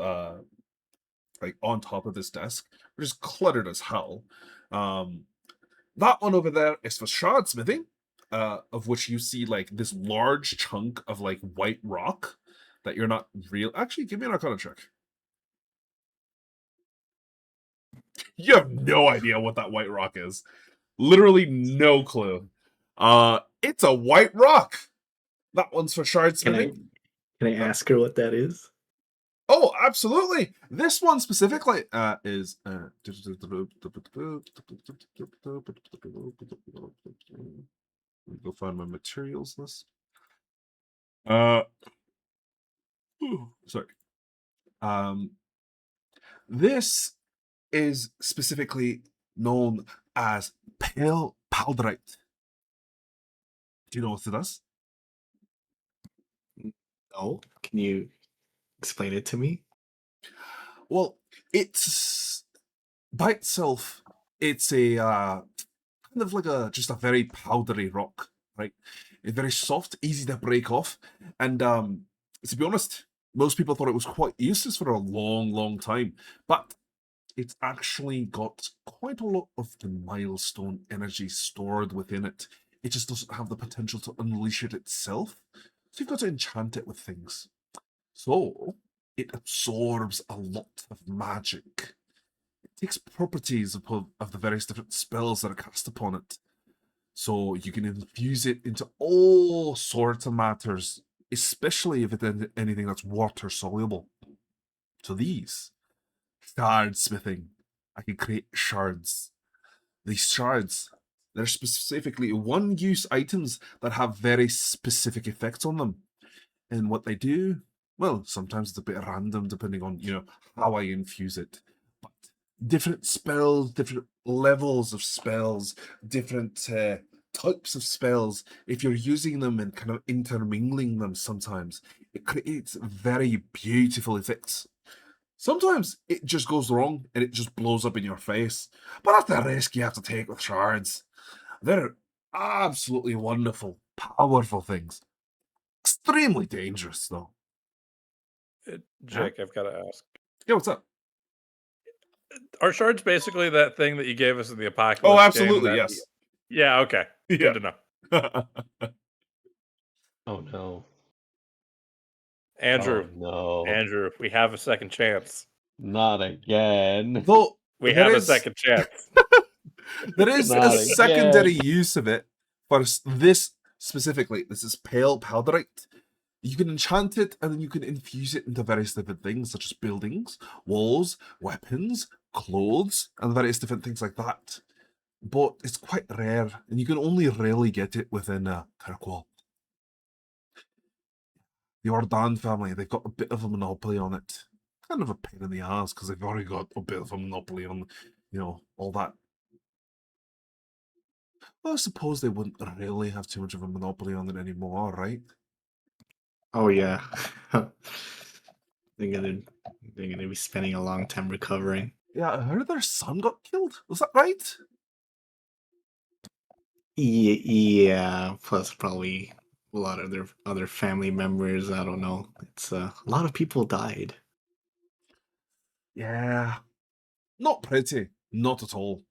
S1: like on top of this desk, which is cluttered as hell. That one over there is for shardsmithing. of which you see like this large chunk of like white rock that you're not real. Actually, give me an Arcana check. You have no idea what that white rock is. Literally no clue. It's a white rock. That one's for shard
S7: Can I
S1: smithing.
S7: can I ask her what that is?
S1: Oh, absolutely. This one specifically is let me go find my materials list. Sorry. This is specifically known as pale powderite. Do you know what it does?
S7: No. Can you explain it to me?
S1: Well, it's by itself, it's a kind of like just a very powdery rock, right? It's very soft, easy to break off, and to be honest, most people thought it was quite useless for a long, long time, but it's actually got quite a lot of the milestone energy stored within it. It just doesn't have the potential to unleash it itself, so you've got to enchant it with things. So it absorbs a lot of magic. It takes properties of the various different spells that are cast upon it. So you can infuse it into all sorts of matters, especially if it's anything that's water soluble. So these shard smithing, I can create shards. These shards, they're specifically one-use items that have very specific effects on them. And what they do, well, sometimes it's a bit random depending on, how I infuse it. But different spells, different levels of spells, different types of spells, if you're using them and kind of intermingling them sometimes, it creates very beautiful effects. Sometimes it just goes wrong and it just blows up in your face. But that's the risk you have to take with shards. They're absolutely wonderful, powerful things. Extremely dangerous, though.
S2: Jake, I've got to ask.
S1: Yeah, what's up?
S2: Are shards basically that thing that you gave us in the apocalypse?
S1: Oh,
S2: game
S1: absolutely,
S2: that-
S1: yes.
S2: Yeah, okay.
S1: Yeah.
S2: Good to know.
S6: Oh no.
S2: Andrew,
S6: Oh no.
S2: Andrew, we have a second chance.
S6: Not again.
S1: Though
S2: We
S1: there
S2: have a
S1: is-
S2: second chance.
S1: there is
S6: Not
S1: a
S6: again.
S1: secondary use of it for this specifically. This is pale powderite. You can enchant it and then you can infuse it into various different things, such as buildings, walls, weapons, clothes, and various different things like that. But it's quite rare, and you can only rarely get it within Kirkwall. The Ordan family, they've got a bit of a monopoly on it. Kind of a pain in the ass, because they've already got a bit of a monopoly on, all that. Well, I suppose they wouldn't really have too much of a monopoly on it anymore, right?
S7: Oh yeah. they're gonna be spending a long time recovering.
S1: Yeah, I heard their son got killed. Was that right?
S7: Yeah, plus probably a lot of their other family members. I don't know. It's a lot of people died.
S1: Yeah. Not pretty. Not at all.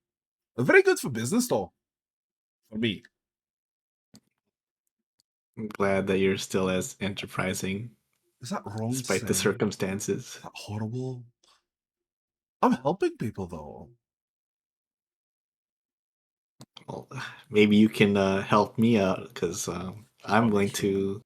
S1: Very good for business, though. For me.
S7: I'm glad that you're still as enterprising
S1: Is that wrong?
S7: despite
S1: to
S7: the
S1: say?
S7: circumstances.
S1: Is that horrible? I'm helping people, though.
S7: Well, maybe you can help me out because I'm going to.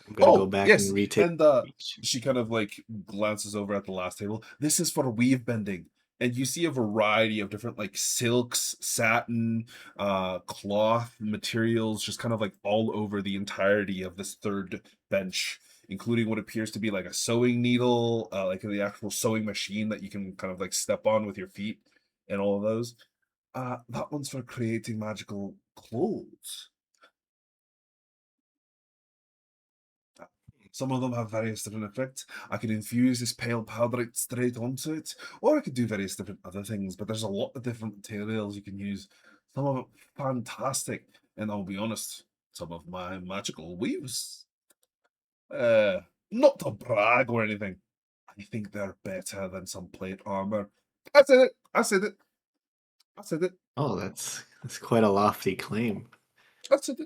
S7: I'm gonna go back
S1: yes.
S7: and retake.
S1: And she kind of like glances over at the last table. This is for weave bending. And you see a variety of different like silks, satin, cloth materials, just kind of like all over the entirety of this third bench, including what appears to be like a sewing needle, like the actual sewing machine that you can kind of like step on with your feet, and all of those. That one's for creating magical clothes. Some of them have various different effects. I can infuse this pale powderite straight onto it, or I could do various different other things, but there's a lot of different materials you can use. Some of it fantastic, and I'll be honest, some of my magical weaves, not to brag or anything, I think they're better than some plate armor. I said it.
S7: Oh, that's quite a lofty claim.
S1: That's it.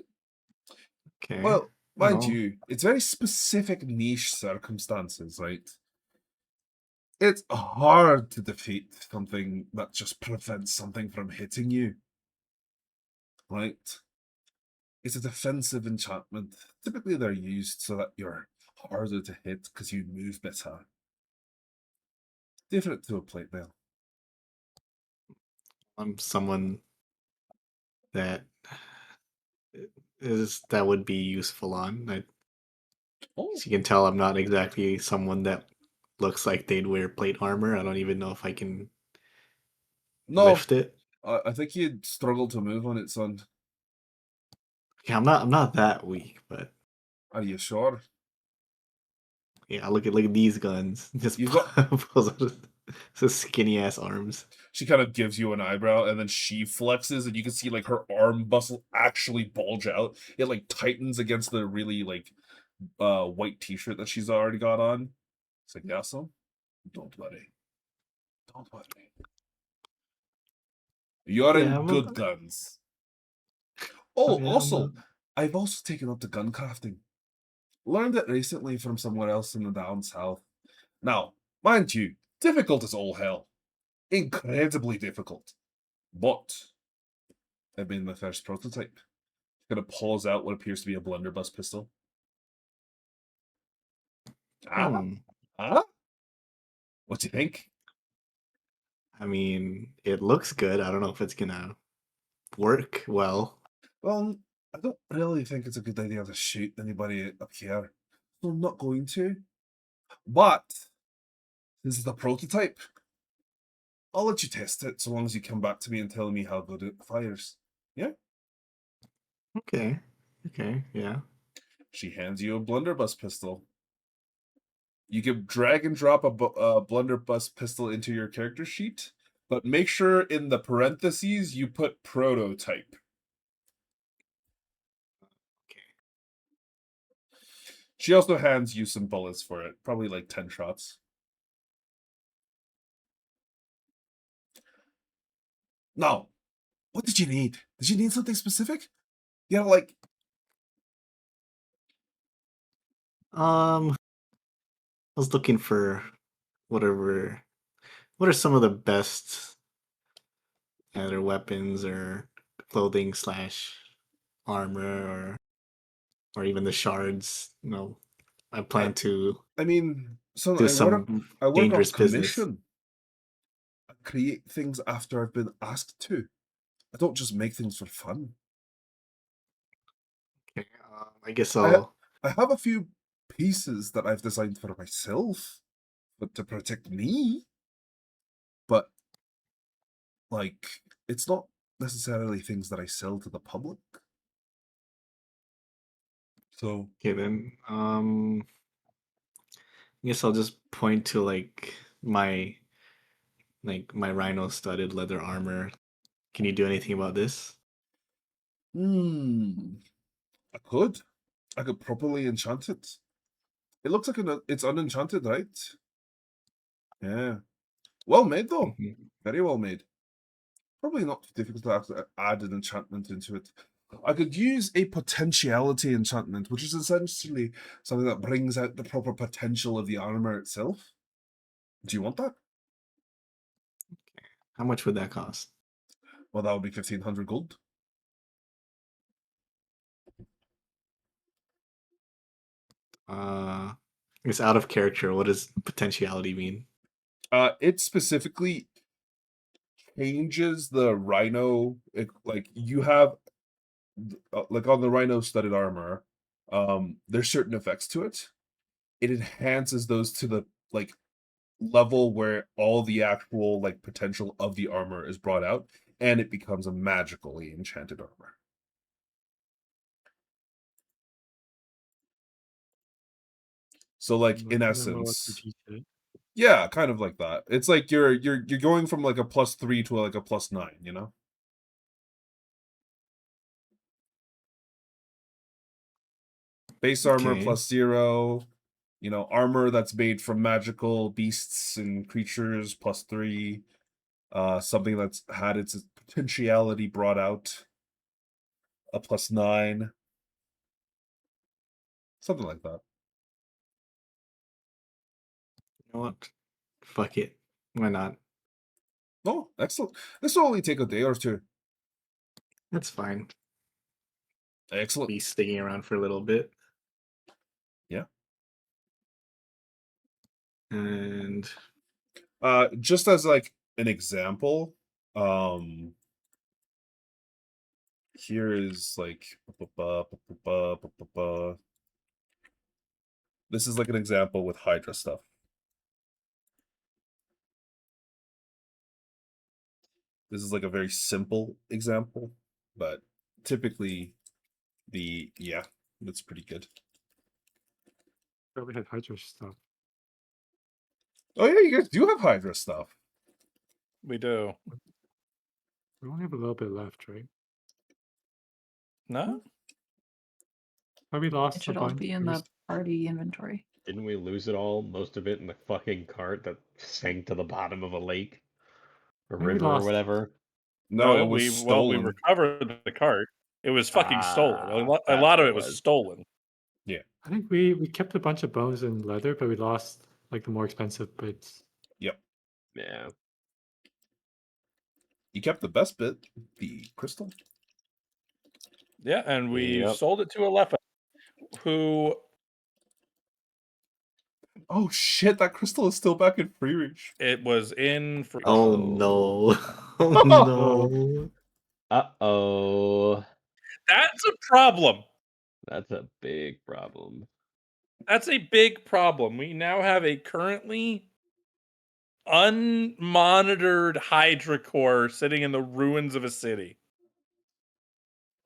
S7: Okay.
S1: Well, mind
S7: Oh.
S1: you, it's very specific niche circumstances, right? It's hard to defeat something that just prevents something from hitting you, right? It's a defensive enchantment. Typically, they're used so that you're harder to hit because you move better. Different to a plate mail.
S7: I'm someone that that would be useful on.
S1: Oh,
S7: As you can tell, I'm not exactly someone that looks like they'd wear plate armor. I don't even know if I can
S1: no,
S7: lift it.
S1: I think you'd struggle to move on it, son.
S7: Yeah, I'm not that weak, but
S1: Are you sure?
S7: yeah, look at these guns. Just
S1: You've got.
S7: pulls out so skinny ass arms.
S1: She kind of gives you an eyebrow, and then she flexes, and you can see like her arm muscle actually bulge out. It like tightens against the really like white t-shirt that she's already got on. It's like, yeah, son, don't worry. Don't worry. You're
S7: Yeah,
S1: in good guns. Oh,
S7: yeah,
S1: also, I've also taken up to gun crafting. Learned it recently from somewhere else in the down south. Now, mind you, difficult as all hell. Incredibly difficult. But I've made my first prototype. Gonna pulls out what appears to be a blunderbuss pistol. Ah?
S7: Hmm.
S1: Ah? What do you think?
S7: I mean, it looks good. I don't know if it's gonna work well.
S1: Well, I don't really think it's a good idea to shoot anybody up here. So I'm not going to. But this is the prototype. I'll let you test it so long as you come back to me and tell me how good it fires. Yeah?
S7: Okay. Okay. Yeah.
S1: She hands you a blunderbuss pistol. You can drag and drop a blunderbuss pistol into your character sheet, but make sure in the parentheses you put prototype.
S7: Okay.
S1: She also hands you some bullets for it, probably like 10 shots. Now, what did you need? Did you need something specific? Yeah, like
S7: I was looking for whatever. What are some of the best either weapons or clothing slash armor or even the shards? You know, I plan to
S1: I mean, so
S7: do some
S1: I work on
S7: dangerous business.
S1: commission. I create things after I've been asked to. I don't just make things for fun.
S7: Okay, I guess
S1: I
S7: I'll.
S1: I have a few pieces that I've designed for myself, but to protect me. But like, it's not necessarily things that I sell to the public. So
S7: Okay, then. I guess I'll just point to my my rhino studded leather armor. Can you do anything about this?
S1: I could. I could properly enchant it. It looks like it's unenchanted, right? Yeah. Well made though.
S7: Mhm.
S1: Very well made. Probably not too difficult to actually add an enchantment into it. I could use a potentiality enchantment, which is essentially something that brings out the proper potential of the armor itself. Do you want that?
S7: How much would that cost?
S1: Well, that would be 1,500 gold.
S7: It's out of character. What does potentiality mean?
S1: It specifically changes the rhino. Like you have, like on the rhino studded armor, there's certain effects to it. It enhances those to the like level where all the actual like potential of the armor is brought out, and it becomes a magically enchanted armor. So, like in essence, yeah, kind of like that. It's like you're going from like a +3 to like a +9, you know? Base armor
S7: Okay.
S1: +0, you know, armor that's made from magical beasts and creatures +3, something that's had its potentiality brought out. a +9. Something like that.
S7: You know what? Fuck it. Why not?
S1: Oh, excellent. This will only take a day or two.
S7: That's fine.
S1: Excellent.
S7: Be sticking around for a little bit.
S1: Yeah.
S7: And
S1: Just as like an example, here is like this is like an example with Hydra stuff. This is like a very simple example, but typically that's pretty good.
S4: Probably had Hydra stuff.
S1: Oh yeah, you guys do have Hydra stuff.
S2: We do.
S4: We only have a little bit left, right?
S2: No?
S4: But we lost
S5: It
S4: a
S5: should all
S4: bunch.
S5: be in the party inventory.
S6: Didn't we lose it all? Most of it in the fucking cart that sank to the bottom of a lake, or
S4: I think we
S6: river, or
S4: lost-
S6: whatever.
S1: No, it was
S2: we
S1: stolen.
S2: recovered the cart. It was fucking stolen. A
S6: that's
S2: lot of
S6: what
S2: it was stolen.
S4: I think we kept a bunch of bones and leather, but we lost like the more expensive bits.
S1: Yep.
S6: Yeah.
S1: You kept the best bit, the crystal.
S2: Yeah, and we
S6: Yep.
S2: sold it to Alepha, who
S1: Oh shit, that crystal is still back in free reach.
S2: it was in for.
S7: oh no. Oh no.
S6: Uh-oh.
S2: That's a problem.
S6: That's a big problem.
S2: That's a big problem. We now have a currently unmonitored Hydra core sitting in the ruins of a city.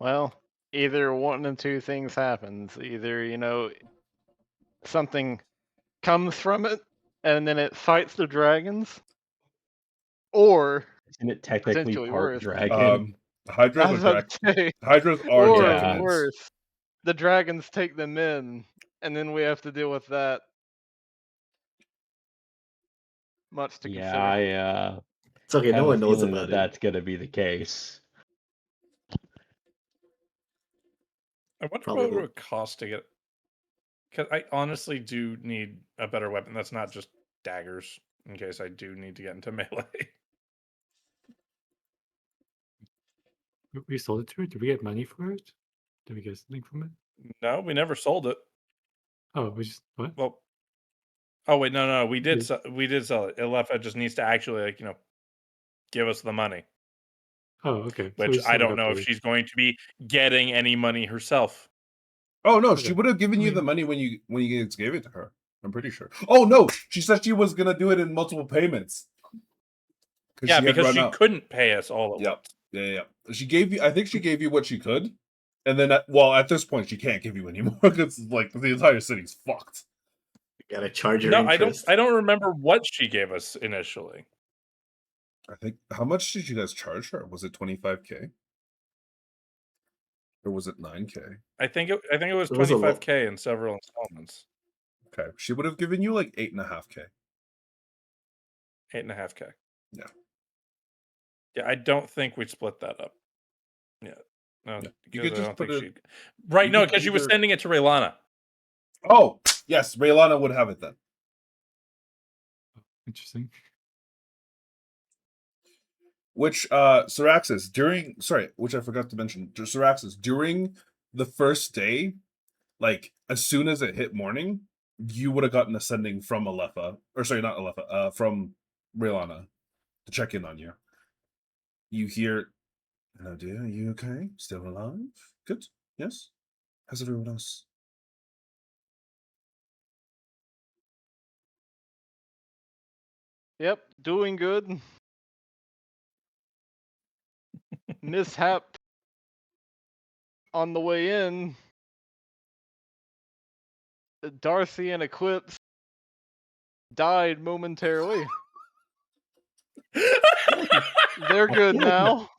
S3: Well, either one of two things happens. Either, something comes from it and then it fights the dragons, or
S6: Isn't it technically
S3: potentially
S6: part
S3: worse.
S6: dragon?
S1: Hydras
S3: I
S1: are
S3: was about to say,
S1: Hydras are
S3: or
S1: dragonids.
S3: worse, the dragons take them in, and then we have to deal with that. Much to
S6: Yeah,
S3: consider.
S7: It's okay, no
S6: have a
S7: one knows
S6: feeling
S7: about
S6: that
S7: it.
S6: that's gonna be the case.
S2: I wonder
S7: Probably
S2: what it
S7: will.
S2: would cost to get. Because I honestly do need a better weapon that's not just daggers, in case I do need to get into melee.
S4: We sold it to her. Did we get money for it? Did we get something from it?
S2: No, we never sold it.
S4: Oh, we just what?
S2: Well, oh wait, no, we did.
S4: Yeah.
S2: We did sell it. Ilefa just needs to actually, give us the money.
S4: Oh, okay. So we
S2: Which
S4: just
S2: I
S4: haven't
S2: don't
S4: got
S2: know if
S4: paid.
S2: she's going to be getting any money herself.
S1: Oh no,
S4: Okay.
S1: she would have given
S4: I
S1: you the
S4: mean-
S1: money when you guys gave it to her. I'm pretty sure. Oh no, she said she was gonna do it in multiple payments.
S2: Yeah,
S1: had
S2: because
S1: run
S2: she
S1: out.
S2: couldn't pay us all at
S1: Yep.
S2: once.
S1: Yeah. She gave you. I think she gave you what she could, and then at this point she can't give you anymore because like the entire city's fucked.
S7: You gotta charge your
S2: No,
S7: interest.
S2: I don't remember what she gave us initially.
S1: I think how much did you guys charge her? Was it 25K? Or was it 9K?
S2: I think it was
S7: It was a lot.
S2: 25K in several installments.
S1: Okay. She would have given you like 8.5K.
S2: 8.5K.
S1: Yeah.
S2: Yeah, I don't think we split that up. Yeah. No,
S1: Yeah.
S2: because
S1: You could
S2: I
S1: just
S2: don't
S1: put
S2: think
S1: it.
S2: she. Right,
S1: you
S2: no,
S1: could
S2: because she was
S1: either-
S2: sending it to Raylana.
S1: Oh yes, Raylana would have it then.
S4: Interesting.
S1: Which Syraxis which I forgot to mention, Syraxis during the first day, like as soon as it hit morning, you would have gotten a sending from Alepha, or sorry, not Alepha, from Raylana to check in on you. You hear, "Hello, dear, are you okay? Still alive? Good. Yes. How's everyone else?"
S3: Yep, doing good. Mishap on the way in. Darcy and Eclipse died momentarily. They're good now.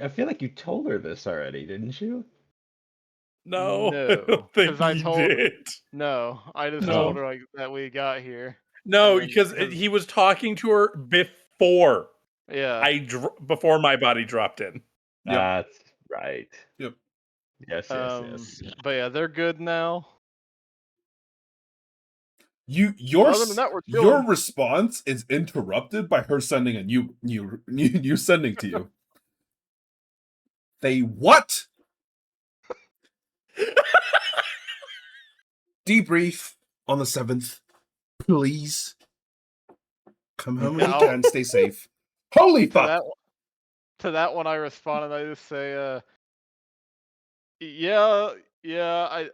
S6: I feel like you told her this already, didn't you?
S2: No, I
S3: No,
S2: don't think
S3: 'cause I
S2: you
S3: told-
S2: did.
S3: No, I just
S2: No.
S3: told her like that we got here.
S2: No,
S3: then-
S2: because
S3: because-
S2: he was talking to her before
S3: Yeah.
S2: before my body dropped in.
S1: Yep.
S6: That's right.
S1: Yep.
S6: Yes, yes.
S3: But yeah, they're good now.
S1: Your
S3: Other than that, we're
S1: your
S3: chilling.
S1: response is interrupted by her sending a new sending to you. They what? Debrief on the 7th, please. Come home when
S3: Yeah,
S1: you can. Stay safe. Holy
S3: to
S1: fuck!
S3: that one I responded. I just say, yeah, I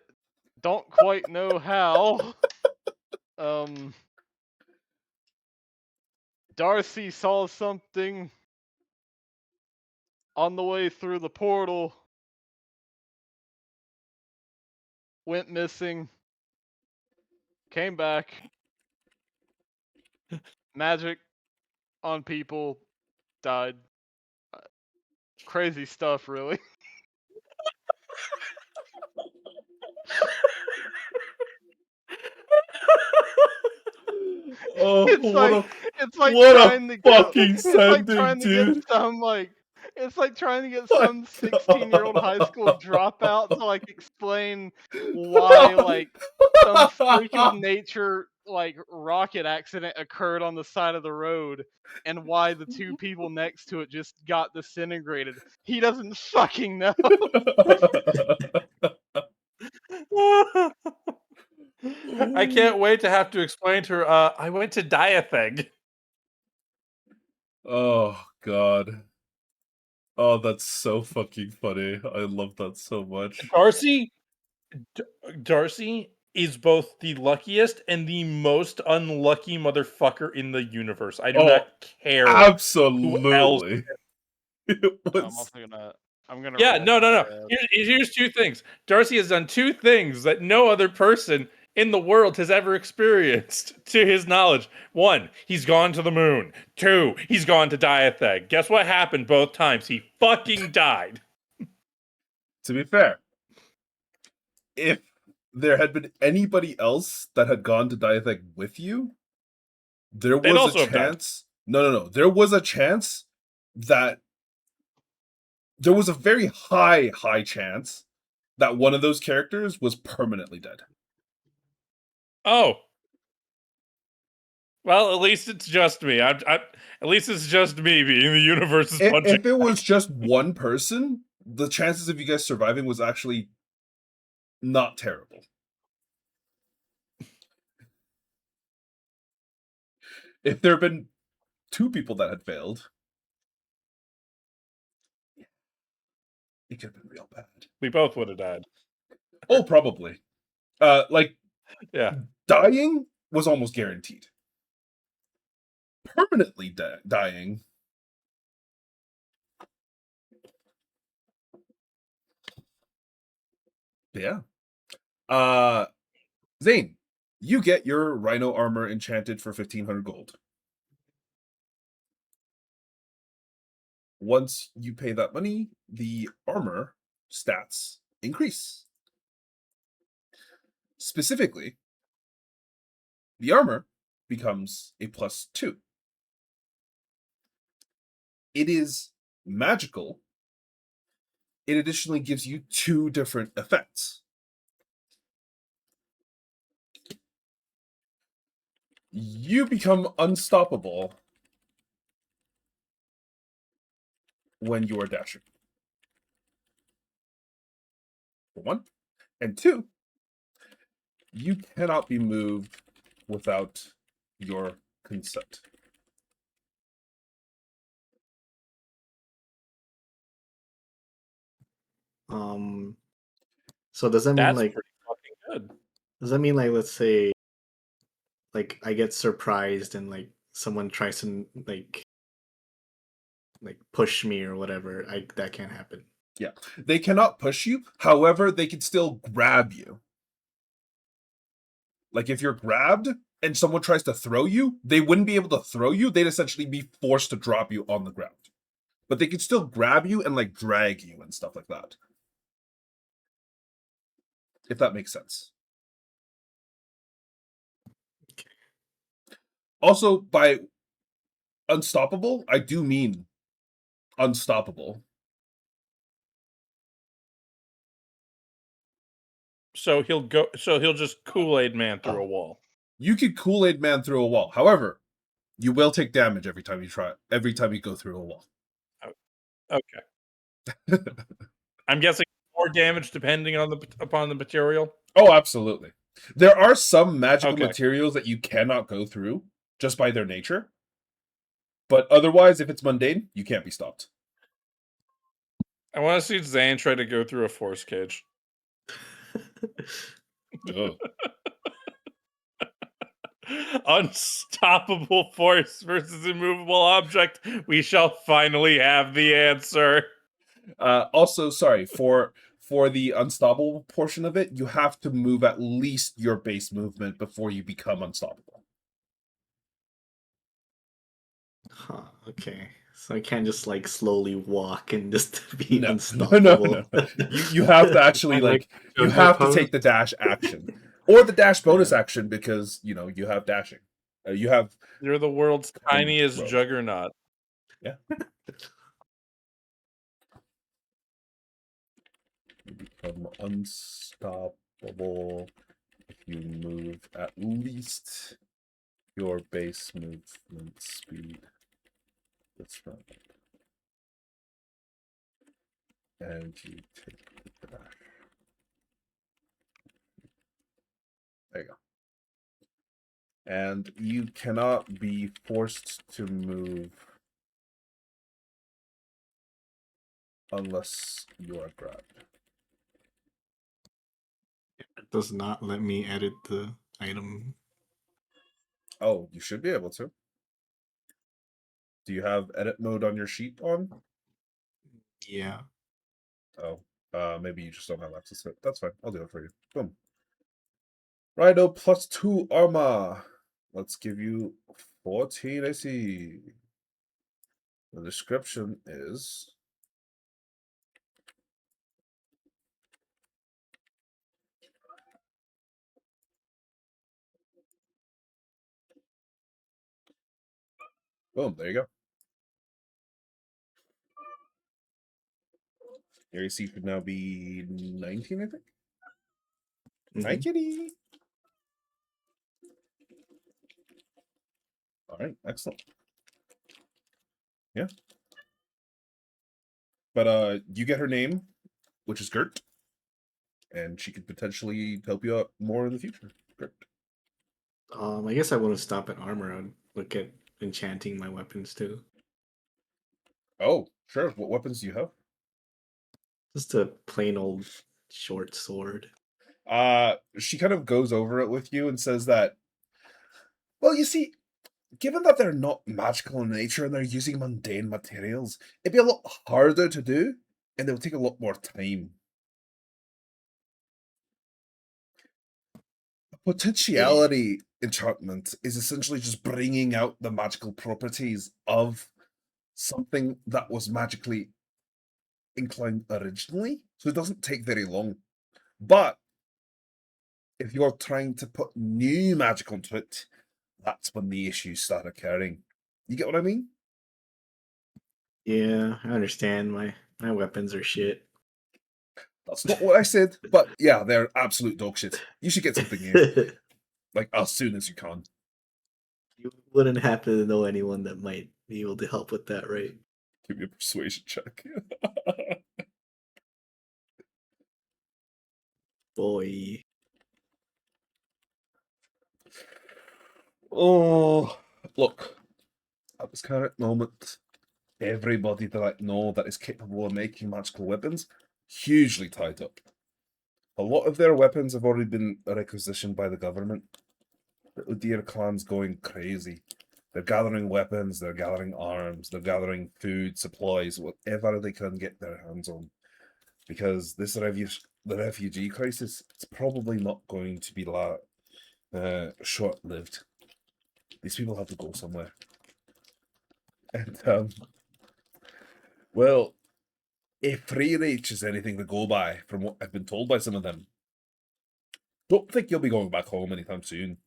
S3: don't quite know how. Darcy saw something on the way through the portal, went missing, came back, magic on people, died. Crazy stuff, really.
S1: Oh,
S3: It's like
S1: what a
S3: trying to get
S1: fucking
S3: it's like
S1: sending,
S3: trying to get
S1: dude.
S3: some like it's like trying to get
S1: What
S3: some 16-year-old high school
S1: the-
S3: dropout to like explain why like some freak of nature like rocket accident occurred on the side of the road and why the two people next to it just got disintegrated. He doesn't fucking know.
S2: I can't wait to have to explain to her. I went to Diatheg.
S1: Oh god. Oh, that's so fucking funny. I love that so much.
S2: Darcy is both the luckiest and the most unlucky motherfucker in the universe. I do
S1: Oh,
S2: not care who else.
S1: absolutely. It
S3: I'm
S1: was
S3: also gonna
S2: Yeah,
S3: roll
S2: no.
S3: my
S2: Here's two things. Darcy has done two things that no other person in the world has ever experienced, to his knowledge. One, he's gone to the moon. Two, he's gone to Diatheg. Guess what happened both times? He fucking died.
S1: to be fair. If there had been anybody else that had gone to Diathek with you, there
S2: They'd
S1: was a
S2: also have died.
S1: chance. No. There was a chance that there was a very high chance that one of those characters was permanently dead.
S2: Oh. Well, at least it's just me. At least it's just me being the universe's punching.
S1: If it was just one person, the chances of you guys surviving was actually not terrible. If there had been two people that had failed, it could have been real bad.
S2: We both would have died.
S1: Oh, probably. Like
S2: Yeah.
S1: dying was almost guaranteed. Permanently dying. Yeah. Zane, you get your rhino armor enchanted for 1,500 gold. Once you pay that money, the armor stats increase. Specifically, the armor becomes a +2. It is magical. It additionally gives you 2 different effects. You become unstoppable when you are dashing. For one. And two, you cannot be moved without your consent.
S7: So does that mean
S2: That's
S7: like
S2: pretty fucking good.
S7: does that mean like let's say like I get surprised and like someone tries to like push me or whatever, that can't happen.
S1: Yeah. They cannot push you. However, they can still grab you. Like if you're grabbed and someone tries to throw you, they wouldn't be able to throw you. They'd essentially be forced to drop you on the ground. But they could still grab you and like drag you and stuff like that. If that makes sense. Also, by unstoppable, I do mean unstoppable.
S2: So he'll just Kool-Aid man through a wall.
S1: You could Kool-Aid man through a wall. However, you will take damage every time you go through a wall.
S2: Okay. I'm guessing more damage depending upon the material.
S1: Oh, absolutely. There are some magical
S2: Okay.
S1: materials that you cannot go through just by their nature. But otherwise, if it's mundane, you can't be stopped.
S2: I want to see Zane try to go through a force cage.
S1: Ugh.
S2: Unstoppable force versus immovable object. We shall finally have the answer.
S1: Also, sorry, for the unstoppable portion of it, you have to move at least your base movement before you become unstoppable.
S7: Huh, okay. So I can't just like slowly walk and just be
S1: No,
S7: unstoppable.
S1: no. You have to actually
S4: And, like,
S1: you
S4: JoJo
S1: have to
S4: pose?
S1: take the dash action or the dash bonus action because you have dashing. You have
S2: You're the world's tiniest
S1: road.
S2: juggernaut.
S1: Yeah. You become unstoppable if you move at least your base movement speed. That's right. And you take the dash. There you go. And you cannot be forced to move unless you are grabbed.
S7: It does not let me edit the item.
S1: Oh, you should be able to. Do you have edit mode on your sheet on?
S7: Yeah.
S1: Oh, maybe you just don't have access to it. That's fine. I'll do it for you. Boom. Rhino +2 armor. Let's give you 14 AC. The description is boom, there you go. Your AC should now be 19, I think. Hi,
S7: Mhm.
S1: kitty. All right, excellent. Yeah. But you get her name, which is Gert, and she could potentially help you out more in the future. Gert.
S7: I guess I wouldn't stop at armor. I'd look at enchanting my weapons too.
S1: Oh, sure. What weapons do you have?
S7: Just a plain old short sword.
S1: She kind of goes over it with you and says that, well, you see, given that they're not magical in nature and they're using mundane materials, it'd be a lot harder to do, and it would take a lot more time. Potentiality enchantment is essentially just bringing out the magical properties of something that was magically inclined originally, so it doesn't take very long. But if you're trying to put new magic onto it, that's when the issues start occurring. You get what I mean?
S7: Yeah, I understand. My weapons are shit.
S1: That's not what I said, but yeah, they're absolute dog shit. You should get something new, like as soon as you can.
S7: You wouldn't happen to know anyone that might be able to help with that, right?
S1: Give me a persuasion check.
S7: Boy.
S1: Oh, look, at this current moment, everybody that I know that is capable of making magical weapons, hugely tied up. A lot of their weapons have already been requisitioned by the government. The Udir clan's going crazy. They're gathering weapons, they're gathering arms, they're gathering food, supplies, whatever they can get their hands on. Because the refugee crisis, it's probably not going to be short-lived. These people have to go somewhere. And, well, if free reach is anything to go by, from what I've been told by some of them, don't think you'll be going back home anytime soon.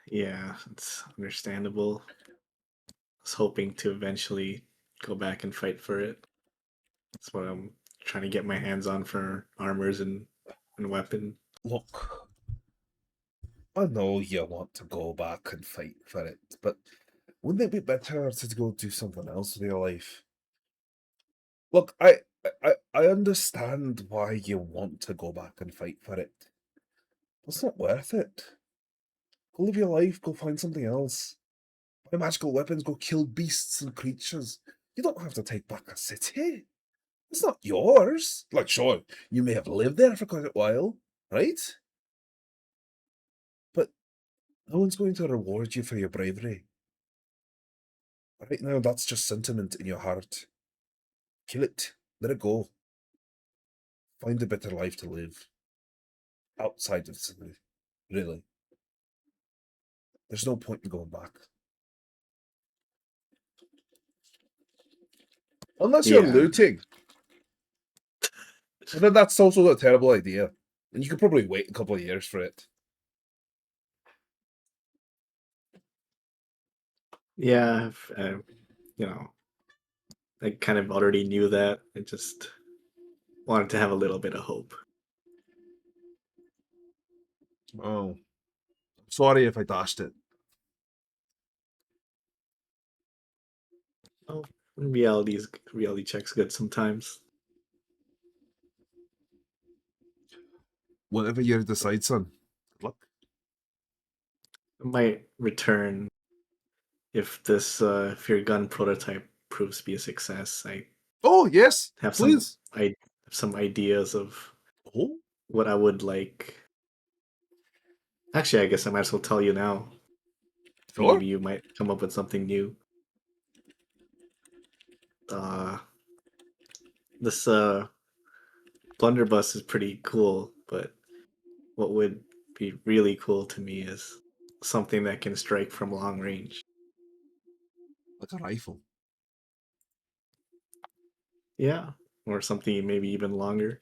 S7: Yeah, it's understandable. I was hoping to eventually go back and fight for it. That's what I'm trying to get my hands on for armors and weapon.
S1: Look, I know you want to go back and fight for it, but wouldn't it be better to go do something else with your life? Look, I understand why you want to go back and fight for it. It's not worth it. Go live your life, go find something else. Buy magical weapons, go kill beasts and creatures. You don't have to take back a city. It's not yours. Like, sure, you may have lived there for quite a while, right? But no one's going to reward you for your bravery. Right now, that's just sentiment in your heart. Kill it. Let it go. Find a better life to live. Outside of the city. Really. There's no point in going back. Unless you're
S7: Yeah.
S1: looting. And then that's also a terrible idea. And you could probably wait a couple of years for it.
S7: Yeah, you know, I kind of already knew that. I just wanted to have a little bit of hope.
S1: Oh. Sorry if I dashed it.
S7: Oh, reality checks good sometimes.
S1: Whatever you decide, son. Good luck.
S7: I might return if if your gun prototype proves to be a success. I
S1: Oh, yes.
S7: have
S1: Please.
S7: some ideas of
S1: Oh,
S7: what I would like. Actually, I guess I might as well tell you now.
S1: sure.
S7: Maybe you might come up with something new. This blunderbuss is pretty cool, but what would be really cool to me is something that can strike from long range.
S1: Like a rifle.
S7: Yeah, or something maybe even longer.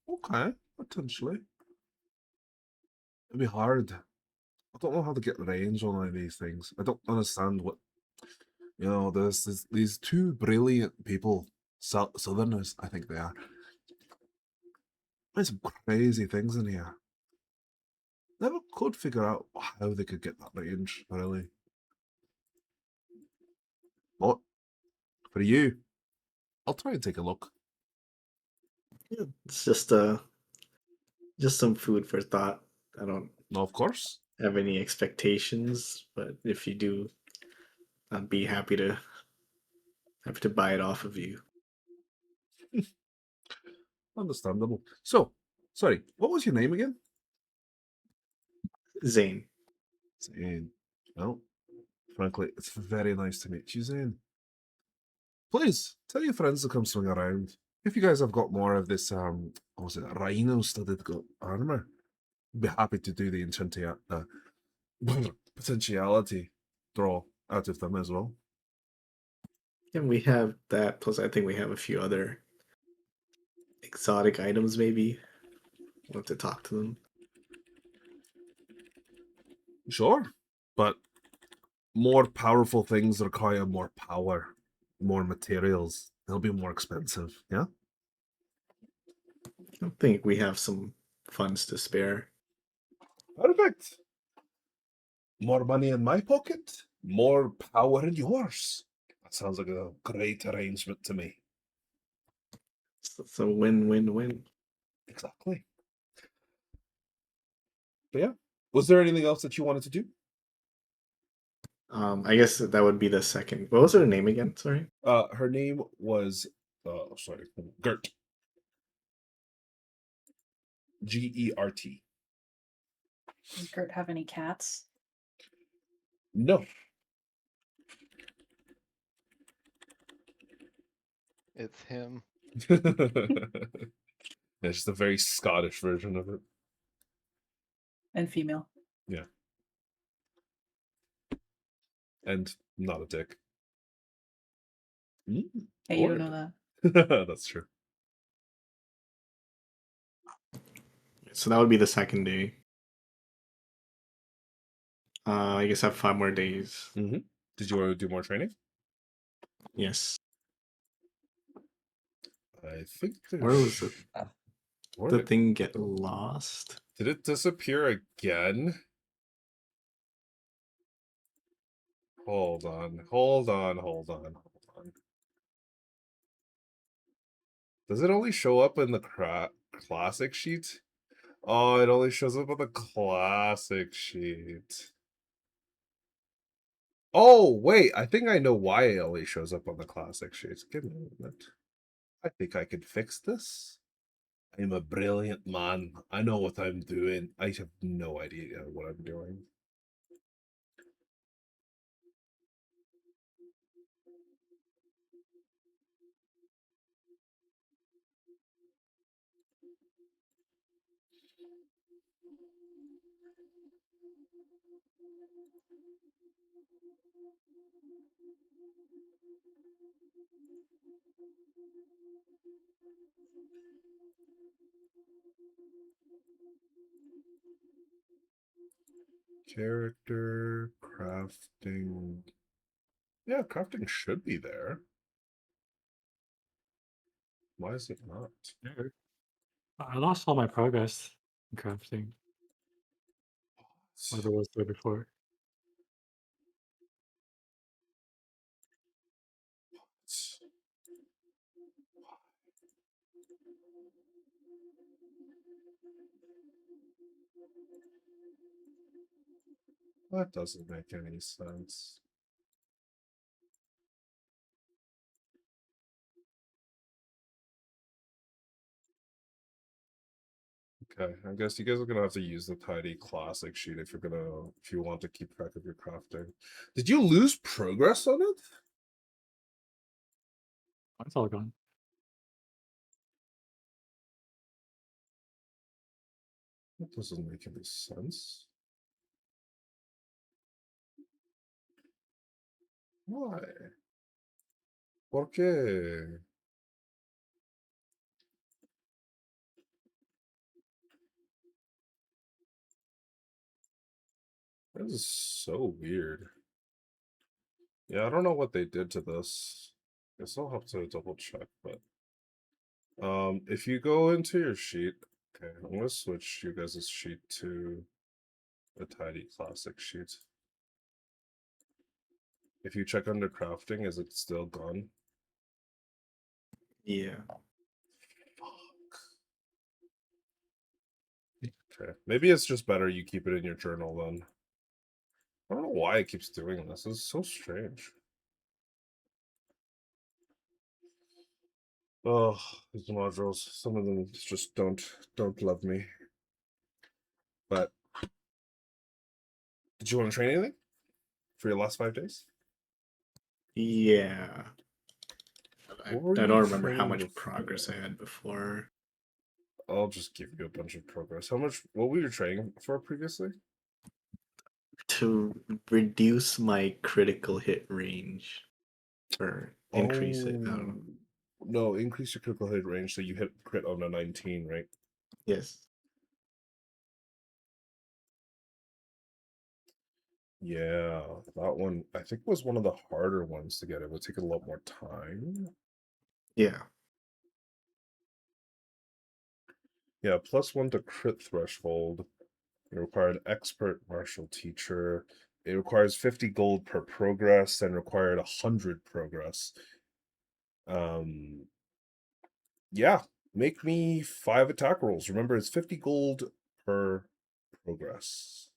S1: Okay, potentially. It'd be hard. I don't know how to get range on any of these things. I don't understand what there's these two brilliant people, Southerners, I think they are. There's some crazy things in here. Never could figure out how they could get that range, really. But for you, I'll try and take a look.
S7: Yeah, it's just some food for thought. I don't
S1: No, of course.
S7: have any expectations, but if you do, I'd be happy to buy it off of you.
S1: Understandable. So, sorry, what was your name again?
S7: Zane.
S1: Zane. Well, frankly, it's very nice to meet you, Zane. Please tell your friends to come swing around. If you guys have got more of this, what was it, rhino-studded armor, I'd be happy to do the potentiality draw out of them as well.
S7: And we have that, plus I think we have a few other exotic items maybe. We'll have to talk to them.
S1: Sure, but more powerful things require more power, more materials. They'll be more expensive, yeah?
S7: I think we have some funds to spare.
S1: Perfect. More money in my pocket, more power in yours. That sounds like a great arrangement to me.
S7: It's a win-win-win.
S1: Exactly. But yeah, was there anything else that you wanted to do?
S7: I guess that would be the second. What was her name again? Sorry.
S1: Her name was, Gert. Gert.
S5: Does Gert have any cats?
S1: No.
S3: It's him.
S1: It's just a very Scottish version of it.
S5: And female.
S1: Yeah. And not a dick.
S5: Hey, you don't know that.
S1: That's true.
S7: So that would be the second day. I guess I have 5 more days.
S1: Did you want to do more training?
S7: Yes.
S1: I think there's...
S7: Where was it?
S1: Where
S7: The
S1: did...
S7: thing get lost?
S1: Did it disappear again? Hold on. Does it only show up in the classic sheet? Oh, it only shows up on the classic sheet. Oh, wait. I think I know why it only shows up on the classic sheet. Give me a minute. I think I can fix this. I'm a brilliant man. I know what I'm doing. I have no idea what I'm doing. Character, crafting. Yeah, crafting should be there. Why is it not?
S4: There. I lost all my progress in crafting. Whatever was there before.
S1: That doesn't make any sense. Okay, I guess you guys are gonna have to use the tidy classic sheet if you want to keep track of your crafting. Did you lose progress on it?
S4: It's all gone.
S1: That doesn't make any sense. Why? ¿Por qué? This is so weird. Yeah, I don't know what they did to this. Guess I'll have to double check, but if you go into your sheet, okay, I'm gonna switch you guys' sheet to the tidy classic sheet. If you check under crafting, is it still gone?
S7: Yeah.
S1: Okay, maybe it's just better you keep it in your journal then. I don't know why it keeps doing this. It's so strange. Oh, these modules. Some of them just don't love me. But did you want to train anything for your last 5 days?
S7: Yeah. I
S1: What were
S7: don't
S1: you
S7: remember how
S1: training
S7: much
S1: before?
S7: progress I had before.
S1: I'll just give you a bunch of progress. What were you training for previously?
S7: To reduce my critical hit range. Or increase it. I don't know.
S1: No, increase your critical hit range so you hit crit on a 19, right?
S7: Yes.
S1: Yeah, that one I think was one of the harder ones to get. It would take a lot more time.
S7: Yeah.
S1: Yeah, +1 to crit threshold. It required expert martial teacher. It requires 50 gold per progress and required 100 progress. Yeah, make me 5 attack rolls. Remember, it's 50 gold per progress.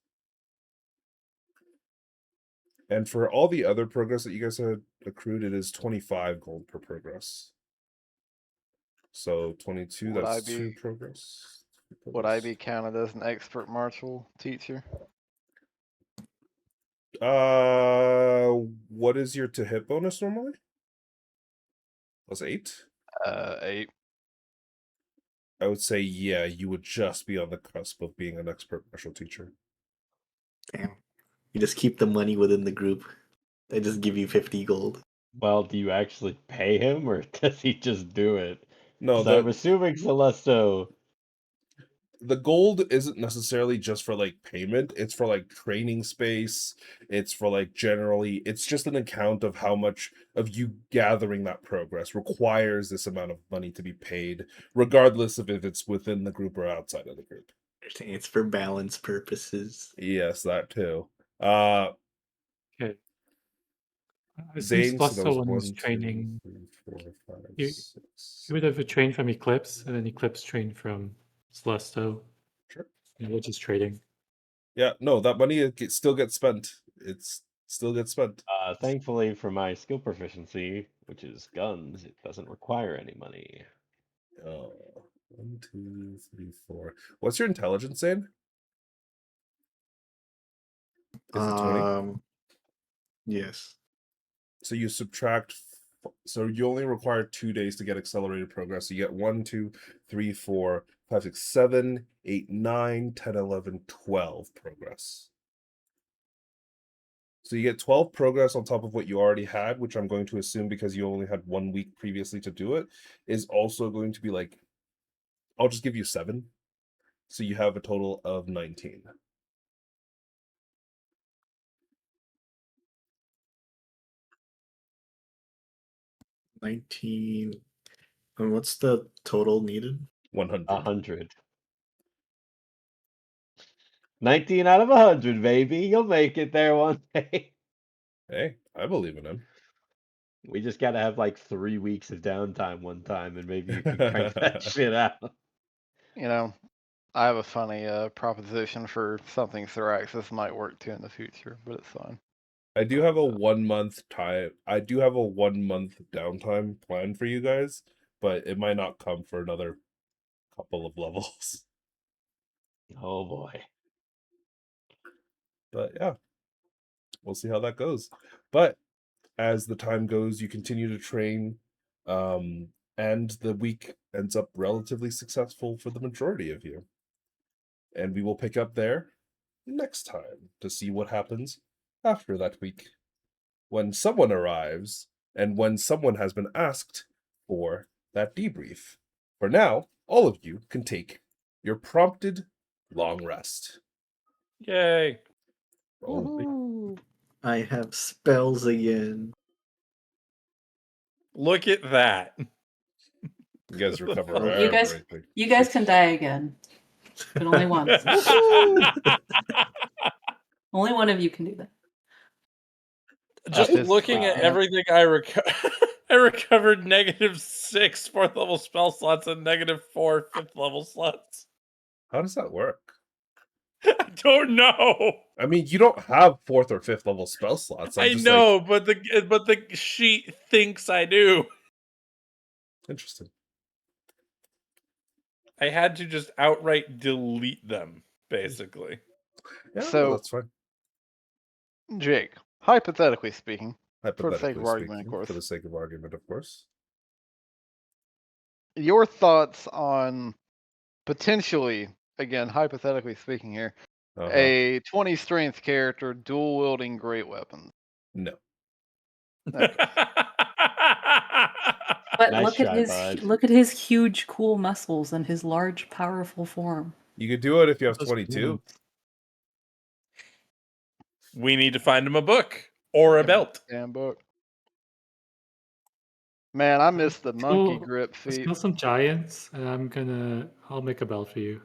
S1: And for all the other progress that you guys had accrued, it is 25 gold per progress. So 22,
S3: Would I
S1: that's 2
S3: be-
S1: progress.
S3: Would I be counted as an expert martial teacher?
S1: What is your to hit bonus normally? +8?
S3: 8.
S1: I would say, yeah, you would just be on the cusp of being an expert martial teacher.
S7: Damn. You just keep the money within the group. They just give you 50 gold.
S6: Well, do you actually pay him, or does he just do it?
S1: No,
S6: 'Cause I'm assuming Celesto
S1: the gold isn't necessarily just for like payment, it's for like training space, it's for like generally, it's just an account of how much of you gathering that progress requires this amount of money to be paid, regardless of if it's within the group or outside of the group.
S7: It's for balance purposes.
S1: Yes, that too.
S4: Okay. I assume
S1: Zane, so that was
S4: Celestial one is
S1: 1, 2,
S4: training.
S1: 3, 4, 5,
S4: You-
S1: 6.
S4: You would have a train from Eclipse, and then Eclipse train from Celestial.
S1: Sure.
S4: And we're just trading.
S1: Yeah, no, that money still gets spent. It's still gets spent.
S6: Thankfully for my skill proficiency, which is guns, it doesn't require any money.
S1: 1, 2, 3, 4. What's your intelligence, Zane? Is it 20?
S7: Yes.
S1: So you subtract. So you only require 2 days to get accelerated progress. So you get 1, 2, 3, 4, 5, 6, 7, 8, 9, 10, 11, 12 progress. So you get 12 progress on top of what you already had, which I'm going to assume because you only had 1 week previously to do it, is also going to be like, I'll just give you 7. So you have a total of 19.
S7: $19. And what's the total needed?
S1: 100.
S6: 100. 19 out of 100, baby. You'll make it there one day.
S1: Hey, I believe in him.
S6: We just gotta have like 3 weeks of downtime one time, and maybe you can crank that shit out.
S3: You know, I have a funny proposition for something Thraxis might work to in the future, but it's fine.
S1: I do have a 1 month time. I do have a 1 month downtime plan for you guys, but it might not come for another couple of levels.
S6: Oh boy.
S1: But yeah, we'll see how that goes. But as the time goes, you continue to train, and the week ends up relatively successful for the majority of you. And we will pick up there next time to see what happens after that week, when someone arrives and when someone has been asked for that debrief. For now, all of you can take your prompted long rest.
S2: Yay!
S1: Oh,
S3: Woohoo!
S7: I have spells again.
S2: Look at that.
S1: you guys recover
S5: You
S1: everything.
S5: guys- You guys can die again, but only once. Only one of you can do that.
S2: Just
S3: It's
S2: looking at
S3: fine.
S2: everything I I recovered -6 4th level spell slots and -4 5th level slots.
S1: How does that work?
S2: I don't know.
S1: I mean, you don't have 4th or 5th level spell slots. I'm
S2: I
S1: just
S2: know,
S1: like,
S2: but the sheet thinks I do.
S1: interesting.
S2: I had to just outright delete them, basically.
S1: Yeah,
S3: So-
S1: well, that's fine.
S3: Jake, hypothetically speaking,
S1: Hypothetically
S3: sake of argument, of
S1: speaking,
S3: course.
S1: for the sake of argument, of course.
S3: your thoughts on potentially, again, hypothetically speaking here,
S1: Uh-huh.
S3: a 20 strength character dual wielding great weapons.
S1: No.
S3: Okay.
S5: But
S6: Nice
S5: look at
S6: try,
S5: his
S6: bud.
S5: look at his huge, cool muscles and his large, powerful form.
S1: You could do it if you have
S4: Those
S1: 22.
S4: wounds.
S2: We need to find him a book or a belt.
S3: Damn book. Man, I missed the monkey
S4: Cool.
S3: grip
S4: Let's
S3: feat.
S4: kill some giants, and I'll make a belt for you.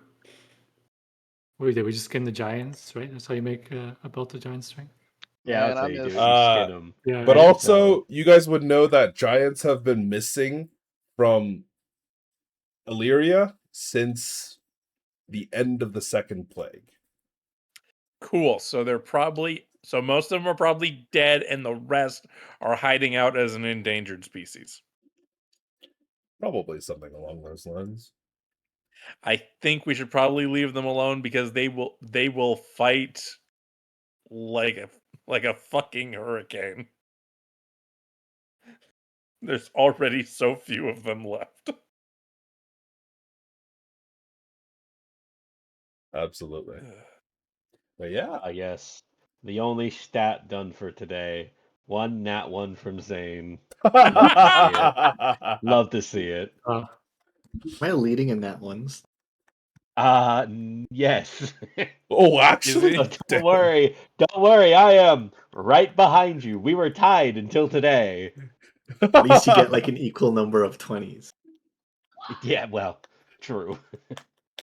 S4: What we did, we just skin the giants, right? That's how you make a belt of giant strength.
S6: Yeah,
S3: Man,
S6: that's
S3: I
S6: how you do it.
S3: missed-
S6: You skin them.
S4: Yeah,
S1: But
S4: right.
S1: also, you guys would know that giants have been missing from Illyria since the end of the Second Plague.
S2: Cool. So most of them are probably dead, and the rest are hiding out as an endangered species.
S1: Probably something along those lines.
S2: I think we should probably leave them alone because they will fight like a fucking hurricane. There's already so few of them left.
S1: Absolutely. But yeah.
S6: Yes. The only stat done for today. 1 nat 1 from Zane. Love to see it.
S7: Am I leading in that ones?
S6: Yes.
S1: Oh, actually,
S2: he?
S6: So
S1: damn.
S6: don't worry, I am right behind you. We were tied until today.
S7: At least you get like an equal number of 20s.
S6: Yeah, well, true.